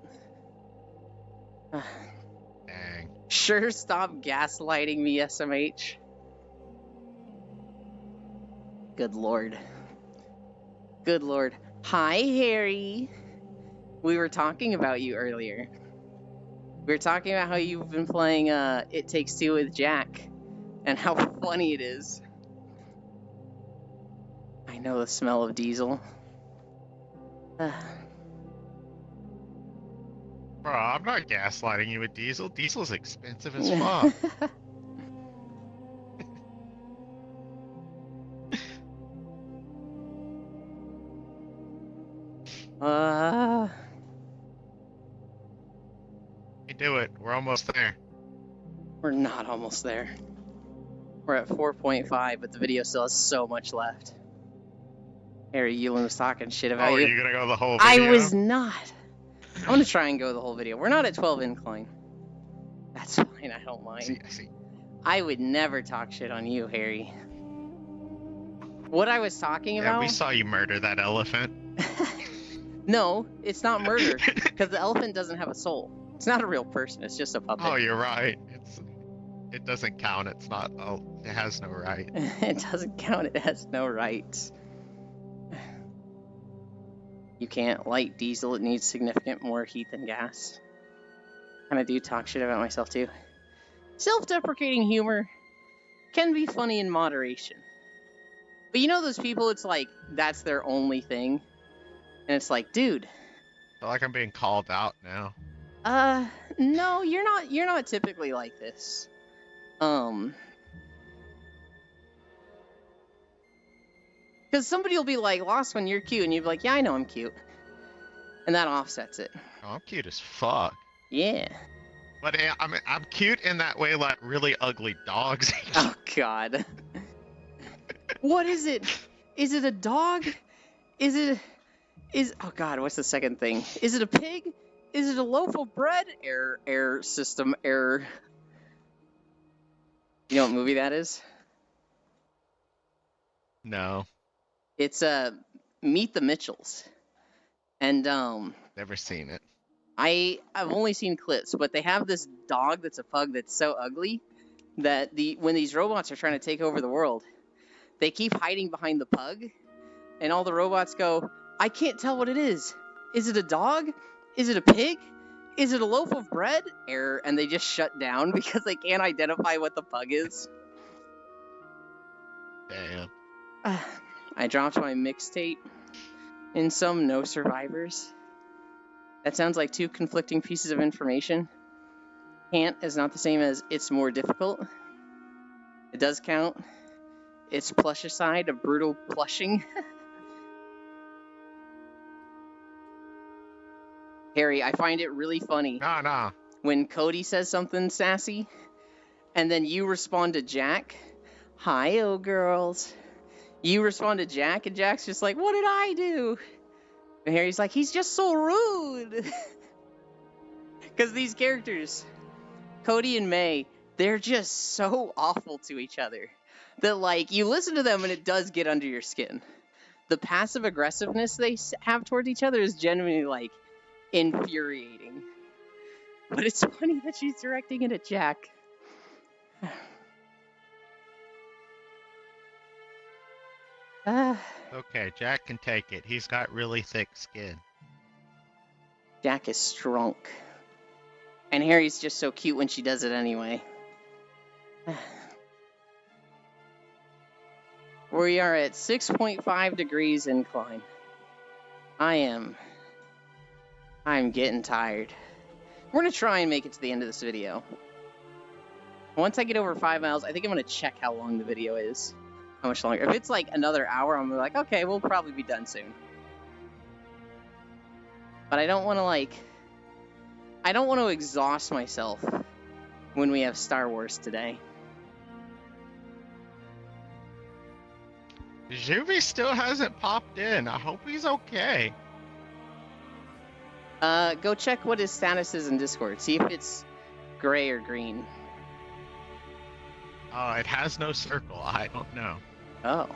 Dang. Sure, stop gaslighting me, SMH. Good lord. Good lord. Hi, Harry. We were talking about you earlier. We were talking about how you've been playing It Takes Two with Jack, and how funny it is. I know the smell of diesel. Bro, I'm not gaslighting you with diesel. Diesel's expensive as fuck. You do it. We're almost there. We're not almost there. We're at 4.5, but the video still has so much left. Harry Yulin was talking shit about you. you. Are you gonna go the whole video? I was not. I'm gonna try and go the whole video. We're not at 12 incline. That's fine, I don't mind. I see. I would never talk shit on you, Harry. What I was talking about... Yeah, we saw you murder that elephant. No, it's not murder, because the elephant doesn't have a soul. It's not a real person, it's just a puppet. Oh, you're right. It doesn't count. It's not... Oh, it has no right. It doesn't count, it has no rights. You can't light diesel, it needs significant more heat than gas. And I do talk shit about myself too. Self-deprecating humor can be funny in moderation. But you know those people, it's like, that's their only thing? And it's like, dude. I feel like I'm being called out now. No, you're not typically like this. Because somebody will be like, Lost One, you're cute, and you'll be like, yeah, I know I'm cute. And that offsets it. Oh, I'm cute as fuck. Yeah. But I'm cute in that way, like really ugly dogs. Oh, God. What is it? Is it a dog? Oh, God, what's the second thing? Is it a pig? Is it a loaf of bread? Error, system error. You know what movie that is? No. It's Meet the Mitchells. And Never seen it. I've only seen clips, but they have this dog that's a pug that's so ugly that when these robots are trying to take over the world, they keep hiding behind the pug, and all the robots go, I can't tell what it is. Is it a dog? Is it a pig? Is it a loaf of bread? Error, and they just shut down because they can't identify what the pug is. Damn. I dropped my mixtape in some No Survivors. That sounds like two conflicting pieces of information. Can't is not the same as it's more difficult. It does count. It's plushicide, a brutal plushing. Harry, I find it really funny. Nah. When Cody says something sassy, and then you respond to Jack, hi-oh girls. You respond to Jack, and Jack's just like, what did I do? And Harry's like, he's just so rude. Because these characters, Cody and May, they're just so awful to each other that, like, you listen to them and it does get under your skin. The passive aggressiveness they have towards each other is genuinely, like, infuriating. But it's funny that she's directing it at Jack. Okay, Jack can take it. He's got really thick skin. Jack is strong. And Harry's just so cute when she does it anyway. We are at 6.5 degrees incline. I'm getting tired. We're going to try and make it to the end of this video. Once I get over 5 miles, I think I'm going to check how long the video is. How much longer. If it's like another hour, I'm like, okay, we'll probably be done soon. But I don't want to exhaust myself when we have Star Wars today. Juvi still hasn't popped in. I hope he's okay. Go check what his status is in Discord. See if it's gray or green. It has no circle. I don't know. Oh.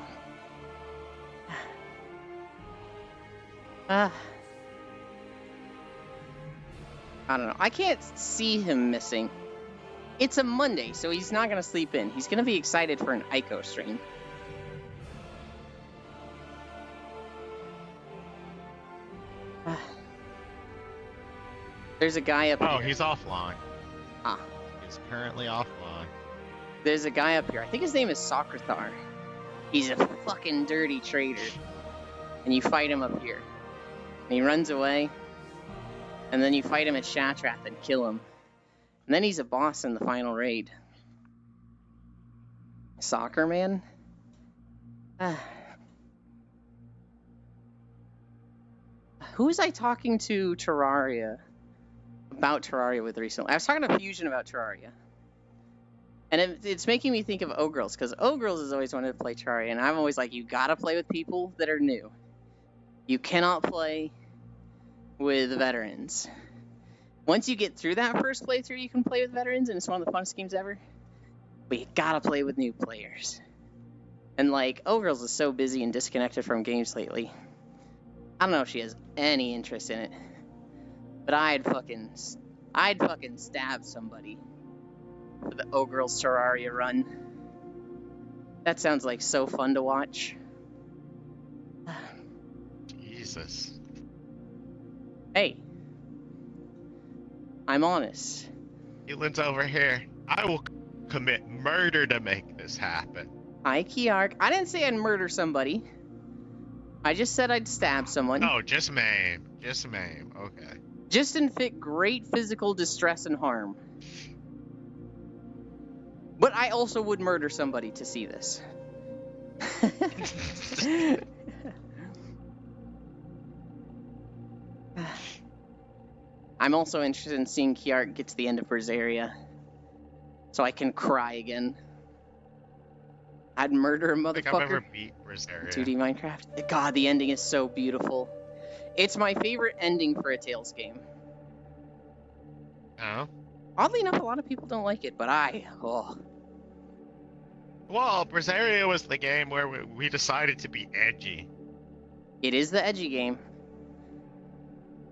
I don't know. I can't see him missing. It's a Monday, so he's not going to sleep in. He's going to be excited for an Ico stream. There's a guy up here. Oh, he's offline. Ah. He's currently offline. There's a guy up here. I think his name is Socrathar. He's a fucking dirty traitor. And you fight him up here. And he runs away. And then you fight him at Shatrath and kill him. And then he's a boss in the final raid. Soccer man? Who was I talking to Terraria? About Terraria with recently? I was talking to Fusion about Terraria. And it's making me think of O-Girls, because O-Girls has always wanted to play Terraria, and I'm always like, you gotta play with people that are new. You cannot play with veterans. Once you get through that first playthrough, you can play with veterans, and it's one of the funnest games ever. But you gotta play with new players. And, like, O-Girls is so busy and disconnected from games lately. I don't know if she has any interest in it. But I'd fucking stab somebody for the O-Girls Terraria run. That sounds like so fun to watch. Jesus. Hey, I'm honest. Keelan's over here. I will commit murder to make this happen. Hi, Kiark. I didn't say I'd murder somebody. I just said I'd stab someone. Oh, just maim. Just maim. Okay. Just inflict great physical distress and harm. But I also would murder somebody to see this. I'm also interested in seeing Kiark get to the end of Berseria, so I can cry again. I'd murder a I think I've motherfucker. ever beat Berseria. 2D Minecraft. God, the ending is so beautiful. It's my favorite ending for a Tales game. Oh? Oddly enough, a lot of people don't like it, but oh. Well, Berseria was the game where we decided to be edgy. It is the edgy game.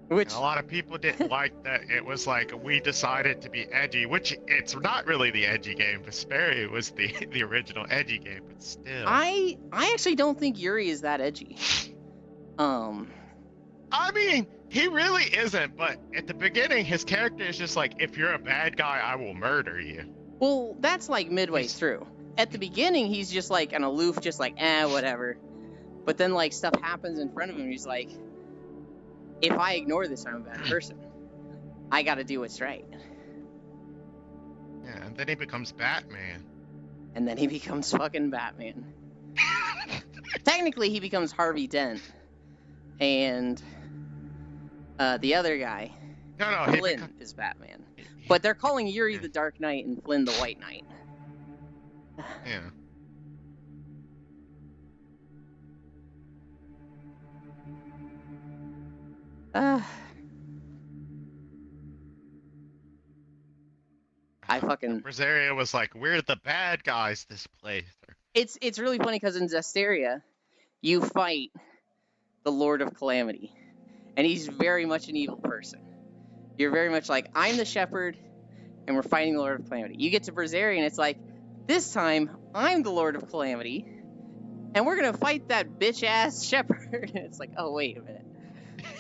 Which And a lot of people didn't like that. It was like we decided to be edgy, which it's not really the edgy game. Vesperia was the original edgy game, but still. I actually don't think Yuri is that edgy. I mean, he really isn't, but at the beginning, his character is just like, if you're a bad guy, I will murder you. Well, that's like midway through. At the beginning, he's just like an aloof, just like, whatever. But then like stuff happens in front of him, he's like, if I ignore this, I'm a bad person. I gotta do what's right. Yeah, and then he becomes Batman. And then he becomes fucking Batman. Technically, he becomes Harvey Dent. And the other guy, No, Flynn, is Batman. But they're calling Yuri the Dark Knight and Flynn the White Knight. Yeah. I fucking... Berseria was like, we're the bad guys this playthrough. It's really funny because in Zestiria, you fight the Lord of Calamity. And he's very much an evil person. You're very much like, I'm the shepherd, and we're fighting the Lord of Calamity. You get to Berseria, and it's like, this time, I'm the Lord of Calamity, and we're gonna fight that bitch-ass shepherd. And it's like, oh, wait a minute.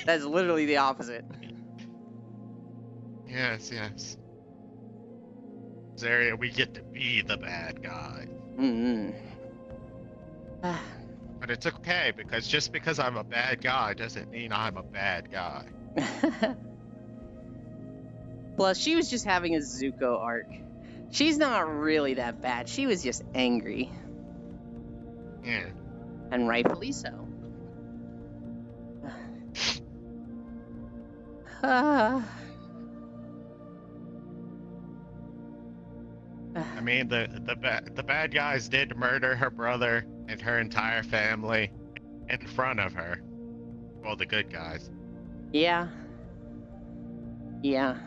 That's literally the opposite. Yes. Berseria, we get to be the bad guy. But it's okay, because just because I'm a bad guy doesn't mean I'm a bad guy. Plus, she was just having a Zuko arc. She's not really that bad. She was just angry. Yeah. And rightfully so. I mean, the bad guys did murder her brother and her entire family in front of her. Well, the good guys. Yeah. Is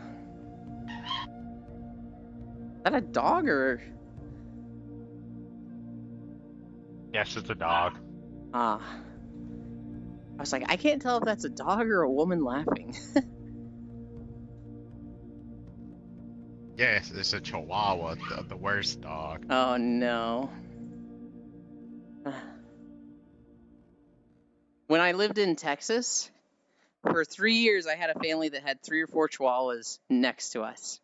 that a dog or? Yes, it's a dog. I was like, I can't tell if that's a dog or a woman laughing. Yes, it's a Chihuahua, the worst dog. Oh no. When I lived in Texas, for 3 years I had a family that had 3 or 4 Chihuahuas next to us.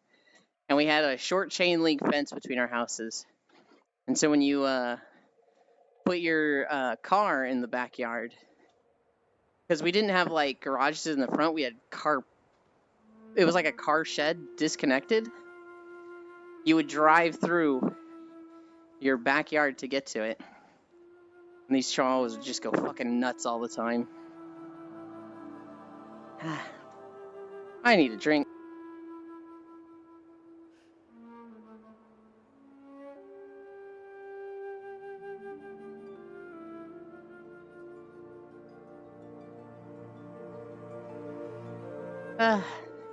And we had a short chain link fence between our houses. And so when you put your car in the backyard, because we didn't have like garages in the front, we had it was like a car shed disconnected. You would drive through your backyard to get to it. And these Chihuahuas would just go fucking nuts all the time. I need a drink.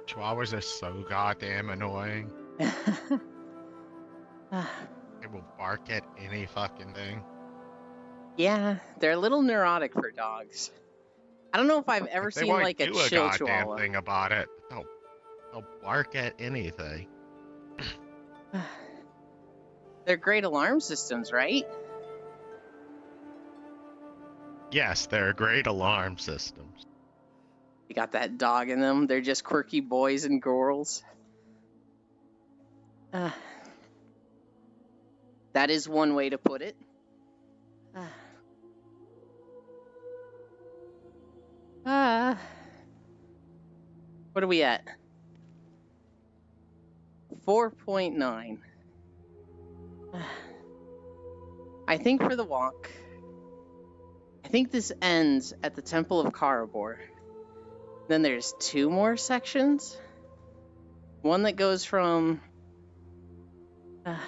Chihuahuas are so goddamn annoying. They will bark at any fucking thing. Yeah, they're a little neurotic for dogs. I don't know if I've ever They seen won't like a do chill goddamn Chihuahua. thing about it. They'll bark at anything. They're great alarm systems, right? Yes, they're great alarm systems. You got that dog in them. They're just quirky boys and girls. That is one way to put it. What are we at? 4.9. I think for the walk, I think this ends at the Temple of Karabor. Then there's 2 more sections. One that goes from... I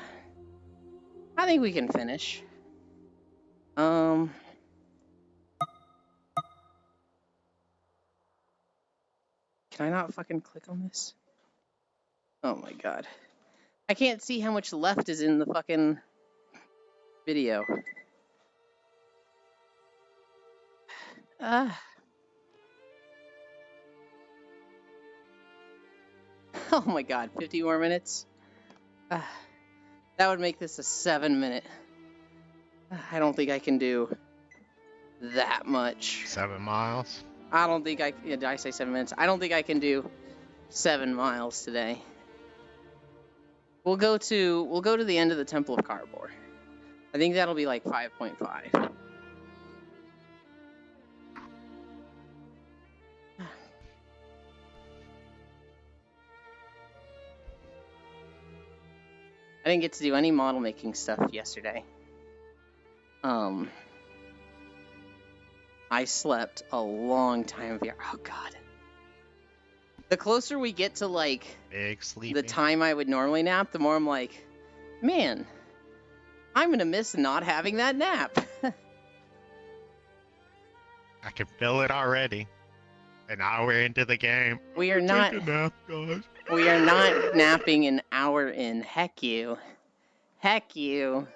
think we can finish. Can I not fucking click on this? Oh my god. I can't see how much left is in the fucking video. Oh my god, 50 more minutes? That would make this a 7-minute. I don't think I can do that much. 7 miles. I don't think I... Yeah, did I say 7 minutes? I don't think I can do 7 miles today. We'll go to the end of the Temple of Karabor. I think that'll be like 5.5. I didn't get to do any model making stuff yesterday. I slept a long time. Oh god. The closer we get to like the time I would normally nap, the more I'm like, man, I'm gonna miss not having that nap. I can feel it already. An hour into the game. We are not. Take a nap, guys. We are not napping an hour in. Heck you. Heck you.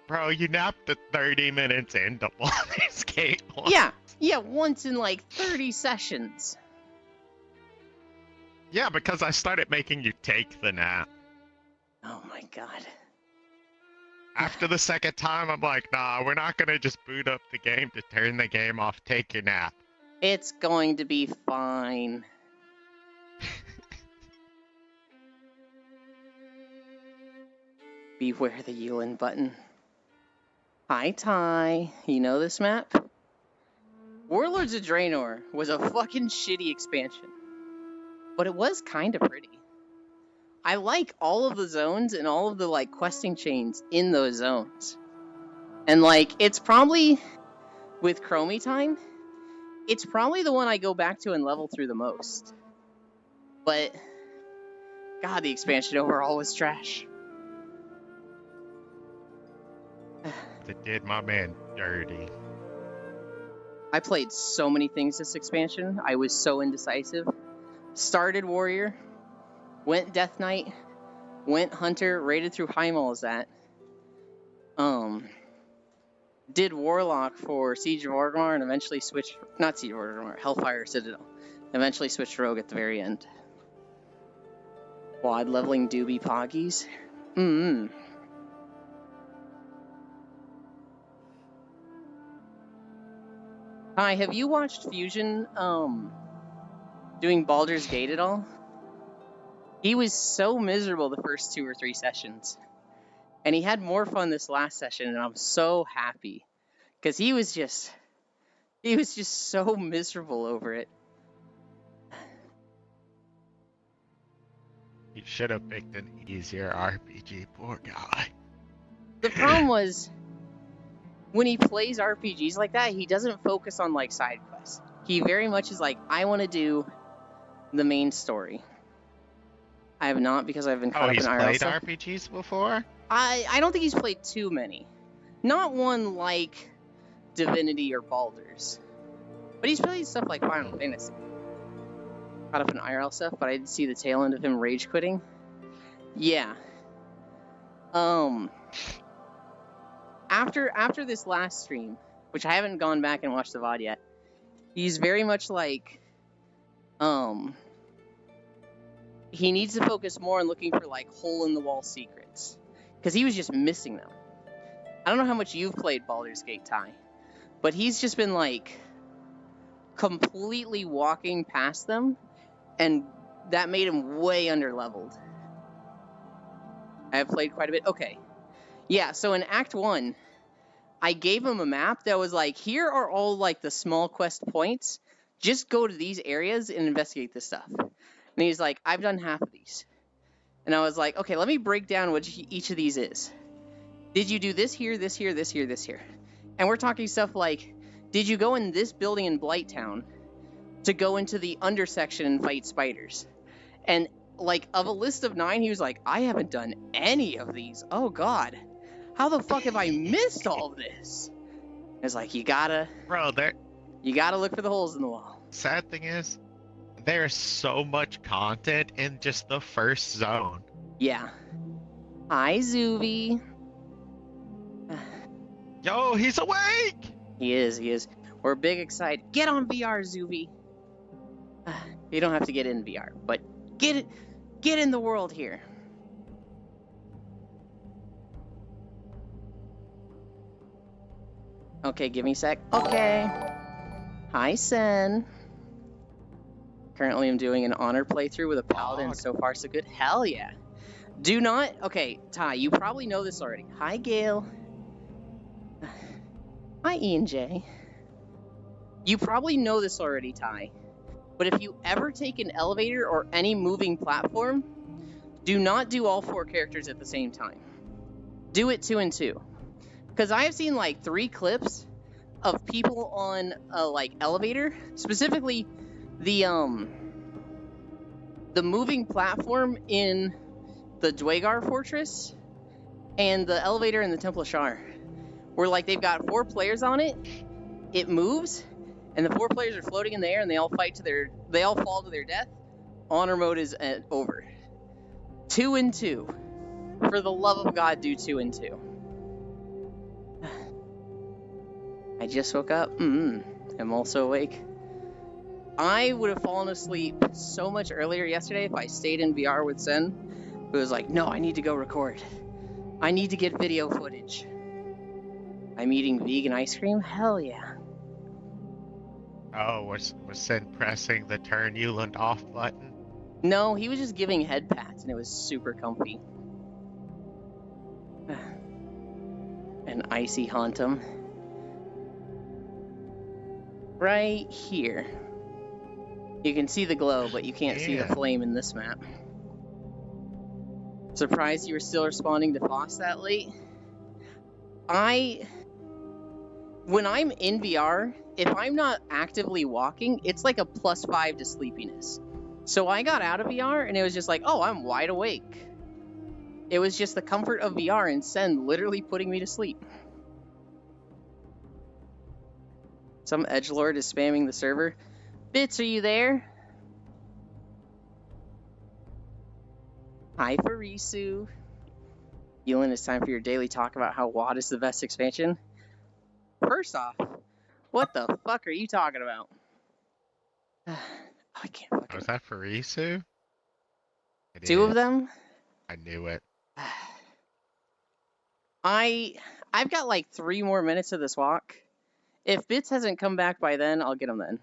Bro, you napped at 30 minutes into Baldur's Gate 1. Yeah, once in like 30 sessions. Yeah, because I started making you take the nap. Oh my god. After the second time, I'm like, nah, we're not gonna just boot up the game to turn the game off, take your nap. It's going to be fine. Beware the Yulin button. Hi, Ty. You know this map? Warlords of Draenor was a fucking shitty expansion. But it was kind of pretty. I like all of the zones and all of the, like, questing chains in those zones. And, like, it's probably, with Chromie time, it's probably the one I go back to and level through the most. But, god, the expansion overall was trash. That did my man dirty. I played so many things this expansion. I was so indecisive. Started Warrior, went Death Knight, went Hunter, raided through Heimdallr. Did Warlock for Siege of Orgrimmar and eventually switched, not Siege of Orgrimmar, Hellfire Citadel. Eventually switched Rogue at the very end. Quad leveling doobie poggies. Hi, have you watched Fusion, doing Baldur's Gate at all? He was so miserable the first 2 or 3 sessions. And he had more fun this last session, and I'm so happy. Because he was just so miserable over it. He should have picked an easier RPG, poor guy. The problem was, when he plays RPGs like that, he doesn't focus on, like, side quests. He very much is like, I want to do the main story. I have not, because I've been caught up in IRL stuff. Oh, he's stuff. played RPGs before? I don't think he's played too many. Not one like Divinity or Baldur's. But he's played stuff like Final Fantasy. Caught up in IRL stuff, but I didn't see the tail end of him rage quitting. Yeah. After this last stream, which I haven't gone back and watched the VOD yet, he's very much like, he needs to focus more on looking for, like, hole-in-the-wall secrets. Because he was just missing them. I don't know how much you've played Baldur's Gate, Ty, but he's just been, like, completely walking past them, and that made him way underleveled. I have played quite a bit. Okay. Yeah, so in Act 1, I gave him a map that was like, here are all like the small quest points. Just go to these areas and investigate this stuff. And he's like, I've done half of these. And I was like, okay, let me break down what each of these is. Did you do this here, this here, this here, this here? And we're talking stuff like, did you go in this building in Blighttown to go into the undersection and fight spiders? And like, of a list of 9, he was like, I haven't done any of these. Oh God, how the fuck have I missed all of this? It's like, you gotta look for the holes in the wall. Sad thing is, there's so much content in just the first zone. Yeah. Hi, Zuvi. Yo, he's awake! He is. We're big excited. Get on VR, Zuvi. You don't have to get in VR, but get in the world here. Okay, give me a sec. Okay. Hi, Sen. Currently, I'm doing an honor playthrough with a paladin. So far, so good. Hell yeah. Do not... Okay, Ty, you probably know this already. Hi, Gail. Hi, Ian J. You probably know this already, Ty. But if you ever take an elevator or any moving platform, do not do all 4 characters at the same time. Do it 2 and 2. Because I have seen like 3 clips of people on a like elevator, specifically the moving platform in the Dwagar Fortress and the elevator in the Temple of Shar, where like they've got 4 players on it, it moves, and the 4 players are floating in the air, and they all fall to their death. Honor mode is over. 2 and 2. For the love of God, do 2 and 2. I just woke up. I'm also awake. I would have fallen asleep so much earlier yesterday if I stayed in VR with Sen. It was like, no, I need to go record. I need to get video footage. I'm eating vegan ice cream? Hell yeah. Oh, was Sen pressing the turn Euland off button? No, he was just giving head pats, and it was super comfy. An icy Hauntum. Right here. You can see the glow, but you can't see the flame in this map. Surprised you were still responding to Foss that late? When I'm in VR, if I'm not actively walking, it's like a +5 to sleepiness. So I got out of VR, and it was just like, oh, I'm wide awake. It was just the comfort of VR and Sen literally putting me to sleep. Some edgelord is spamming the server. Bits, are you there? Hi, Farisu. Yulin, it's time for your daily talk about how WoD is the best expansion. First off, what the fuck are you talking about? I can't fucking... Was that Farisu? 2 of them? I knew it. I've got like 3 more minutes of this walk. If Bits hasn't come back by then, I'll get him then.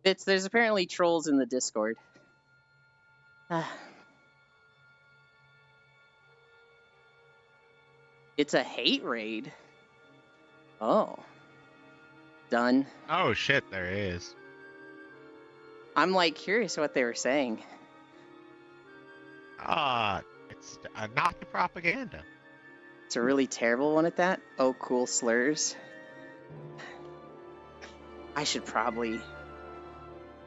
Bits, there's apparently trolls in the Discord. It's a hate raid. Oh. Done. Oh shit, there is. I'm like curious what they were saying. It's not the propaganda. It's a really terrible one at that. Oh, cool slurs. I should probably...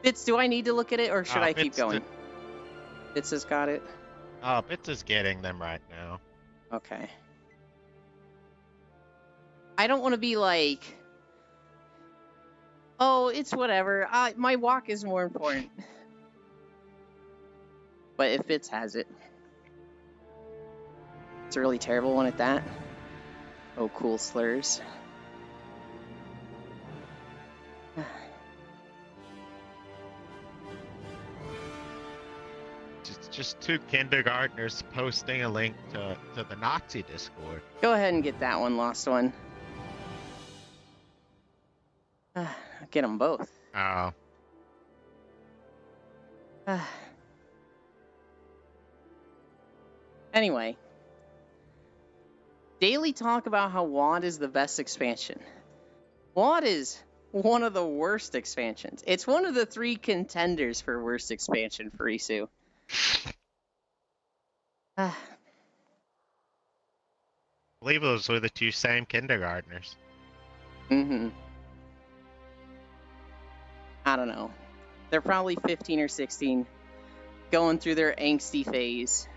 Bits, do I need to look at it, or should I keep going? Bits has got it? Bits is getting them right now. Okay. I don't want to be like... Oh, it's whatever. My walk is more important. But if Bits has it... It's a really terrible one at that. Oh, cool slurs. Just 2 kindergartners posting a link to the Nazi Discord. Go ahead and get that one, lost one. Get them both. Oh. Anyway. Daily talk about how WoD is the best expansion. WoD is one of the worst expansions. It's one of the 3 contenders for worst expansion for Isu. I believe those were the 2 same kindergartners. Mm-hmm. I don't know. They're probably 15 or 16, going through their angsty phase.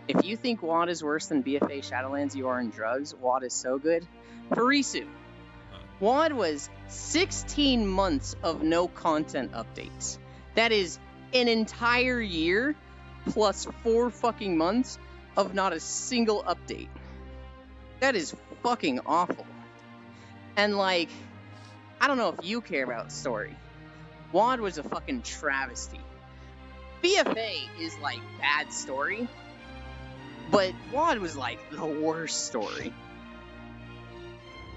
If you think WoD is worse than BFA Shadowlands, you are in drugs. WoD is so good. Farisu, WoD was 16 months of no content updates. That is an entire year plus 4 fucking months of not a single update. That is fucking awful. And like, I don't know if you care about story. WoD was a fucking travesty. BFA is like bad story. But WoD was like the worst story.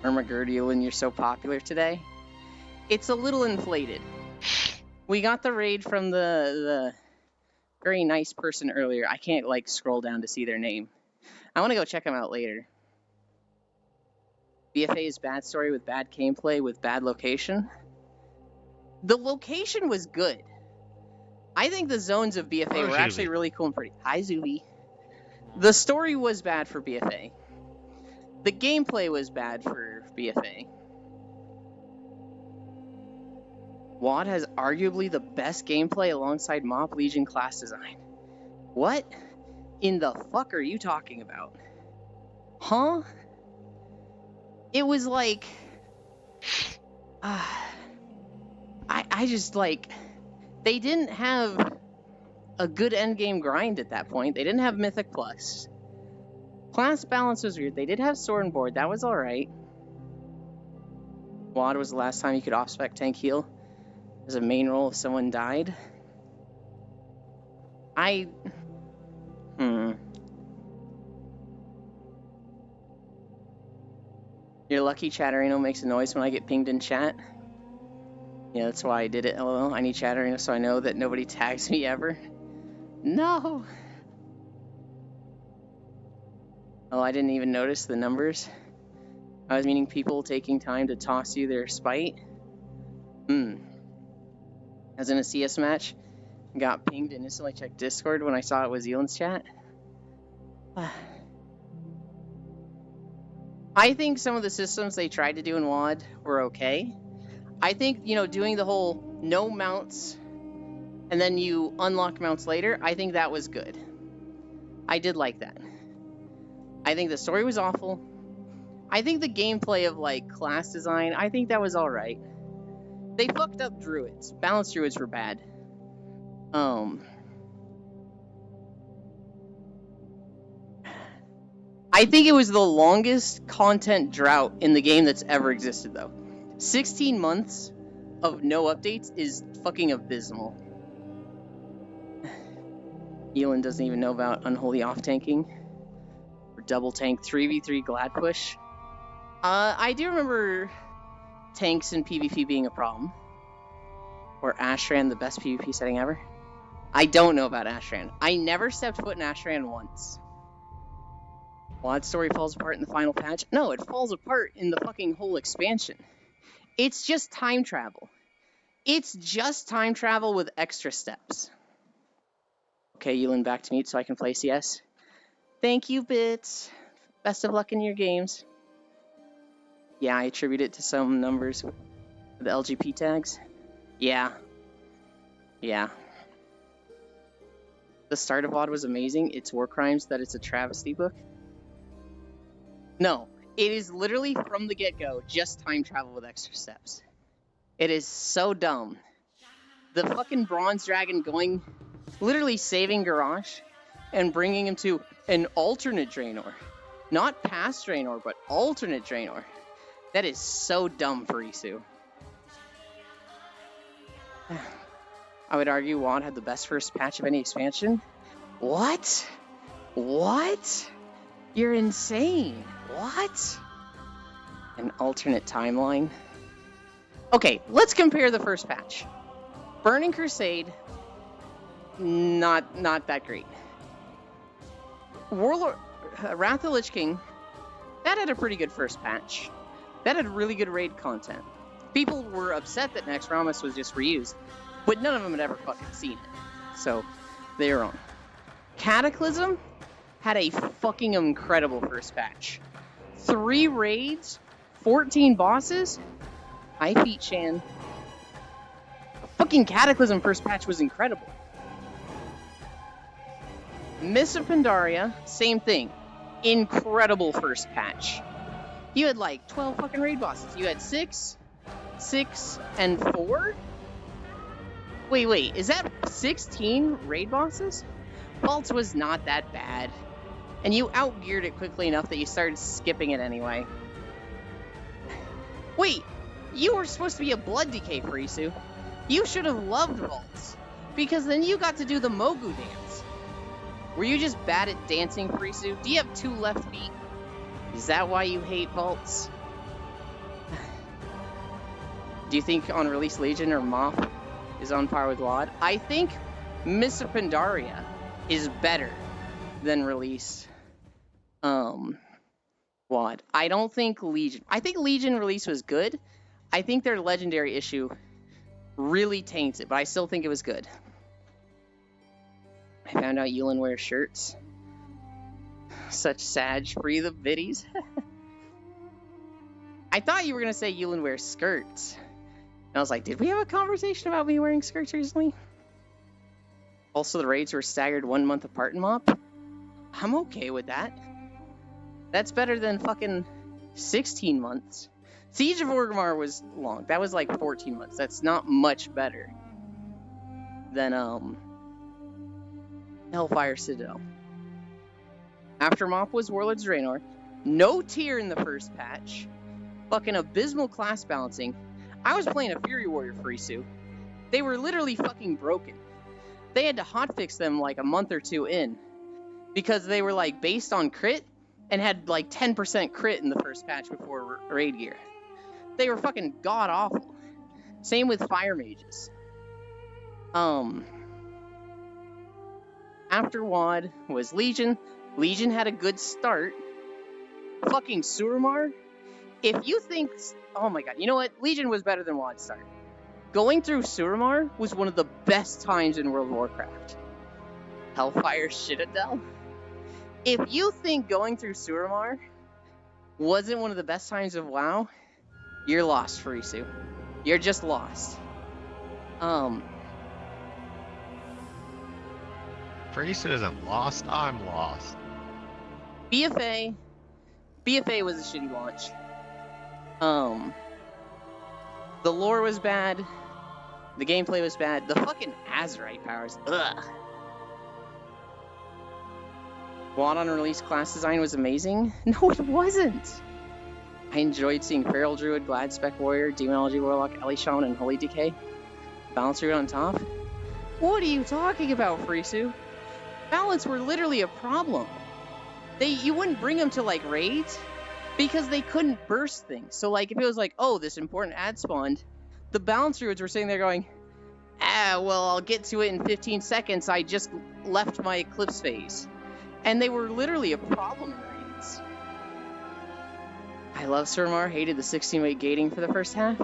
Ermagurdiel, you're so popular today. It's a little inflated. We got the raid from the very nice person earlier. I can't like scroll down to see their name. I want to go check them out later. BFA is bad story with bad gameplay with bad location. The location was good. I think the zones of BFA were actually really cool and pretty. Hi, Zuby. The story was bad for BFA. The gameplay was bad for BFA. WoD has arguably the best gameplay alongside Mop Legion class design. What in the fuck are you talking about? Huh? It was like... I just like... They didn't have a good endgame grind at that point. They didn't have Mythic Plus. Class balance was weird. They did have Sword and Board. That was alright. WoD was the last time you could off-spec tank heal as a main role if someone died. You're lucky Chatterino makes a noise when I get pinged in chat. Yeah, that's why I did it, LOL. I need Chatterino so I know that nobody tags me ever. No! Oh, I didn't even notice the numbers. I was meaning people taking time to toss you their spite. As in a CS match, got pinged and instantly checked Discord when I saw it was Elan's chat. I think some of the systems they tried to do in WoD were okay. I think, you know, doing the whole no mounts and then you unlock mounts later, I think that was good. I did like that. I think the story was awful. I think the gameplay of, like, class design, I think that was alright. They fucked up druids. Balanced druids were bad. I think it was the longest content drought in the game that's ever existed, though. 16 months of no updates is fucking abysmal. Elon doesn't even know about unholy off-tanking. Or double tank 3v3 glad push. I do remember tanks in PvP being a problem. Or Ashran, the best PvP setting ever. I don't know about Ashran. I never stepped foot in Ashran once. WoD story falls apart in the final patch? No, it falls apart in the fucking whole expansion. It's just time travel. It's just time travel with extra steps. Okay, Yulin, back to mute so I can play CS. Thank you, Bits. Best of luck in your games. Yeah, I attribute it to some numbers with the LGP tags. Yeah. Yeah. The start of WoD was amazing. It's war crimes that it's a travesty book. No, it is literally from the get-go just time travel with extra steps. It is so dumb. The fucking bronze dragon going, literally saving Garrosh and bringing him to an alternate Draenor. Not past Draenor, but alternate Draenor. That is so dumb for Isu. I would argue WoD had the best first patch of any expansion. What? What? You're insane. What? An alternate timeline. Okay, let's compare the first patch. Burning Crusade, not that great. Warlord, Wrath of the Lich King, that had a pretty good first patch. That had really good raid content. People were upset that Naxxramas was just reused, but none of them had ever fucking seen it. So, they're wrong. Cataclysm had a fucking incredible first patch. 3 raids, 14 bosses. Hi, Feet Shan. Fucking Cataclysm first patch was incredible. Mists of Pandaria, same thing. Incredible first patch. You had like 12 fucking raid bosses. You had 6, and 4? Wait, is that 16 raid bosses? Vaults was not that bad. And you outgeared it quickly enough that you started skipping it anyway. Wait, you were supposed to be a Blood Decay, Frisu. You should have loved Vaults, because then you got to do the Mogu dance. Were you just bad at dancing, Frisu? Do you have 2 left feet? Is that why you hate Vaults? Do you think on release Legion or Moth is on par with WoD? I think Mists of Pandaria is better than release WoD. I don't think Legion. I think Legion release was good. I think their legendary issue really taints it, but I still think it was good. I found out Yulin wears shirts. Such Sag free the biddies. I thought you were gonna say Yulin wears skirts. And I was like, did we have a conversation about me wearing skirts recently? Also, the raids were staggered 1 month apart in MoP. I'm okay with that. That's better than fucking 16 months. Siege of Orgrimmar was long. That was like 14 months. That's not much better than Hellfire Citadel. After MoP was Warlords of Draenor. No tier in the first patch. Fucking abysmal class balancing. I was playing a Fury Warrior Frisu. They were literally fucking broken. They had to hotfix them like a month or 2 in, because they were like based on crit and had like 10% crit in the first patch before raid gear. They were fucking god awful. Same with Fire Mages. After WoD was Legion. Legion had a good start. Fucking Suramar. If you think, oh my god, you know what? Legion was better than WoD start. Going through Suramar was one of the best times in World of Warcraft. Hellfire Citadel. If you think going through Suramar wasn't one of the best times of WoW, you're lost, Frisu. You're just lost. Frisu isn't lost, I'm lost. BFA was a shitty launch. The lore was bad. The gameplay was bad. The fucking Azerite powers. Ugh. WoD on release class design was amazing. No, it wasn't. I enjoyed seeing Feral Druid, Glad Spec Warrior, Demonology Warlock, Ellie Shaman, and Holy Decay. Balance Druid on top. What are you talking about, Frisu? Balance were literally a problem. You wouldn't bring them to like raids because they couldn't burst things. So like if it was like, oh, this important ad spawned, the balance druids were sitting there going, well, I'll get to it in 15 seconds. I just left my Eclipse phase. And they were literally a problem in raids. I love Suramar, hated the 16-weight gating for the first half.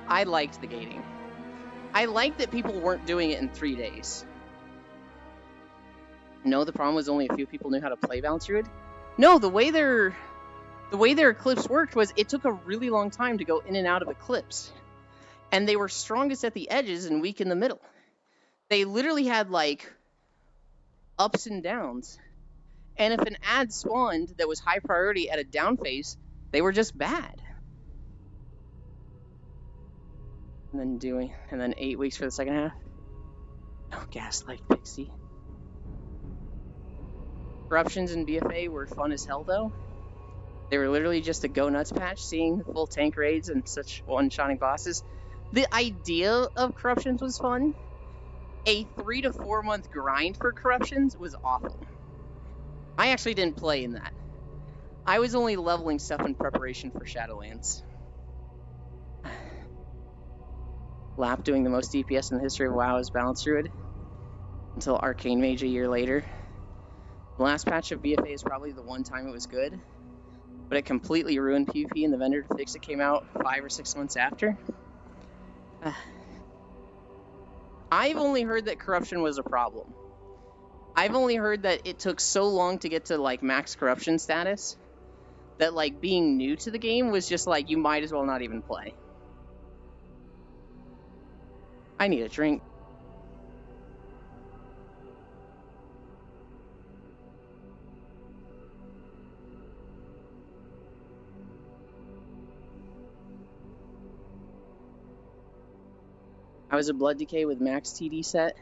I liked the gating. I liked that people weren't doing it in 3 days. No, the problem was only a few people knew how to play Balance Druid. No, the way their Eclipse worked was it took a really long time to go in and out of Eclipse. And they were strongest at the edges and weak in the middle. They literally had like ups and downs. And if an ad spawned that was high priority at a down phase, they were just bad. And then 8 weeks for the second half. Oh, Gaslight Pixie. Corruptions in BFA were fun as hell, though. They were literally just a go nuts patch, seeing full tank raids and such one-shotting bosses. The idea of Corruptions was fun. A 3 to 4 month grind for Corruptions was awful. I actually didn't play in that. I was only leveling stuff in preparation for Shadowlands. Lap doing the most DPS in the history of WoW as Balanced Druid until Arcane Mage a year later. The last patch of BFA is probably the one time it was good, but it completely ruined PvP and the vendor to fix it came out 5 or 6 months after. I've only heard that corruption was a problem. I've only heard that it took so long to get to like max corruption status that like being new to the game was just like you might as well not even play. I need a drink. I was a Blood Decay with max TD set,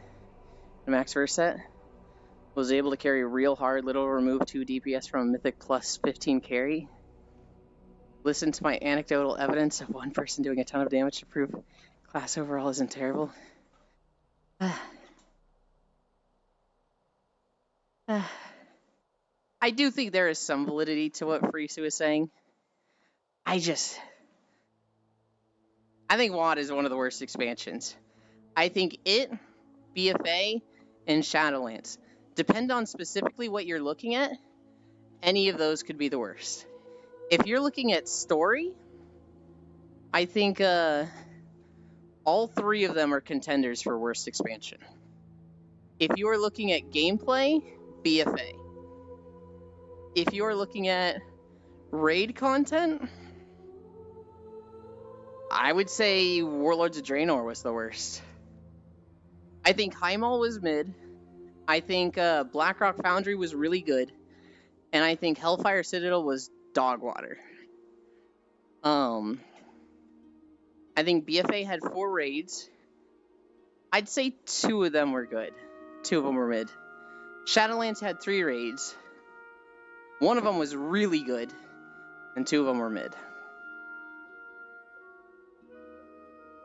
a max verse set. Was able to carry real hard, little remove 2 DPS from a mythic plus 15 carry. Listen to my anecdotal evidence of one person doing a ton of damage to prove class overall isn't terrible. I do think there is some validity to what Frisu is saying. I think WoD is one of the worst expansions. I think it, BFA, and Shadowlands. Depend on specifically what you're looking at, any of those could be the worst. If you're looking at story, I think all 3 of them are contenders for worst expansion. If you are looking at gameplay, BFA. If you are looking at raid content, I would say Warlords of Draenor was the worst. I think Highmaul was mid. I think Blackrock Foundry was really good. And I think Hellfire Citadel was dog water. I think BFA had 4 raids. I'd say 2 of them were good. 2 of them were mid. Shadowlands had 3 raids. 1 of them was really good. And 2 of them were mid.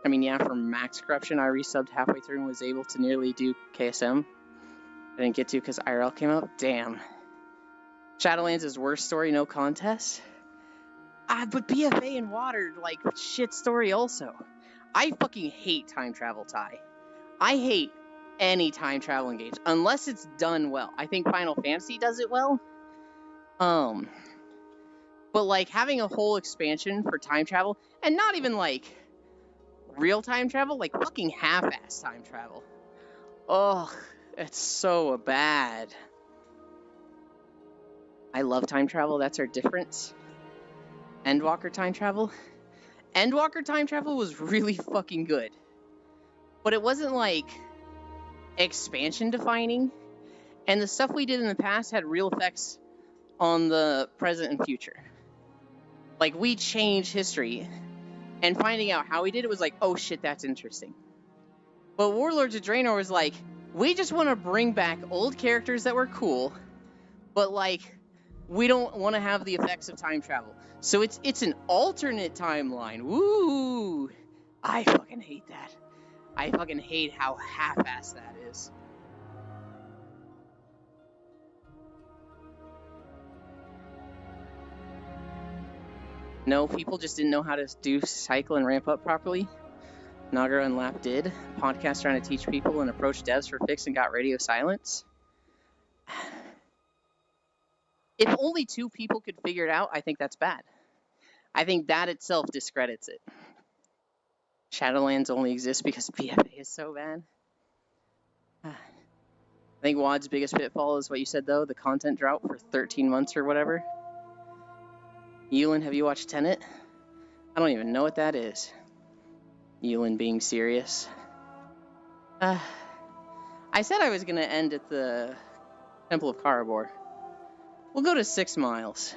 I mean, yeah, for max corruption, I resubbed halfway through and was able to nearly do KSM. I didn't get to because IRL came out. Damn. Shadowlands' worst story, no contest. But BFA and Water, like, shit story also. I fucking hate time travel tie. I hate any time travel engage, unless it's done well. I think Final Fantasy does it well. But, like, having a whole expansion for time travel, and not even, like, real time travel, like fucking half-ass time travel. Oh, it's so bad. I love time travel, that's our difference. Endwalker time travel. Endwalker time travel was really fucking good. But it wasn't like expansion defining. And the stuff we did in the past had real effects on the present and future. Like, we changed history. And finding out how we did it was like, oh shit, that's interesting. But Warlords of Draenor was like, we just want to bring back old characters that were cool, but like, we don't want to have the effects of time travel. So it's an alternate timeline. Woo! I fucking hate that. I fucking hate how half-assed that is. No, people just didn't know how to do cycle and ramp up properly. Nagara and Lap did. Podcast trying to teach people and approach devs for fix and got radio silence. If only 2 people could figure it out, I think that's bad. I think that itself discredits it. Shadowlands only exists because BFA is so bad. I think WoD's biggest pitfall is what you said, though, the content drought for 13 months or whatever. Yulin, have you watched Tenet? I don't even know what that is. Yulin being serious. I said I was going to end at the Temple of Karabor. We'll go to 6 miles.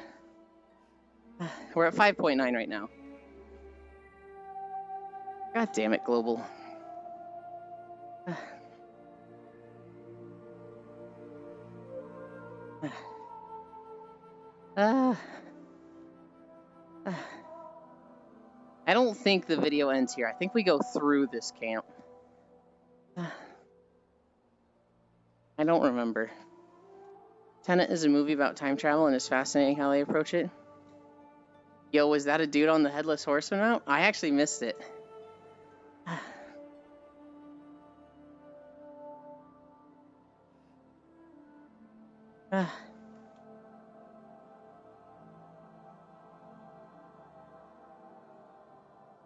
We're at 5.9 right now. God damn it, Global. I don't think the video ends here. I think we go through this camp. I don't remember. Tenet is a movie about time travel, and it's fascinating how they approach it. Yo, was that a dude on the Headless Horseman mount? I actually missed it.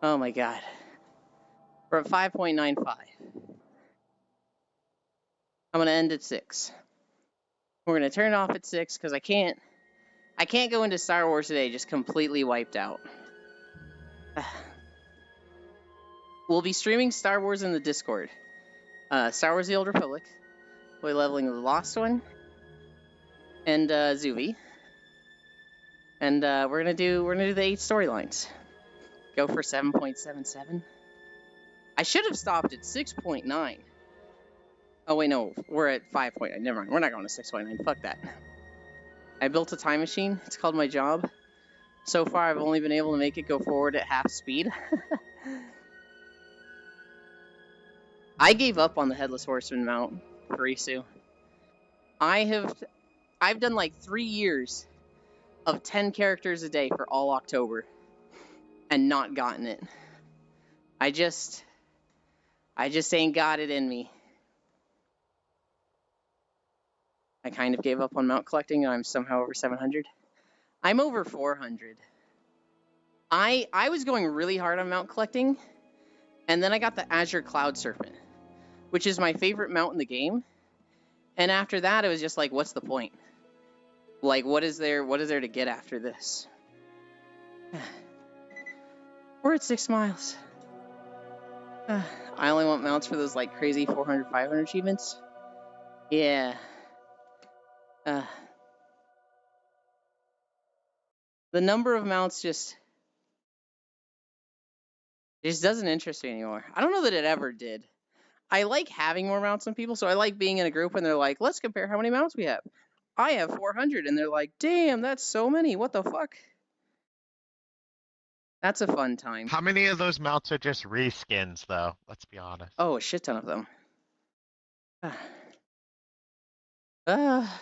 Oh my god. We're at 5.95. I'm gonna end at 6. We're gonna turn it off at 6 because I can't go into Star Wars today just completely wiped out. We'll be streaming Star Wars in the Discord. Star Wars: The Old Republic. We're leveling the Lost One and Zuvi. And we're gonna do the 8 storylines. Go for 7.77. I should have stopped at 6.9. Oh wait, no, we're at 5.9. Never mind. We're not going to 6.9. Fuck that. I built a time machine. It's called my job. So far, I've only been able to make it go forward at half speed. I gave up on the Headless Horseman mount for Risu. I've done like 3 years of 10 characters a day for all October and not gotten it. I just ain't got it in me. I kind of gave up on mount collecting and I'm somehow over 700. I'm over 400. I was going really hard on mount collecting, and then I got the Azure Cloud Serpent, which is my favorite mount in the game. And after that, it was just like, what's the point? Like, what is there to get after this? We're at 6 miles. I only want mounts for those like crazy 400, 500 achievements. Yeah. The number of mounts just doesn't interest me anymore. I don't know that it ever did. I like having more mounts than people, so I like being in a group and they're like, let's compare how many mounts we have. I have 400, and they're like, damn, that's so many. What the fuck? That's a fun time. How many of those mounts are just reskins, though? Let's be honest. Oh, a shit ton of them. Oh,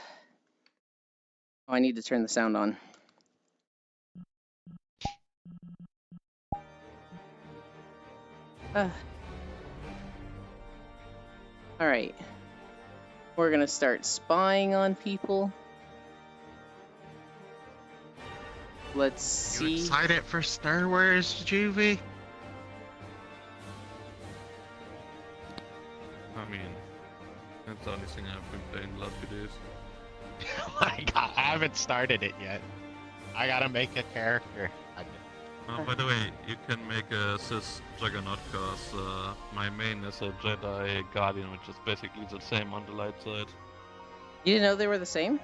I need to turn the sound on. Alright. We're gonna start spying on people. Let's see. You excited for Star Wars, Juvie? I mean, that's the only thing I've been playing the last few days. I haven't started it yet. I gotta make a character. By the way, you can make a Sith Juggernaut because my main is a Jedi Guardian, which is basically the same on the light side. You didn't know they were the same?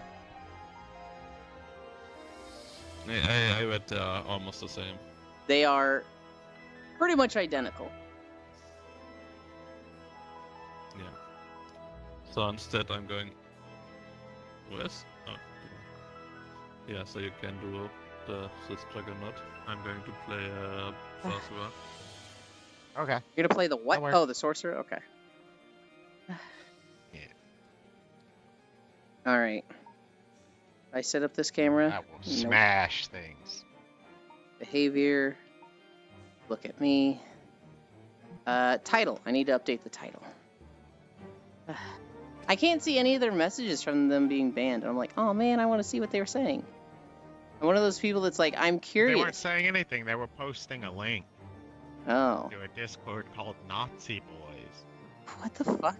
I read almost the same. They are pretty much identical. Yeah. So instead I'm going west. Oh. Yeah, so you can do the Sith Juggernaut. I'm going to play Sorcerer. Okay. You're gonna play the what? Oh, the Sorcerer? Okay. Yeah. Alright. I set up this camera. That will smash things. Behavior. Look at me. Title. I need to update the title. I can't see any of their messages from them being banned. I'm like, oh man, I want to see what they were saying. I'm one of those people that's like, I'm curious. They weren't saying anything. They were posting a link Oh. to a Discord called Nazi Boys. What the fuck?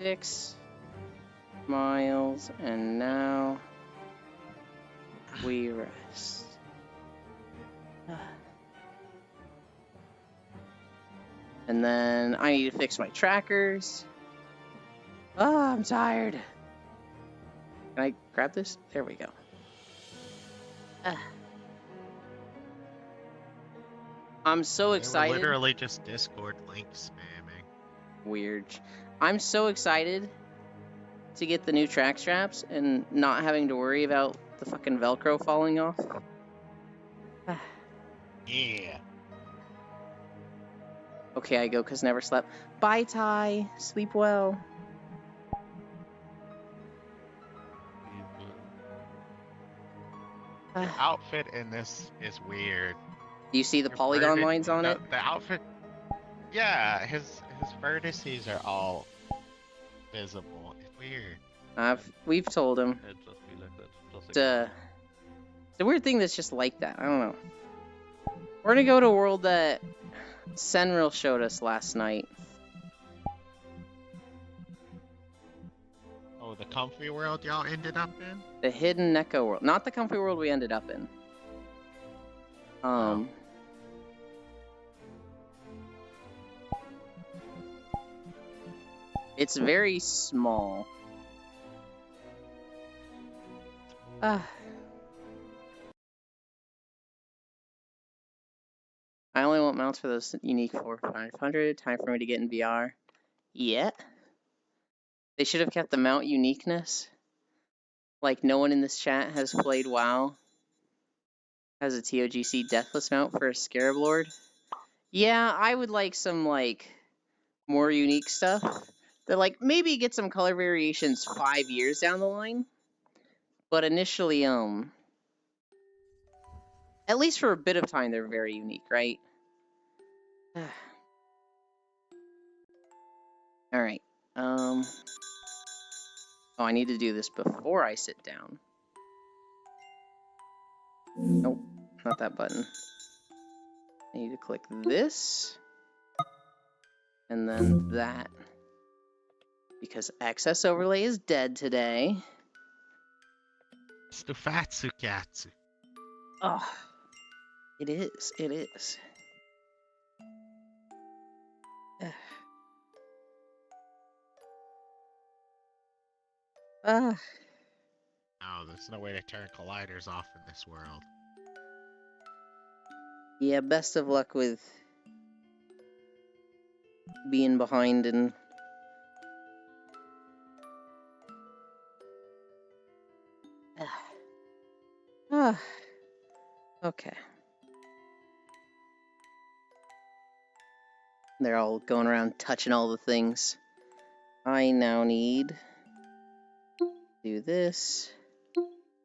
6 miles, and now we rest. And then I need to fix my trackers. Oh, I'm tired. Can I grab this? There we go. I'm so excited. They were literally just Discord link spamming. Weird. I'm so excited to get the new track straps and not having to worry about the fucking Velcro falling off. Yeah. Okay, I go 'cause never slept. Bye, Ty. Sleep well. Your outfit in this is weird. Do you see the Your polygon lines on it? The outfit. Yeah, his vertices are all visible. It's weird. We've told him. It just be like that. Just It's a weird thing that's just like that. I don't know. We're gonna go to a world that Senril showed us last night. Oh, the comfy world y'all ended up in? The hidden Neko world. Not the comfy world we ended up in. It's very small. I only want mounts for those unique 4,500. Time for me to get in VR. Yeah. They should have kept the mount uniqueness. Like, no one in this chat has played WoW. Has a TOGC Deathless mount for a Scarab Lord. Yeah, I would like some, like, more unique stuff. That, like, maybe get some color variations 5 years down the line. But initially, at least for a bit of time, they're very unique, right? Alright. Oh, I need to do this before I sit down. Nope, not that button. I need to click this. And then that. Because Access Overlay is dead today. Stufatsu Katsu. Oh, it is. It is. Oh, there's no way to turn colliders off in this world. Yeah, best of luck with being behind and okay. They're all going around touching all the things. I now need to do this.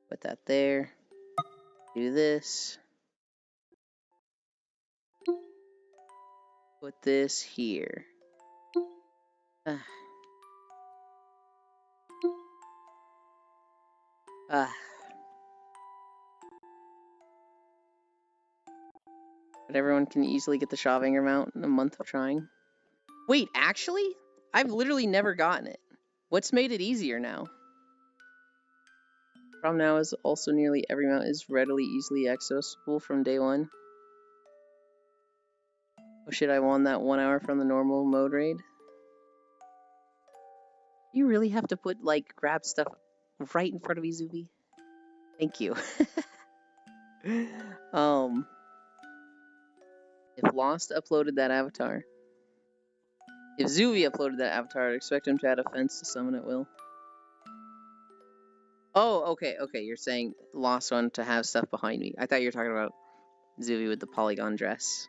Put that there. Do this. Put this here. But everyone can easily get the Shawvanger mount in a month of trying. Wait, actually? I've literally never gotten it. What's made it easier now? Problem now is also nearly every mount is readily, easily accessible from day one. Oh shit, I won that 1 hour from the normal mode raid. You really have to put, like, grab stuff right in front of you, Zuby? Thank you. If Lost uploaded that avatar. If Zuvi uploaded that avatar, I'd expect him to add a fence to summon at will. Oh, okay, you're saying Lost one to have stuff behind me. I thought you were talking about Zuvi with the polygon dress.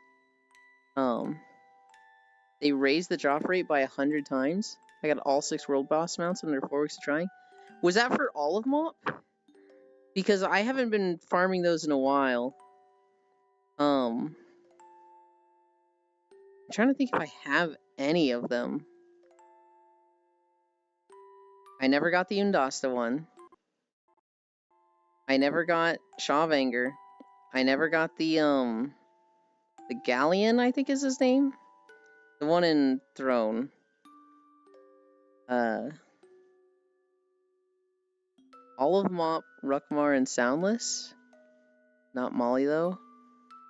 They raised the drop rate by 100 times. I got all 6 world boss mounts under 4 weeks of trying. Was that for all of MOP? Because I haven't been farming those in a while. I'm trying to think if I have any of them. I never got the Undasta one. I never got Shawvanger. I never got the Galleon, I think is his name. The one in Throne. All of MOP, Rukmar, and Soundless. Not Molly, though.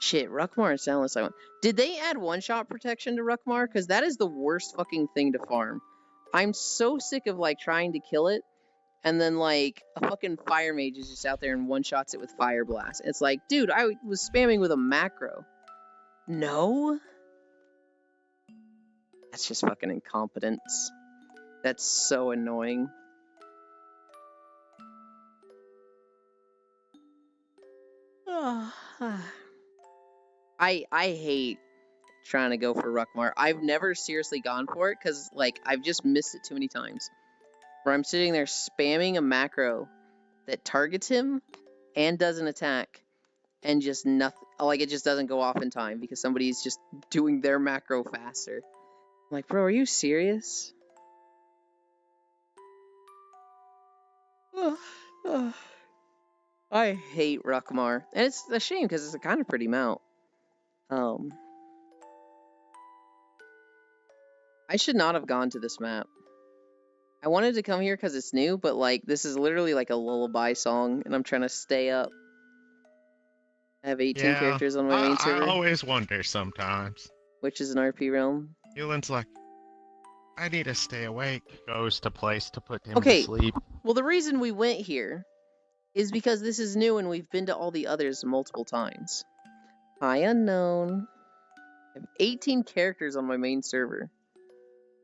Shit, Rukmar and Soundless I want. Did they add one-shot protection to Rukmar? Because that is the worst fucking thing to farm. I'm so sick of, like, trying to kill it, and then, like, a fucking Fire Mage is just out there and one-shots it with Fire Blast. It's like, dude, I was spamming with a macro. No? That's just fucking incompetence. That's so annoying. I hate trying to go for Rukmar. I've never seriously gone for it because, like, I've just missed it too many times. Where I'm sitting there spamming a macro that targets him, and does an attack and just nothing, like it just doesn't go off in time because somebody's just doing their macro faster. I'm like, bro, are you serious? I hate Ruckmar. And it's a shame because it's a kind of pretty mount. I should not have gone to this map. I wanted to come here because it's new, but like this is literally like a lullaby song and I'm trying to stay up. I have 18 characters on my main server. I always wonder sometimes. Which is an RP realm. Yulin's like, I need to stay awake. Goes to place to put him to sleep. Well, the reason we went here is because this is new and we've been to all the others multiple times. Hi, unknown. I have 18 characters on my main server.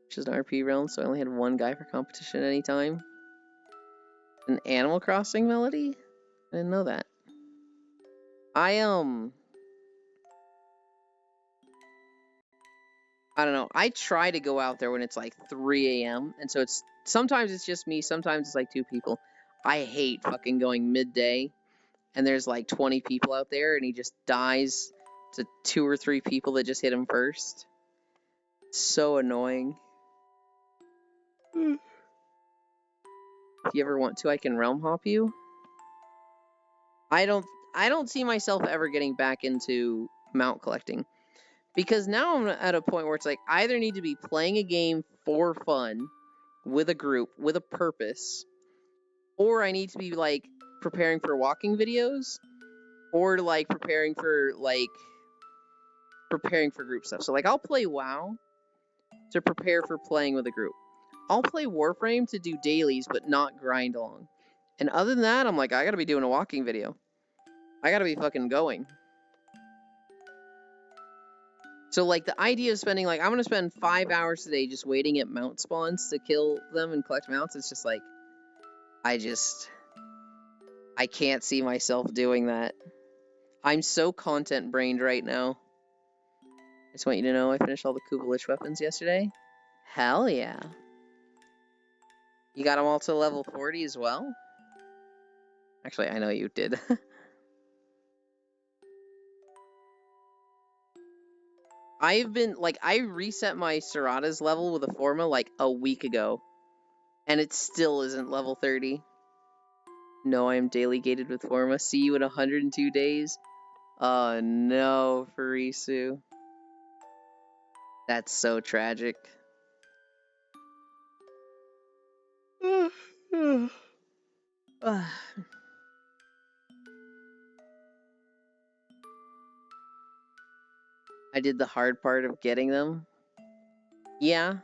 Which is an RP realm, so I only had one guy for competition at any time. An Animal Crossing melody? I didn't know that. I don't know. I try to go out there when it's like 3 a.m. And so sometimes it's just me, sometimes it's like 2 people. I hate fucking going midday and there's like 20 people out there and he just dies to 2 or 3 people that just hit him first. It's so annoying. If you ever want to, I can realm hop you. I don't see myself ever getting back into mount collecting. Because now I'm at a point where it's like, I either need to be playing a game for fun, with a group, with a purpose, or I need to be, like, preparing for walking videos, or, like, preparing for group stuff. So, like, I'll play WoW to prepare for playing with a group. I'll play Warframe to do dailies, but not grind along. And other than that, I'm like, I gotta be doing a walking video. I gotta be fucking going. So, like, the idea of spending, like, I'm gonna spend 5 hours today just waiting at mount spawns to kill them and collect mounts, it's just like, I can't see myself doing that. I'm so content-brained right now. I just want you to know I finished all the Kubelich weapons yesterday. Hell yeah. You got them all to level 40 as well? Actually, I know you did. I've been, like, I reset my Serata's level with a Forma, like, a week ago. And it still isn't level 30. No, I am daily gated with Forma. See you in 102 days. Oh, no, Farisu. That's so tragic. I did the hard part of getting them. Yeah.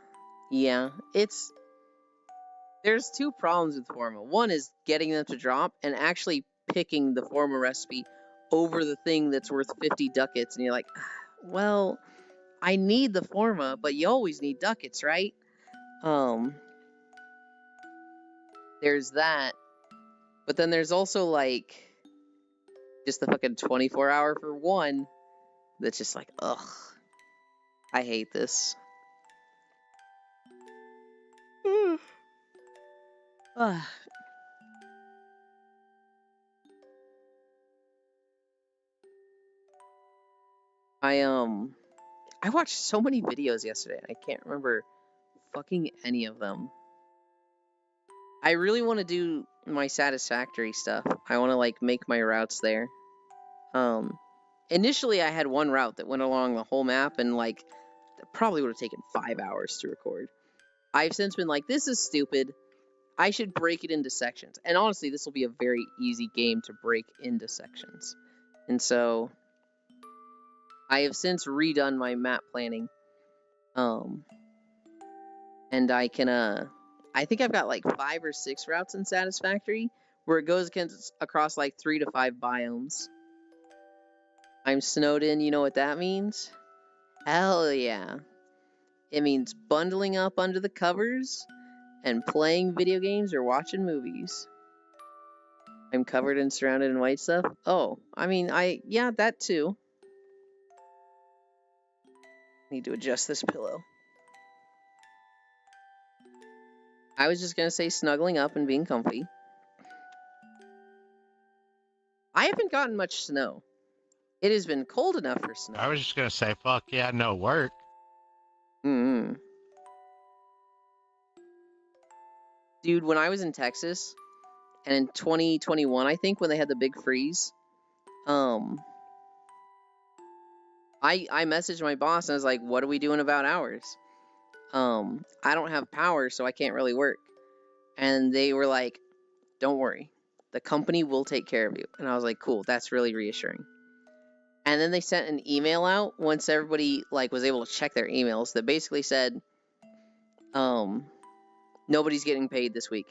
There's 2 problems with Forma. One is getting them to drop and actually picking the Forma recipe over the thing that's worth 50 ducats. And you're like, well, I need the Forma, but you always need ducats, right? There's that. But then there's also, like, just the fucking 24-hour for one that's just like, ugh. I hate this. I watched so many videos yesterday. I can't remember fucking any of them. I really want to do my Satisfactory stuff. I want to, like, make my routes there. Initially I had one route that went along the whole map and, like, that probably would have taken 5 hours to record. I've since been like, this is stupid. I should break it into sections. And honestly, this will be a very easy game to break into sections. And so I have since redone my map planning. And I can, I think I've got like 5 or 6 routes in Satisfactory where it goes across like 3 to 5 biomes. I'm snowed in, you know what that means? Hell yeah. It means bundling up under the covers and playing video games or watching movies. I'm covered and surrounded in white stuff. Oh, I mean, yeah, that too. Need to adjust this pillow. I was just gonna say snuggling up and being comfy. I haven't gotten much snow. It has been cold enough for snow. I was just gonna say, fuck yeah, no work. Mm-hmm. Dude, when I was in Texas, and in 2021, I think, when they had the big freeze, I messaged my boss and I was like, what are we doing about hours? I don't have power, so I can't really work. And they were like, don't worry, the company will take care of you. And I was like, cool, that's really reassuring. And then they sent an email out once everybody like was able to check their emails that basically said, nobody's getting paid this week.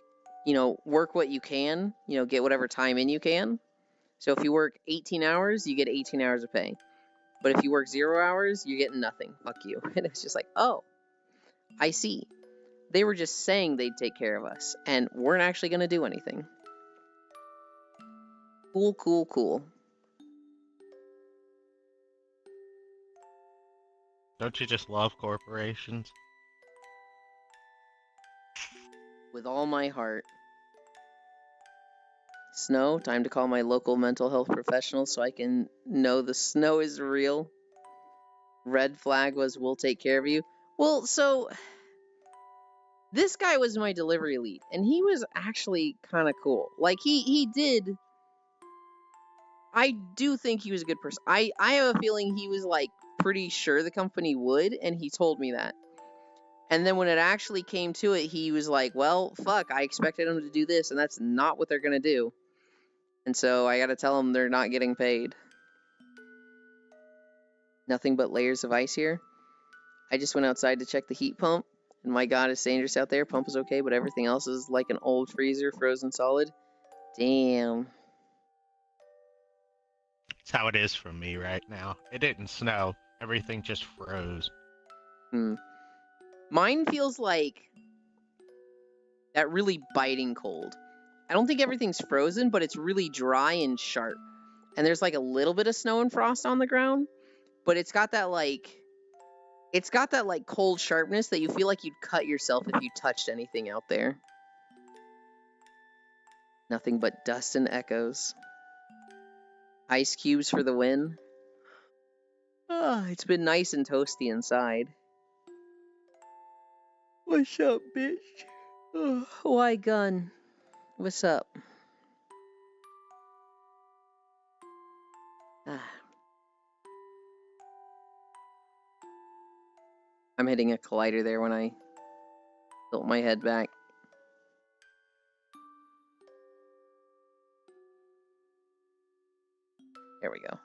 You know, work what you can, you know, get whatever time in you can. So if you work 18 hours, you get 18 hours of pay. But if you work 0 hours, you're getting nothing. Fuck you. And it's just like, oh, I see. They were just saying they'd take care of us, and weren't actually going to do anything. Cool, cool, cool. Don't you just love corporations? With all my heart. Snow, time to call my local mental health professional so I can know the snow is real. Red flag was, we'll take care of you. Well, so this guy was my delivery lead, and he was actually kind of cool. Like, he did. I do think he was a good person. I have a feeling he was, like, pretty sure the company would, and he told me that. And then when it actually came to it, he was like, well, fuck, I expected them to do this, and that's not what they're going to do. And so I got to tell them they're not getting paid. Nothing but layers of ice here. I just went outside to check the heat pump, and my god, it's dangerous out there. Pump is okay, but everything else is like an old freezer, frozen solid. Damn. That's how it is for me right now. It didn't snow. Everything just froze. Mine feels like that really biting cold. I don't think everything's frozen, but it's really dry and sharp. And there's like a little bit of snow and frost on the ground, but it's got that like cold sharpness that you feel like you'd cut yourself if you touched anything out there. Nothing but dust and echoes. Ice cubes for the win. Oh, it's been nice and toasty inside. What's up, bitch? Oh, why gun? What's up? I'm hitting a collider there when I tilt my head back. There we go.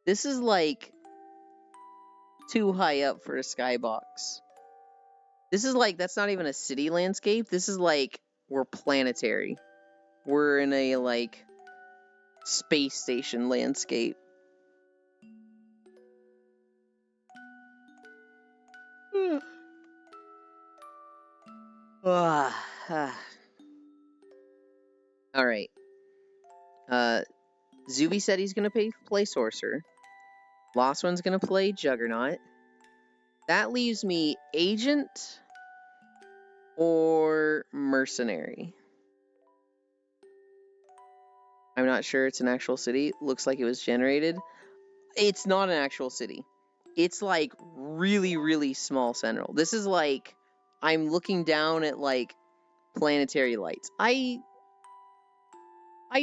This is like too high up for a skybox. This is like, that's not even a city landscape. This is like, we're planetary. We're in a like space station landscape. Alright. Zuby said he's gonna play Sorcerer. Lost One's gonna play Juggernaut. That leaves me Agent or Mercenary. I'm not sure it's an actual city. Looks like it was generated. It's not an actual city. It's like really, really small central. This is like, I'm looking down at like planetary lights. I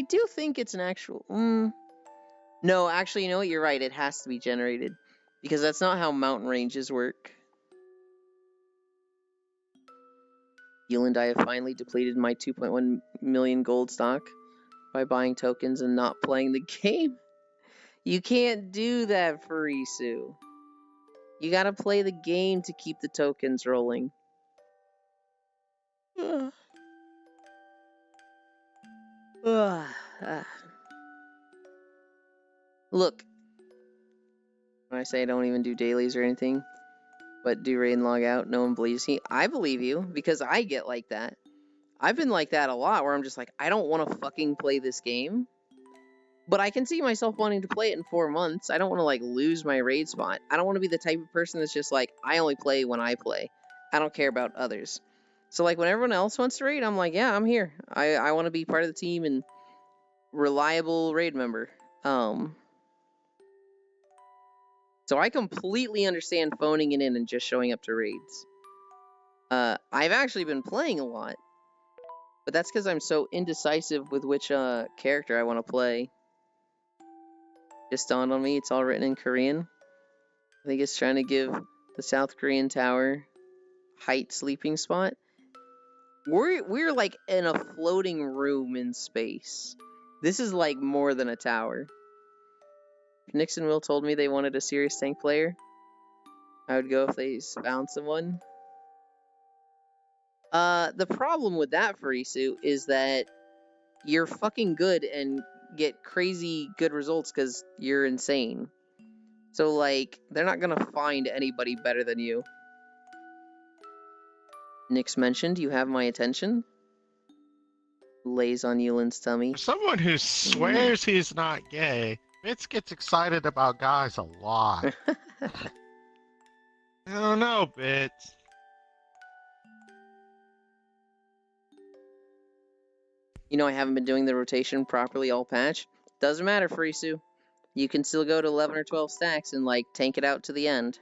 do think it's an actual... No, actually, you know what? You're right. It has to be generated. Because that's not how mountain ranges work. Yulin, I have finally depleted my 2.1 million gold stock by buying tokens and not playing the game. You can't do that, Farisu. You gotta play the game to keep the tokens rolling. Look, when I say I don't even do dailies or anything, but do raid and log out, no one believes me. I believe you, because I get like that. I've been like that a lot, where I'm just like, I don't want to fucking play this game. But I can see myself wanting to play it in 4 months. I don't want to, like, lose my raid spot. I don't want to be the type of person that's just like, I only play when I play. I don't care about others. So like when everyone else wants to raid, I'm like, yeah, I'm here. I want to be part of the team and reliable raid member. So I completely understand phoning it in and just showing up to raids. I've actually been playing a lot, but that's because I'm so indecisive with which character I want to play. Just dawned on me, it's all written in Korean. I think it's trying to give the South Korean tower height sleeping spot. We're like in a floating room in space. This is like more than a tower. If Nix and Will told me they wanted a serious tank player, I would go if they found someone. The problem with that, Furisu, is that you're fucking good and get crazy good results because you're insane. So, like, they're not gonna find anybody better than you. Nix mentioned, you have my attention. Lays on Yulin's tummy. For someone who swears he's not gay, Bits gets excited about guys a lot. I don't know, Bits. You know I haven't been doing the rotation properly all patch. Doesn't matter, Furisu. You can still go to 11 or 12 stacks and, like, tank it out to the end.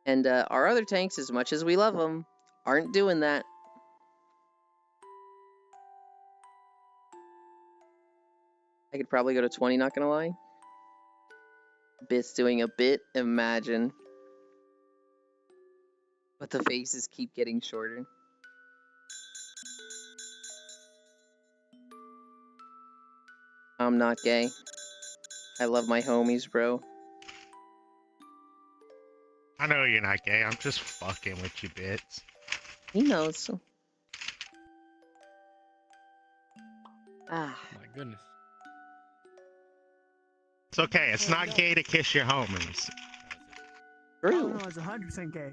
And our other tanks, as much as we love them, aren't doing that. I could probably go to 20, not gonna lie. Bit's doing a bit, imagine. But the faces keep getting shorter. I'm not gay. I love my homies, bro. I know you're not gay, I'm just fucking with you, Bits. He knows. Ah. My goodness. It's okay, it's not gay to kiss your homies. True. No, it's 100% gay.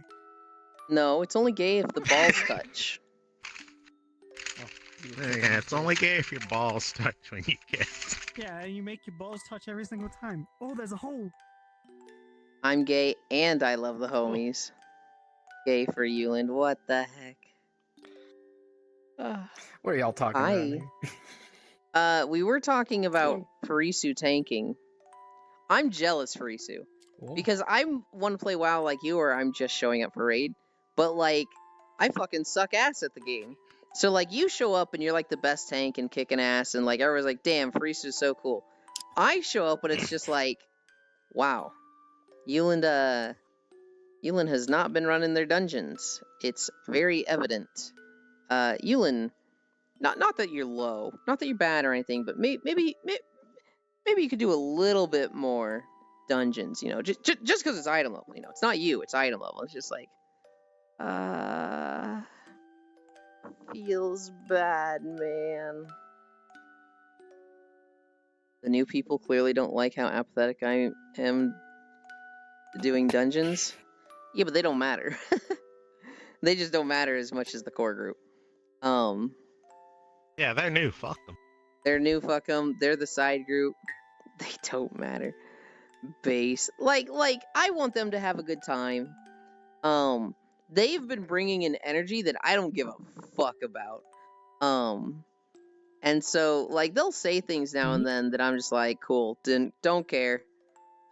No, it's only gay if the balls touch. Yeah, it's only gay if your balls touch when you kiss. Yeah, and you make your balls touch every single time. Oh, there's a hole. I'm gay and I love the homies. Gay for Yuland, what the heck? What are y'all talking Hi. about here? We were talking about Furisu tanking. I'm jealous, Furisu. Cool. Because I want to play WoW like you, or I'm just showing up for raid. But, like, I fucking suck ass at the game. So, like, you show up and you're, like, the best tank and kicking ass, and, like, everyone's like, damn, Furisu's so cool. I show up and it's just like, wow. Yuland has not been running their dungeons. It's very evident. Yuland, not that you're low, not that you're bad or anything, but maybe you could do a little bit more dungeons, you know, just because it's item level, you know, it's not you, it's item level. It's just like, feels bad, man. The new people clearly don't like how apathetic I am doing dungeons. Yeah, but they don't matter. They just don't matter as much as the core group. Yeah, they're new, fuck them. They're new, fuck them. They're the side group. They don't matter. Base. Like, I want them to have a good time. They've been bringing in energy that I don't give a fuck about. And so, like, they'll say things now and then that I'm just like, cool, don't care.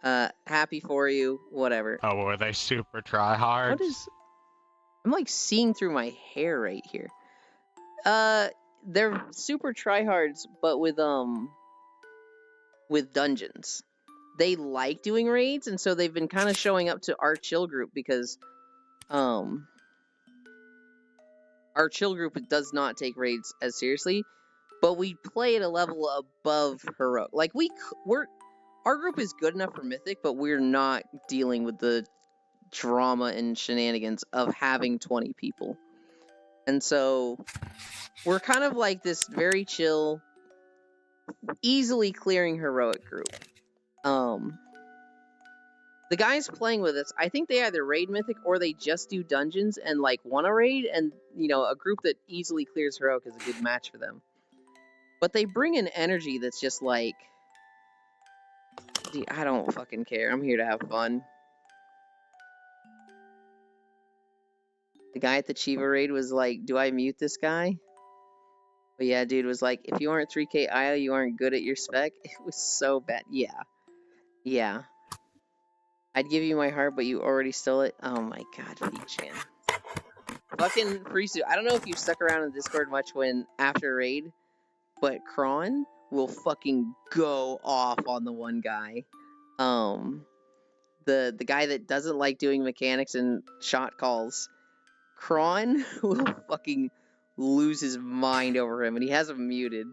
Happy for you, whatever. Oh, were they super tryhards? What is... I'm, like, seeing through my hair right here. They're super tryhards, but with dungeons. They like doing raids, and so they've been kind of showing up to our chill group because, our chill group does not take raids as seriously, but we play at a level above heroic. Like, our group is good enough for Mythic, but we're not dealing with the drama and shenanigans of having 20 people. And so, we're kind of like this very chill, easily clearing heroic group. The guys playing with us, I think they either raid Mythic or they just do dungeons and, like, want to raid, and, you know, a group that easily clears heroic is a good match for them. But they bring an energy that's just like, I don't fucking care. I'm here to have fun. The guy at the Chiva raid was like, do I mute this guy? But yeah, dude was like, if you aren't 3K IO, you aren't good at your spec. It was so bad. Yeah. Yeah. I'd give you my heart, but you already stole it. Oh my god, Feed-chan. Fucking Frisu. I don't know if you stuck around in Discord much when after raid, but Kron will fucking go off on the one guy. The guy that doesn't like doing mechanics and shot calls. Kron will fucking lose his mind over him, and he has him muted.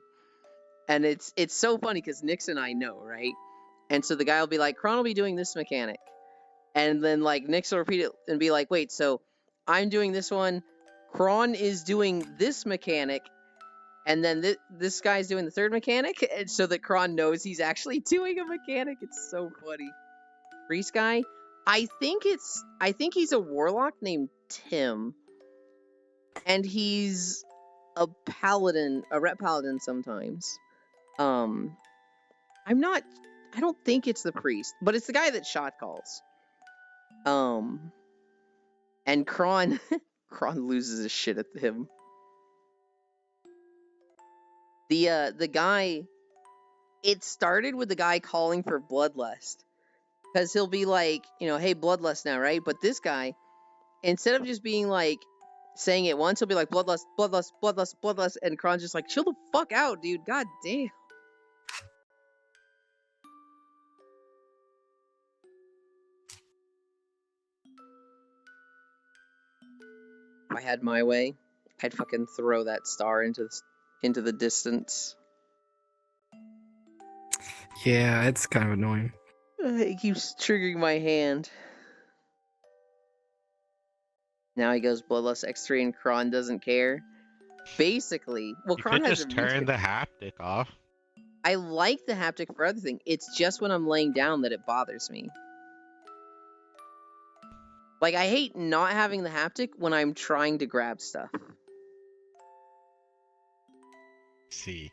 And it's so funny because Nix and I know, right? And so the guy will be like, Kron will be doing this mechanic. And then like Nix will repeat it and be like, wait, so I'm doing this one, Kron is doing this mechanic, and then this guy's doing the third mechanic, and so that Kron knows he's actually doing a mechanic. It's so funny. Priest guy, I think he's a warlock named Tim, and he's a paladin, a ret paladin sometimes. I don't think it's the priest, but it's the guy that shot calls. And Kron loses his shit at him. The guy, it started with the guy calling for Bloodlust. Because he'll be like, hey, Bloodlust now, right? But this guy, instead of just being like, saying it once, he'll be like, Bloodlust, Bloodlust, Bloodlust, Bloodlust, and Kron's just like, chill the fuck out, dude, god damn. If I had my way, I'd fucking throw that star into the distance. Yeah, it's kind of annoying. It keeps triggering my hand. Now he goes Bloodlust X3 and Kron doesn't care. Basically, well, You Kron could has just a turn music. the haptic off. I like the haptic for other things. It's just when I'm laying down that it bothers me. Like, I hate not having the haptic when I'm trying to grab stuff. See.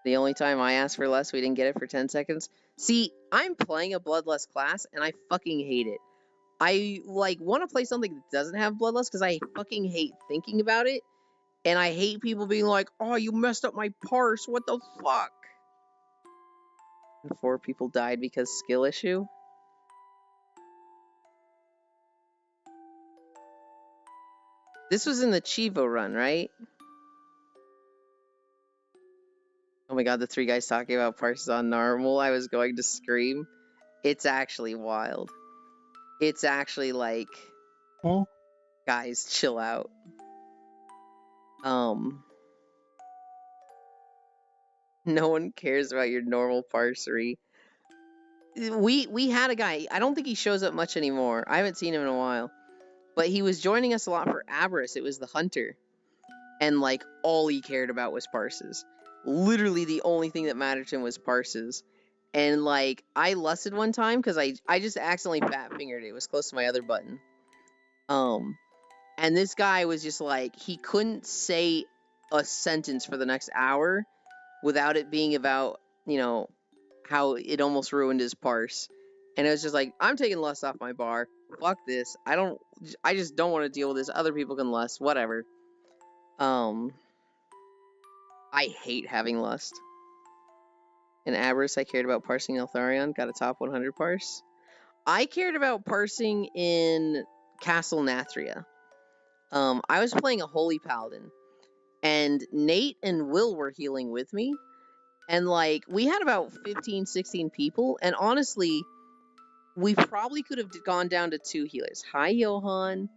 The only time I asked for less, we didn't get it for 10 seconds. See, I'm playing a Bloodlust class, and I fucking hate it. I, want to play something that doesn't have Bloodlust, because I fucking hate thinking about it. And I hate people being like, oh, you messed up my parse, what the fuck? And 4 people died because skill issue. This was in the Chivo run, right? Oh my god, the 3 guys talking about parses on normal. I was going to scream. It's actually wild. It's actually like, Oh, guys, chill out. No one cares about your normal parsery. We had a guy, I don't think he shows up much anymore. I haven't seen him in a while. But he was joining us a lot for Aberrus. It was the hunter. And all he cared about was parses. Literally the only thing that mattered to him was parses. And I lusted one time because I just accidentally fat fingered it. It was close to my other button. And this guy was just he couldn't say a sentence for the next hour without it being about, how it almost ruined his parse. And it was just I'm taking lust off my bar. Fuck this. I just don't want to deal with this. Other people can lust. Whatever. I hate having lust. In Aberrus, I cared about parsing Eltharion. Got a top 100 parse. I cared about parsing in Castle Nathria. I was playing a Holy Paladin. And Nate and Will were healing with me. And we had about 15, 16 people. And honestly, we probably could have gone down to 2 healers. Hi, Johan.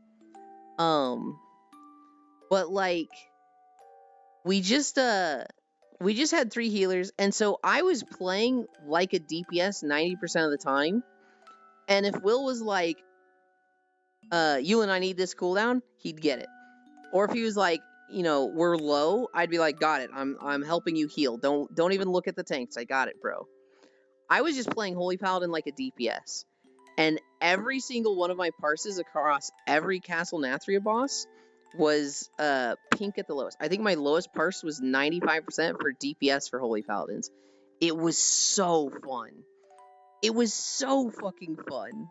But we just had 3 healers, and so I was playing like a DPS 90% of the time. And if Will was like, Ewan, I need this cooldown, he'd get it. Or if he was like, we're low, I'd be like, got it. I'm helping you heal. Don't even look at the tanks. I got it, bro. I was just playing Holy Paladin like a DPS. And every single one of my parses across every Castle Nathria boss was pink at the lowest. I think my lowest parse was 95% for DPS for Holy Paladins. It was so fun. It was so fucking fun.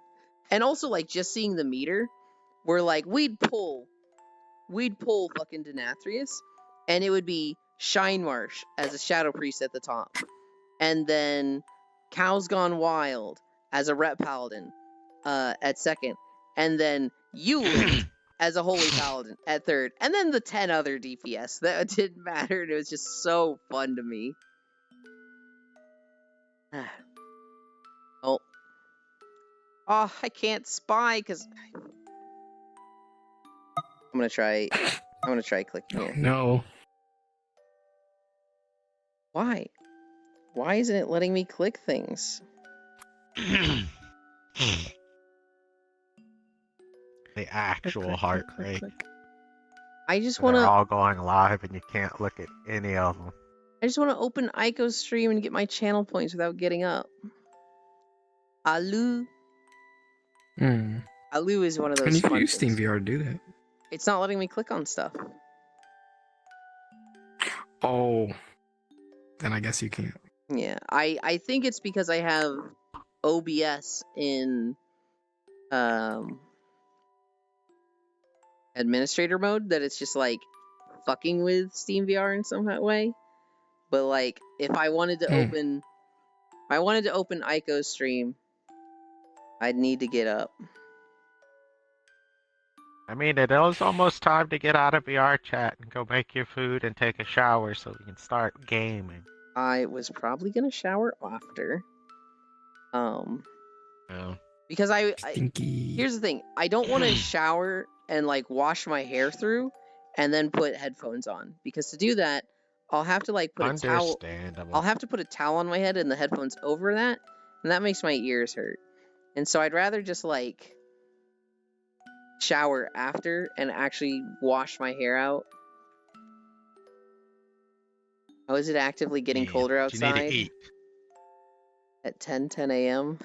And also, like, just seeing the meter, where, like, we'd pull fucking Denathrius, and it would be Shine Marsh as a Shadow Priest at the top. And then Cows Gone Wild as a Rep Paladin at second. And then Yulin as a Holy Paladin at third. And then the 10 other DPS. That didn't matter. It was just so fun to me. Oh. Oh, I can't spy because I'm gonna try clicking here. No. Why? Why isn't it letting me click things? The actual heart rate. I just They're wanna all going live and you can't look at any of them. I just wanna open Ico's stream and get my channel points without getting up. Alu. Alu is one of those. And you can fun use Steam things. VR to do that. It's not letting me click on stuff. Oh. Then I guess you can't. Yeah, I think it's because I have OBS in administrator mode that it's just like fucking with Steam VR in some way. But like if I wanted to open Ico's stream, I'd need to get up. I mean, it is almost time to get out of VR chat and go make your food and take a shower so we can start gaming. I was probably gonna shower after. Oh. Because I Stinky. here's the thing, I don't want to shower and like wash my hair through and then put headphones on, because to do that I'll have to like put a towel. Understandable. I'll have to put a towel on my head and the headphones over that, and that makes my ears hurt. And so I'd rather just like shower after and actually wash my hair out. Oh, is it actively getting colder You outside? need to eat. At 10 a.m.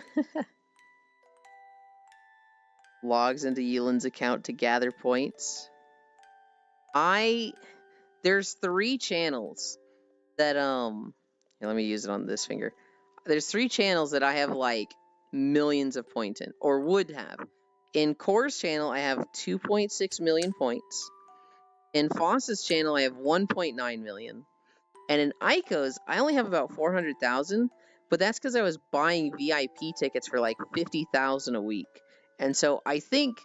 Logs into Yulin's account to gather points. There's 3 channels that here, let me use it on this finger. There's 3 channels that I have like millions of points in, or would have. In Core's channel, I have 2.6 million points. In Foss's channel, I have 1.9 million. And in Ico's, I only have about 400,000, but that's because I was buying VIP tickets for like 50,000 a week. And so I think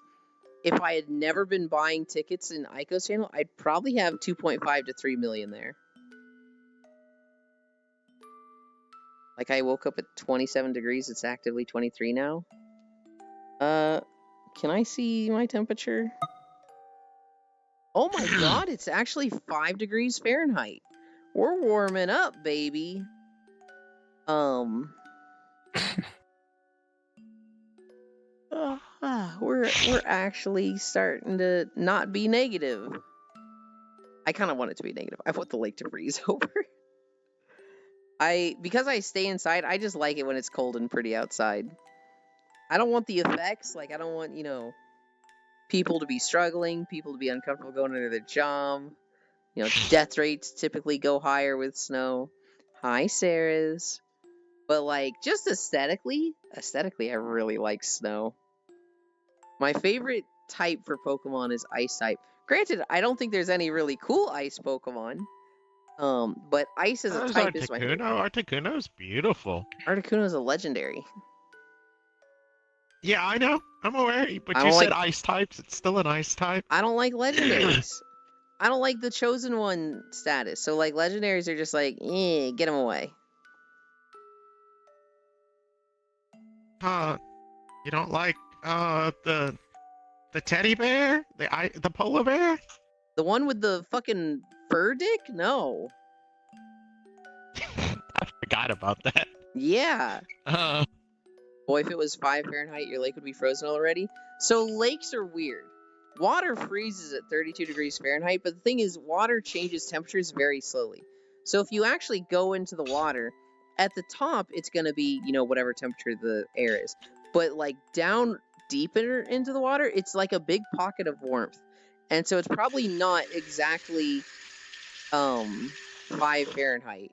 if I had never been buying tickets in Ico's channel, I'd probably have 2.5 to 3 million there. Like I woke up at 27 degrees, it's actively 23 now. Can I see my temperature? Oh my god, it's actually 5 degrees Fahrenheit. We're warming up, baby. We're actually starting to not be negative. I kind of want it to be negative. I want the lake to freeze over. Because I stay inside, I just like it when it's cold and pretty outside. I don't want the effects. Like, I don't want, people to be struggling, people to be uncomfortable going under their job. Death rates typically go higher with snow. Hi, Sarah's. But, like, just aesthetically, I really like snow. My favorite type for Pokemon is Ice type. Granted, I don't think there's any really cool Ice Pokemon. But Ice as a type is my favorite. Articuno's beautiful. Articuno's a legendary. Yeah, I know. I'm aware. But I you don't said like- ice types. It's still an ice type. I don't like legendaries. I don't like the chosen one status. So, like, legendaries are just like, get them away. You don't like the teddy bear? The polar bear? The one with the fucking fur dick? No. I forgot about that. Yeah. Boy, if it was 5 Fahrenheit, your lake would be frozen already. So lakes are weird. Water freezes at 32 degrees Fahrenheit, but the thing is, water changes temperatures very slowly. So if you actually go into the water, at the top, it's going to be, whatever temperature the air is. But, like, down deeper into the water, it's like a big pocket of warmth. And so it's probably not exactly 5 Fahrenheit.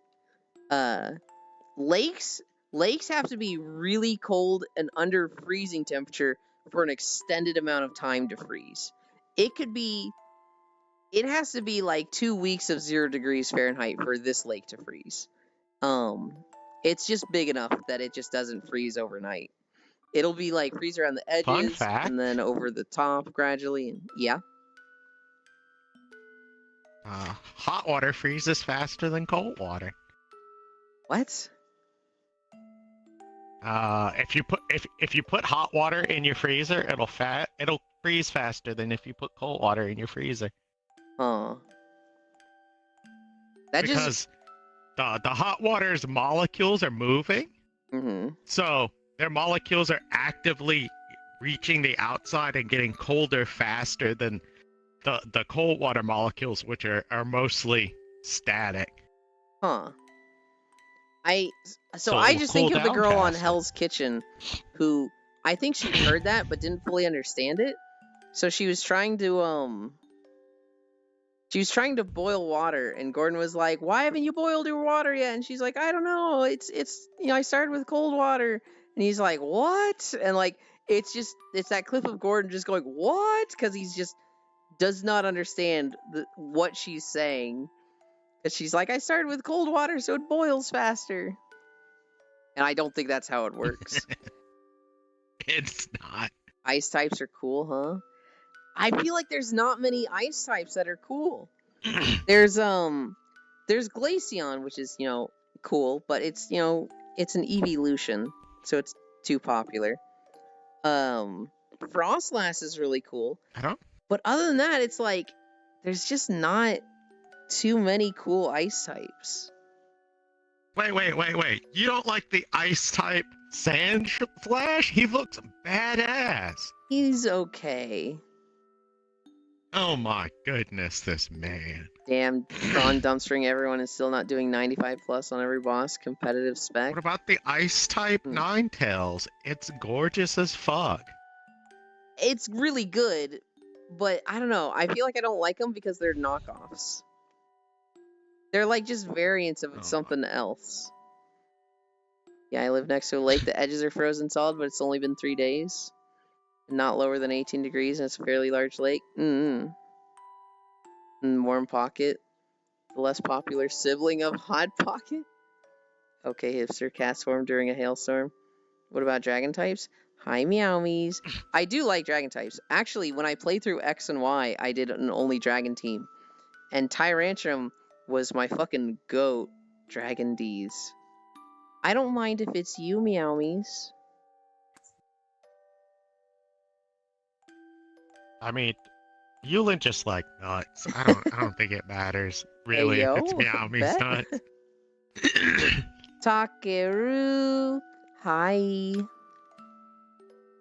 Lakes lakes have to be really cold and under freezing temperature for an extended amount of time to freeze. It has to be like 2 weeks of 0 degrees Fahrenheit for this lake to freeze. It's just big enough that it just doesn't freeze overnight. It'll be like freeze around the edges Fun fact. and then over the top gradually. And yeah. Hot water freezes faster than cold water. What? If you put hot water in your freezer, it'll freeze faster than if you put cold water in your freezer. Huh. That Because just the hot water's molecules are moving, so their molecules are actively reaching the outside and getting colder faster than the cold water molecules, which are mostly static. Huh. So So I it'll just cool think of the down girl on faster. Hell's Kitchen who I think she heard that but didn't fully understand it. So she was trying to boil water, and Gordon was like, "Why haven't you boiled your water yet?" And she's like, "I don't know. It's I started with cold water." And he's like, "What?" And like it's that clip of Gordon just going, "What?" Cuz he's just does not understand what she's saying. Cuz she's like, "I started with cold water so it boils faster." And I don't think that's how it works. It's not. Ice types are cool, huh? I feel like there's not many ice types that are cool. There's Glaceon, which is, cool, but it's, it's an evolution, so it's too popular. Frostlass is really cool. But other than that, it's like there's just not too many cool ice types. Wait. You don't like the ice type Sandslash? He looks badass. He's okay. Oh my goodness, this man. Damn, Tron dumpstering everyone is still not doing 95 plus on every boss. Competitive spec. What about the ice type Ninetales? It's gorgeous as fuck. It's really good, but I don't know. I feel like I don't like them because they're knockoffs. They're like just variants of something else. Yeah, I live next to a lake. The edges are frozen solid, but it's only been 3 days. Not lower than 18 degrees, and it's a fairly large lake. And Warm Pocket, the less popular sibling of Hot Pocket. Okay, hipster cast form during a hailstorm. What about dragon types? Hi, Meowmies. I do like dragon types. Actually, when I played through X and Y, I did an only dragon team. And Tyrantrum was my fucking goat dragon D's. I don't mind if it's you, Meowmies. I mean, Yulin just like nuts. I don't think it matters really Hey, if it's yo, Meowmie's bet. nuts. Takeru, hi.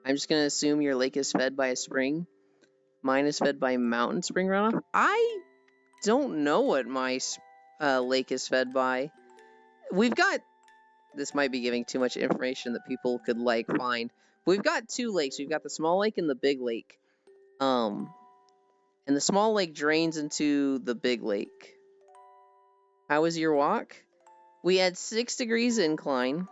I'm just gonna assume your lake is fed by a spring. Mine is fed by mountain spring runoff. I don't know what my lake is fed by. We've got. This might be giving too much information that people could find. We've got 2 lakes. We've got the small lake and the big lake. And the small lake drains into the big lake. How was your walk? We had 6 degrees incline.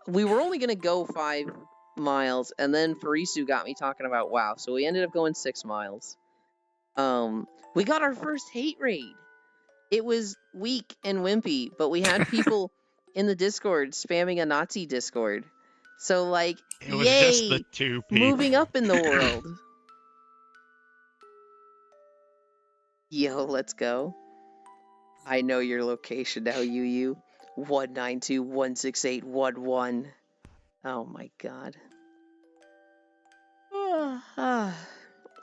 We were only gonna go 5 miles, and then Farisu got me talking about WoW, so we ended up going 6 miles. We got our first hate raid. It was weak and wimpy, but we had people in the Discord spamming a Nazi Discord. So it was yay, just the 2 people. moving up in the world. Yo, let's go. I know your location now, UU. 192-168-11. Oh my god. I'm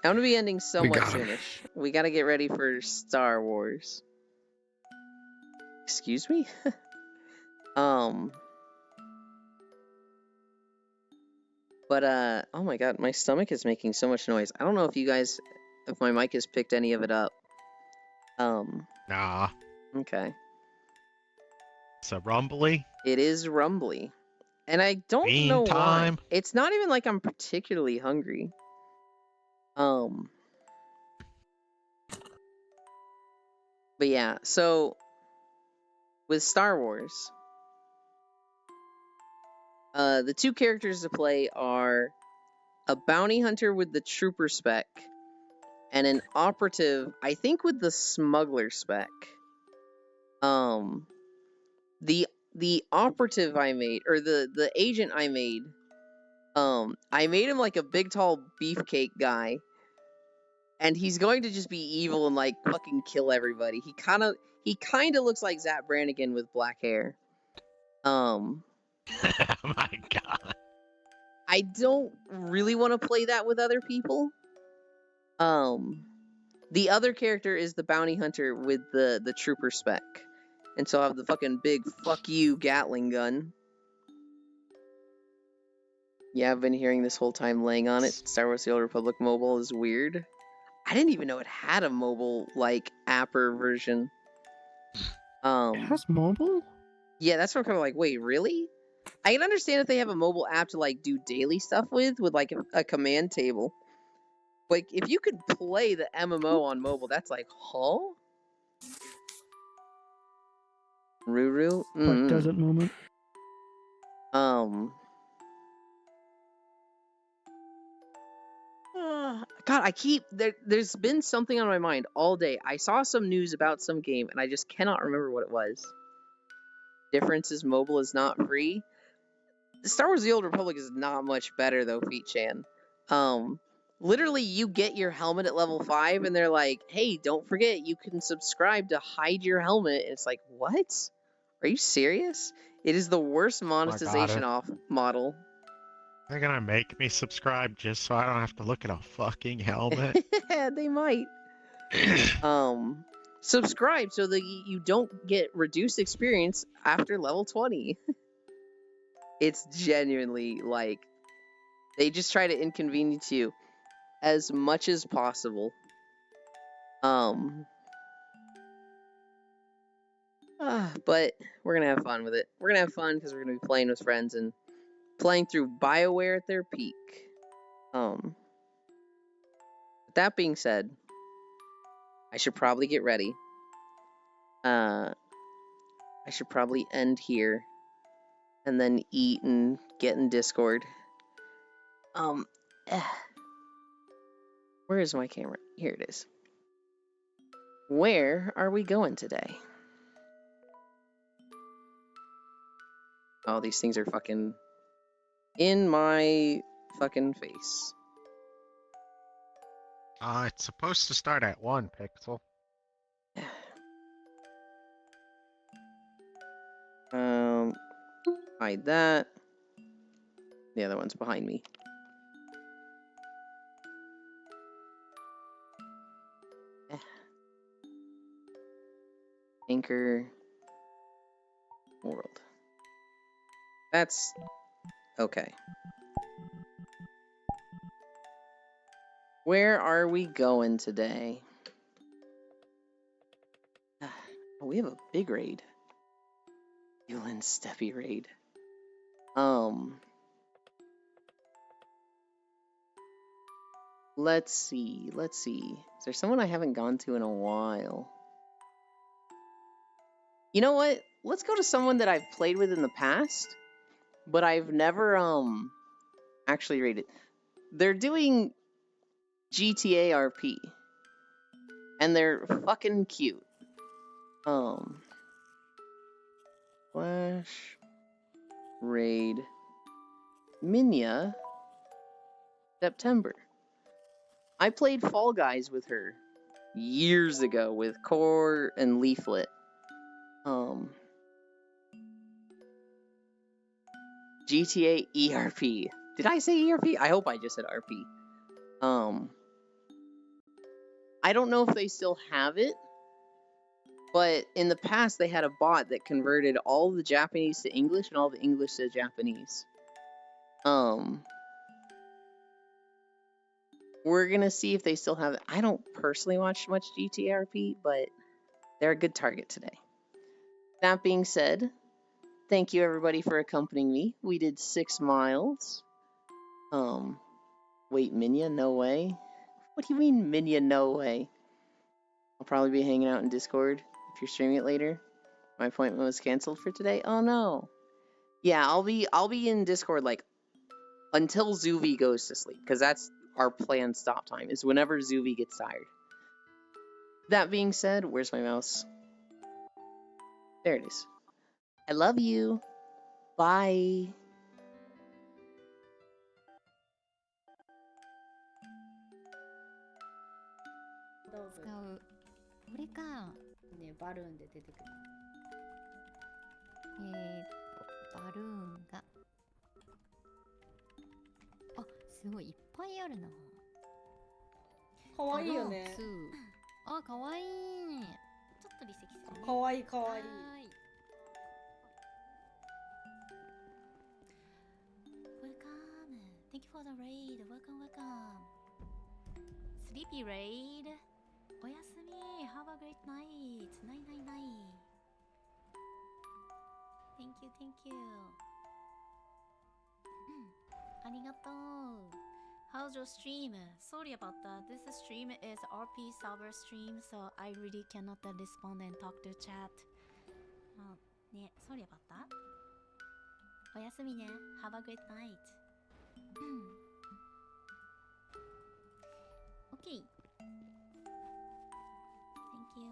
gonna be ending somewhat got him. soonish. We gotta get ready for Star Wars. Excuse me? But, oh my god, my stomach is making so much noise. I don't know if my mic has picked any of it up. Nah, Okay. it's a rumbly. It is rumbly. And I don't know why. Meantime. It's not even like I'm particularly hungry. But yeah, so with Star Wars, The two characters to play are a bounty hunter with the trooper spec and an operative, I think, with the smuggler spec. The operative I made, or the agent I made him like a big tall beefcake guy, and he's going to just be evil and like fucking kill everybody. He kind of looks like Zap Brannigan with black hair. Oh my god. I don't really want to play that with other people. The other character is the bounty hunter with the trooper spec. And so I have the fucking big fuck you Gatling gun. Yeah, I've been hearing this whole time laying on it. Star Wars The Old Republic mobile is weird. I didn't even know it had a mobile, like, apper version. It has mobile? Yeah, that's what I'm kind of like, wait, really? I can understand if they have a mobile app to, like, do daily stuff with like, a command table. Like, if you could play the MMO on mobile, that's like, huh? Ruru? Like desert moment. God, there's been something on my mind all day. I saw some news about some game, and I just cannot remember what it was. Difference is mobile is not free. Star Wars The Old Republic is not much better, though, Feet-chan. Literally, you get your helmet at level 5, and they're like, hey, don't forget, you can subscribe to hide your helmet. And it's like, what? Are you serious? It is the worst monetization model. They're gonna make me subscribe just so I don't have to look at a fucking helmet. They might. Subscribe so that you don't get reduced experience after level 20. It's genuinely like they just try to inconvenience you as much as possible. But we're gonna have fun with it. We're gonna have fun because we're gonna be playing with friends and playing through BioWare at their peak. That being said, I should probably get ready. I should probably end here and then eat and get in Discord. Where is my camera? Here it is. Where are we going today? Oh, these things are fucking in my fucking face. It's supposed to start at 1 pixel. Hide that. The other one's behind me. Anchor world. That's okay. Where are we going today? Oh, we have a big raid. Yulin Steppy raid. Let's see. Is there someone I haven't gone to in a while? You know what? Let's go to someone that I've played with in the past, but I've never actually raided. They're doing GTA RP, and they're fucking cute. Flash raid Minya September. I played Fall Guys with her years ago with Core and Leaflet. GTA ERP. Did I say ERP? I hope I just said RP. I don't know if they still have it, but in the past they had a bot that converted all the Japanese to English and all the English to Japanese. We're gonna see if they still have it. I don't personally watch much GTRP, but they're a good target today. That being said, thank you everybody for accompanying me. We did 6 miles. Wait, Minya? No way? What do you mean, Minya? No way? I'll probably be hanging out in Discord if you're streaming it later. My appointment was canceled for today. Oh no. Yeah, I'll be in Discord like until Zuvi goes to sleep, because that's our planned stop time, is whenever Zuvi gets tired. That being said, where's my mouse? There it is. I love you. Bye. どうぞ。使う。これか。ね、バルーンで出てくる。バルーンが。あ、すごいいっぱいあるな。かわいいよね。あ、かわいい。ちょっと離席するね。かわいいかわいい。Welcome. Thank you for the raid. Welcome, welcome. Sleepy raid. おやすみ。Have a great night. Night, night, night. Thank you, thank you. ありがとう。How's your stream? Sorry about that. This stream is RP server stream, so I really cannot respond and talk to chat. あ、ね、Sorry about that. おやすみね。Have a great night. OK. Thank you.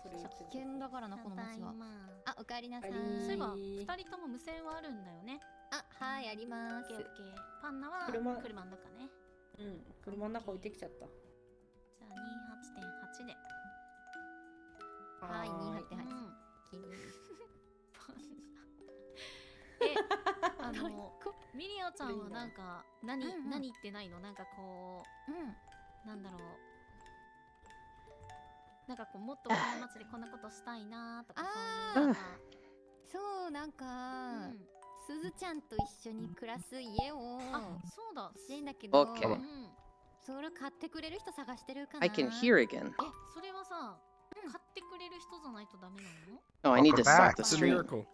それ言って危険だからな、この街は。あ、おかえりなさい。そういえば、2人とも無線はあるんだよね。あ、はい、あります。オッケーオッケー。パンナは車の中ね。うん、車の中置いてきちゃった。じゃあ 28.8 で。はい、は28.8。キリン。ミリアちゃんはなんか何言ってないの？なんかこう、なんだろう。なんかこうもっとこの街でこんなことしたいなとかそういうのが。そう、なんか、すずちゃんと一緒に暮らす家をそうだ欲しいんだけど、 Okay. それ買ってくれる人探してるかな。 I can hear again. それはさ、買ってくれる人じゃないとダメなの？ Oh, I need to Welcome stop back. the It's a stream. miracle.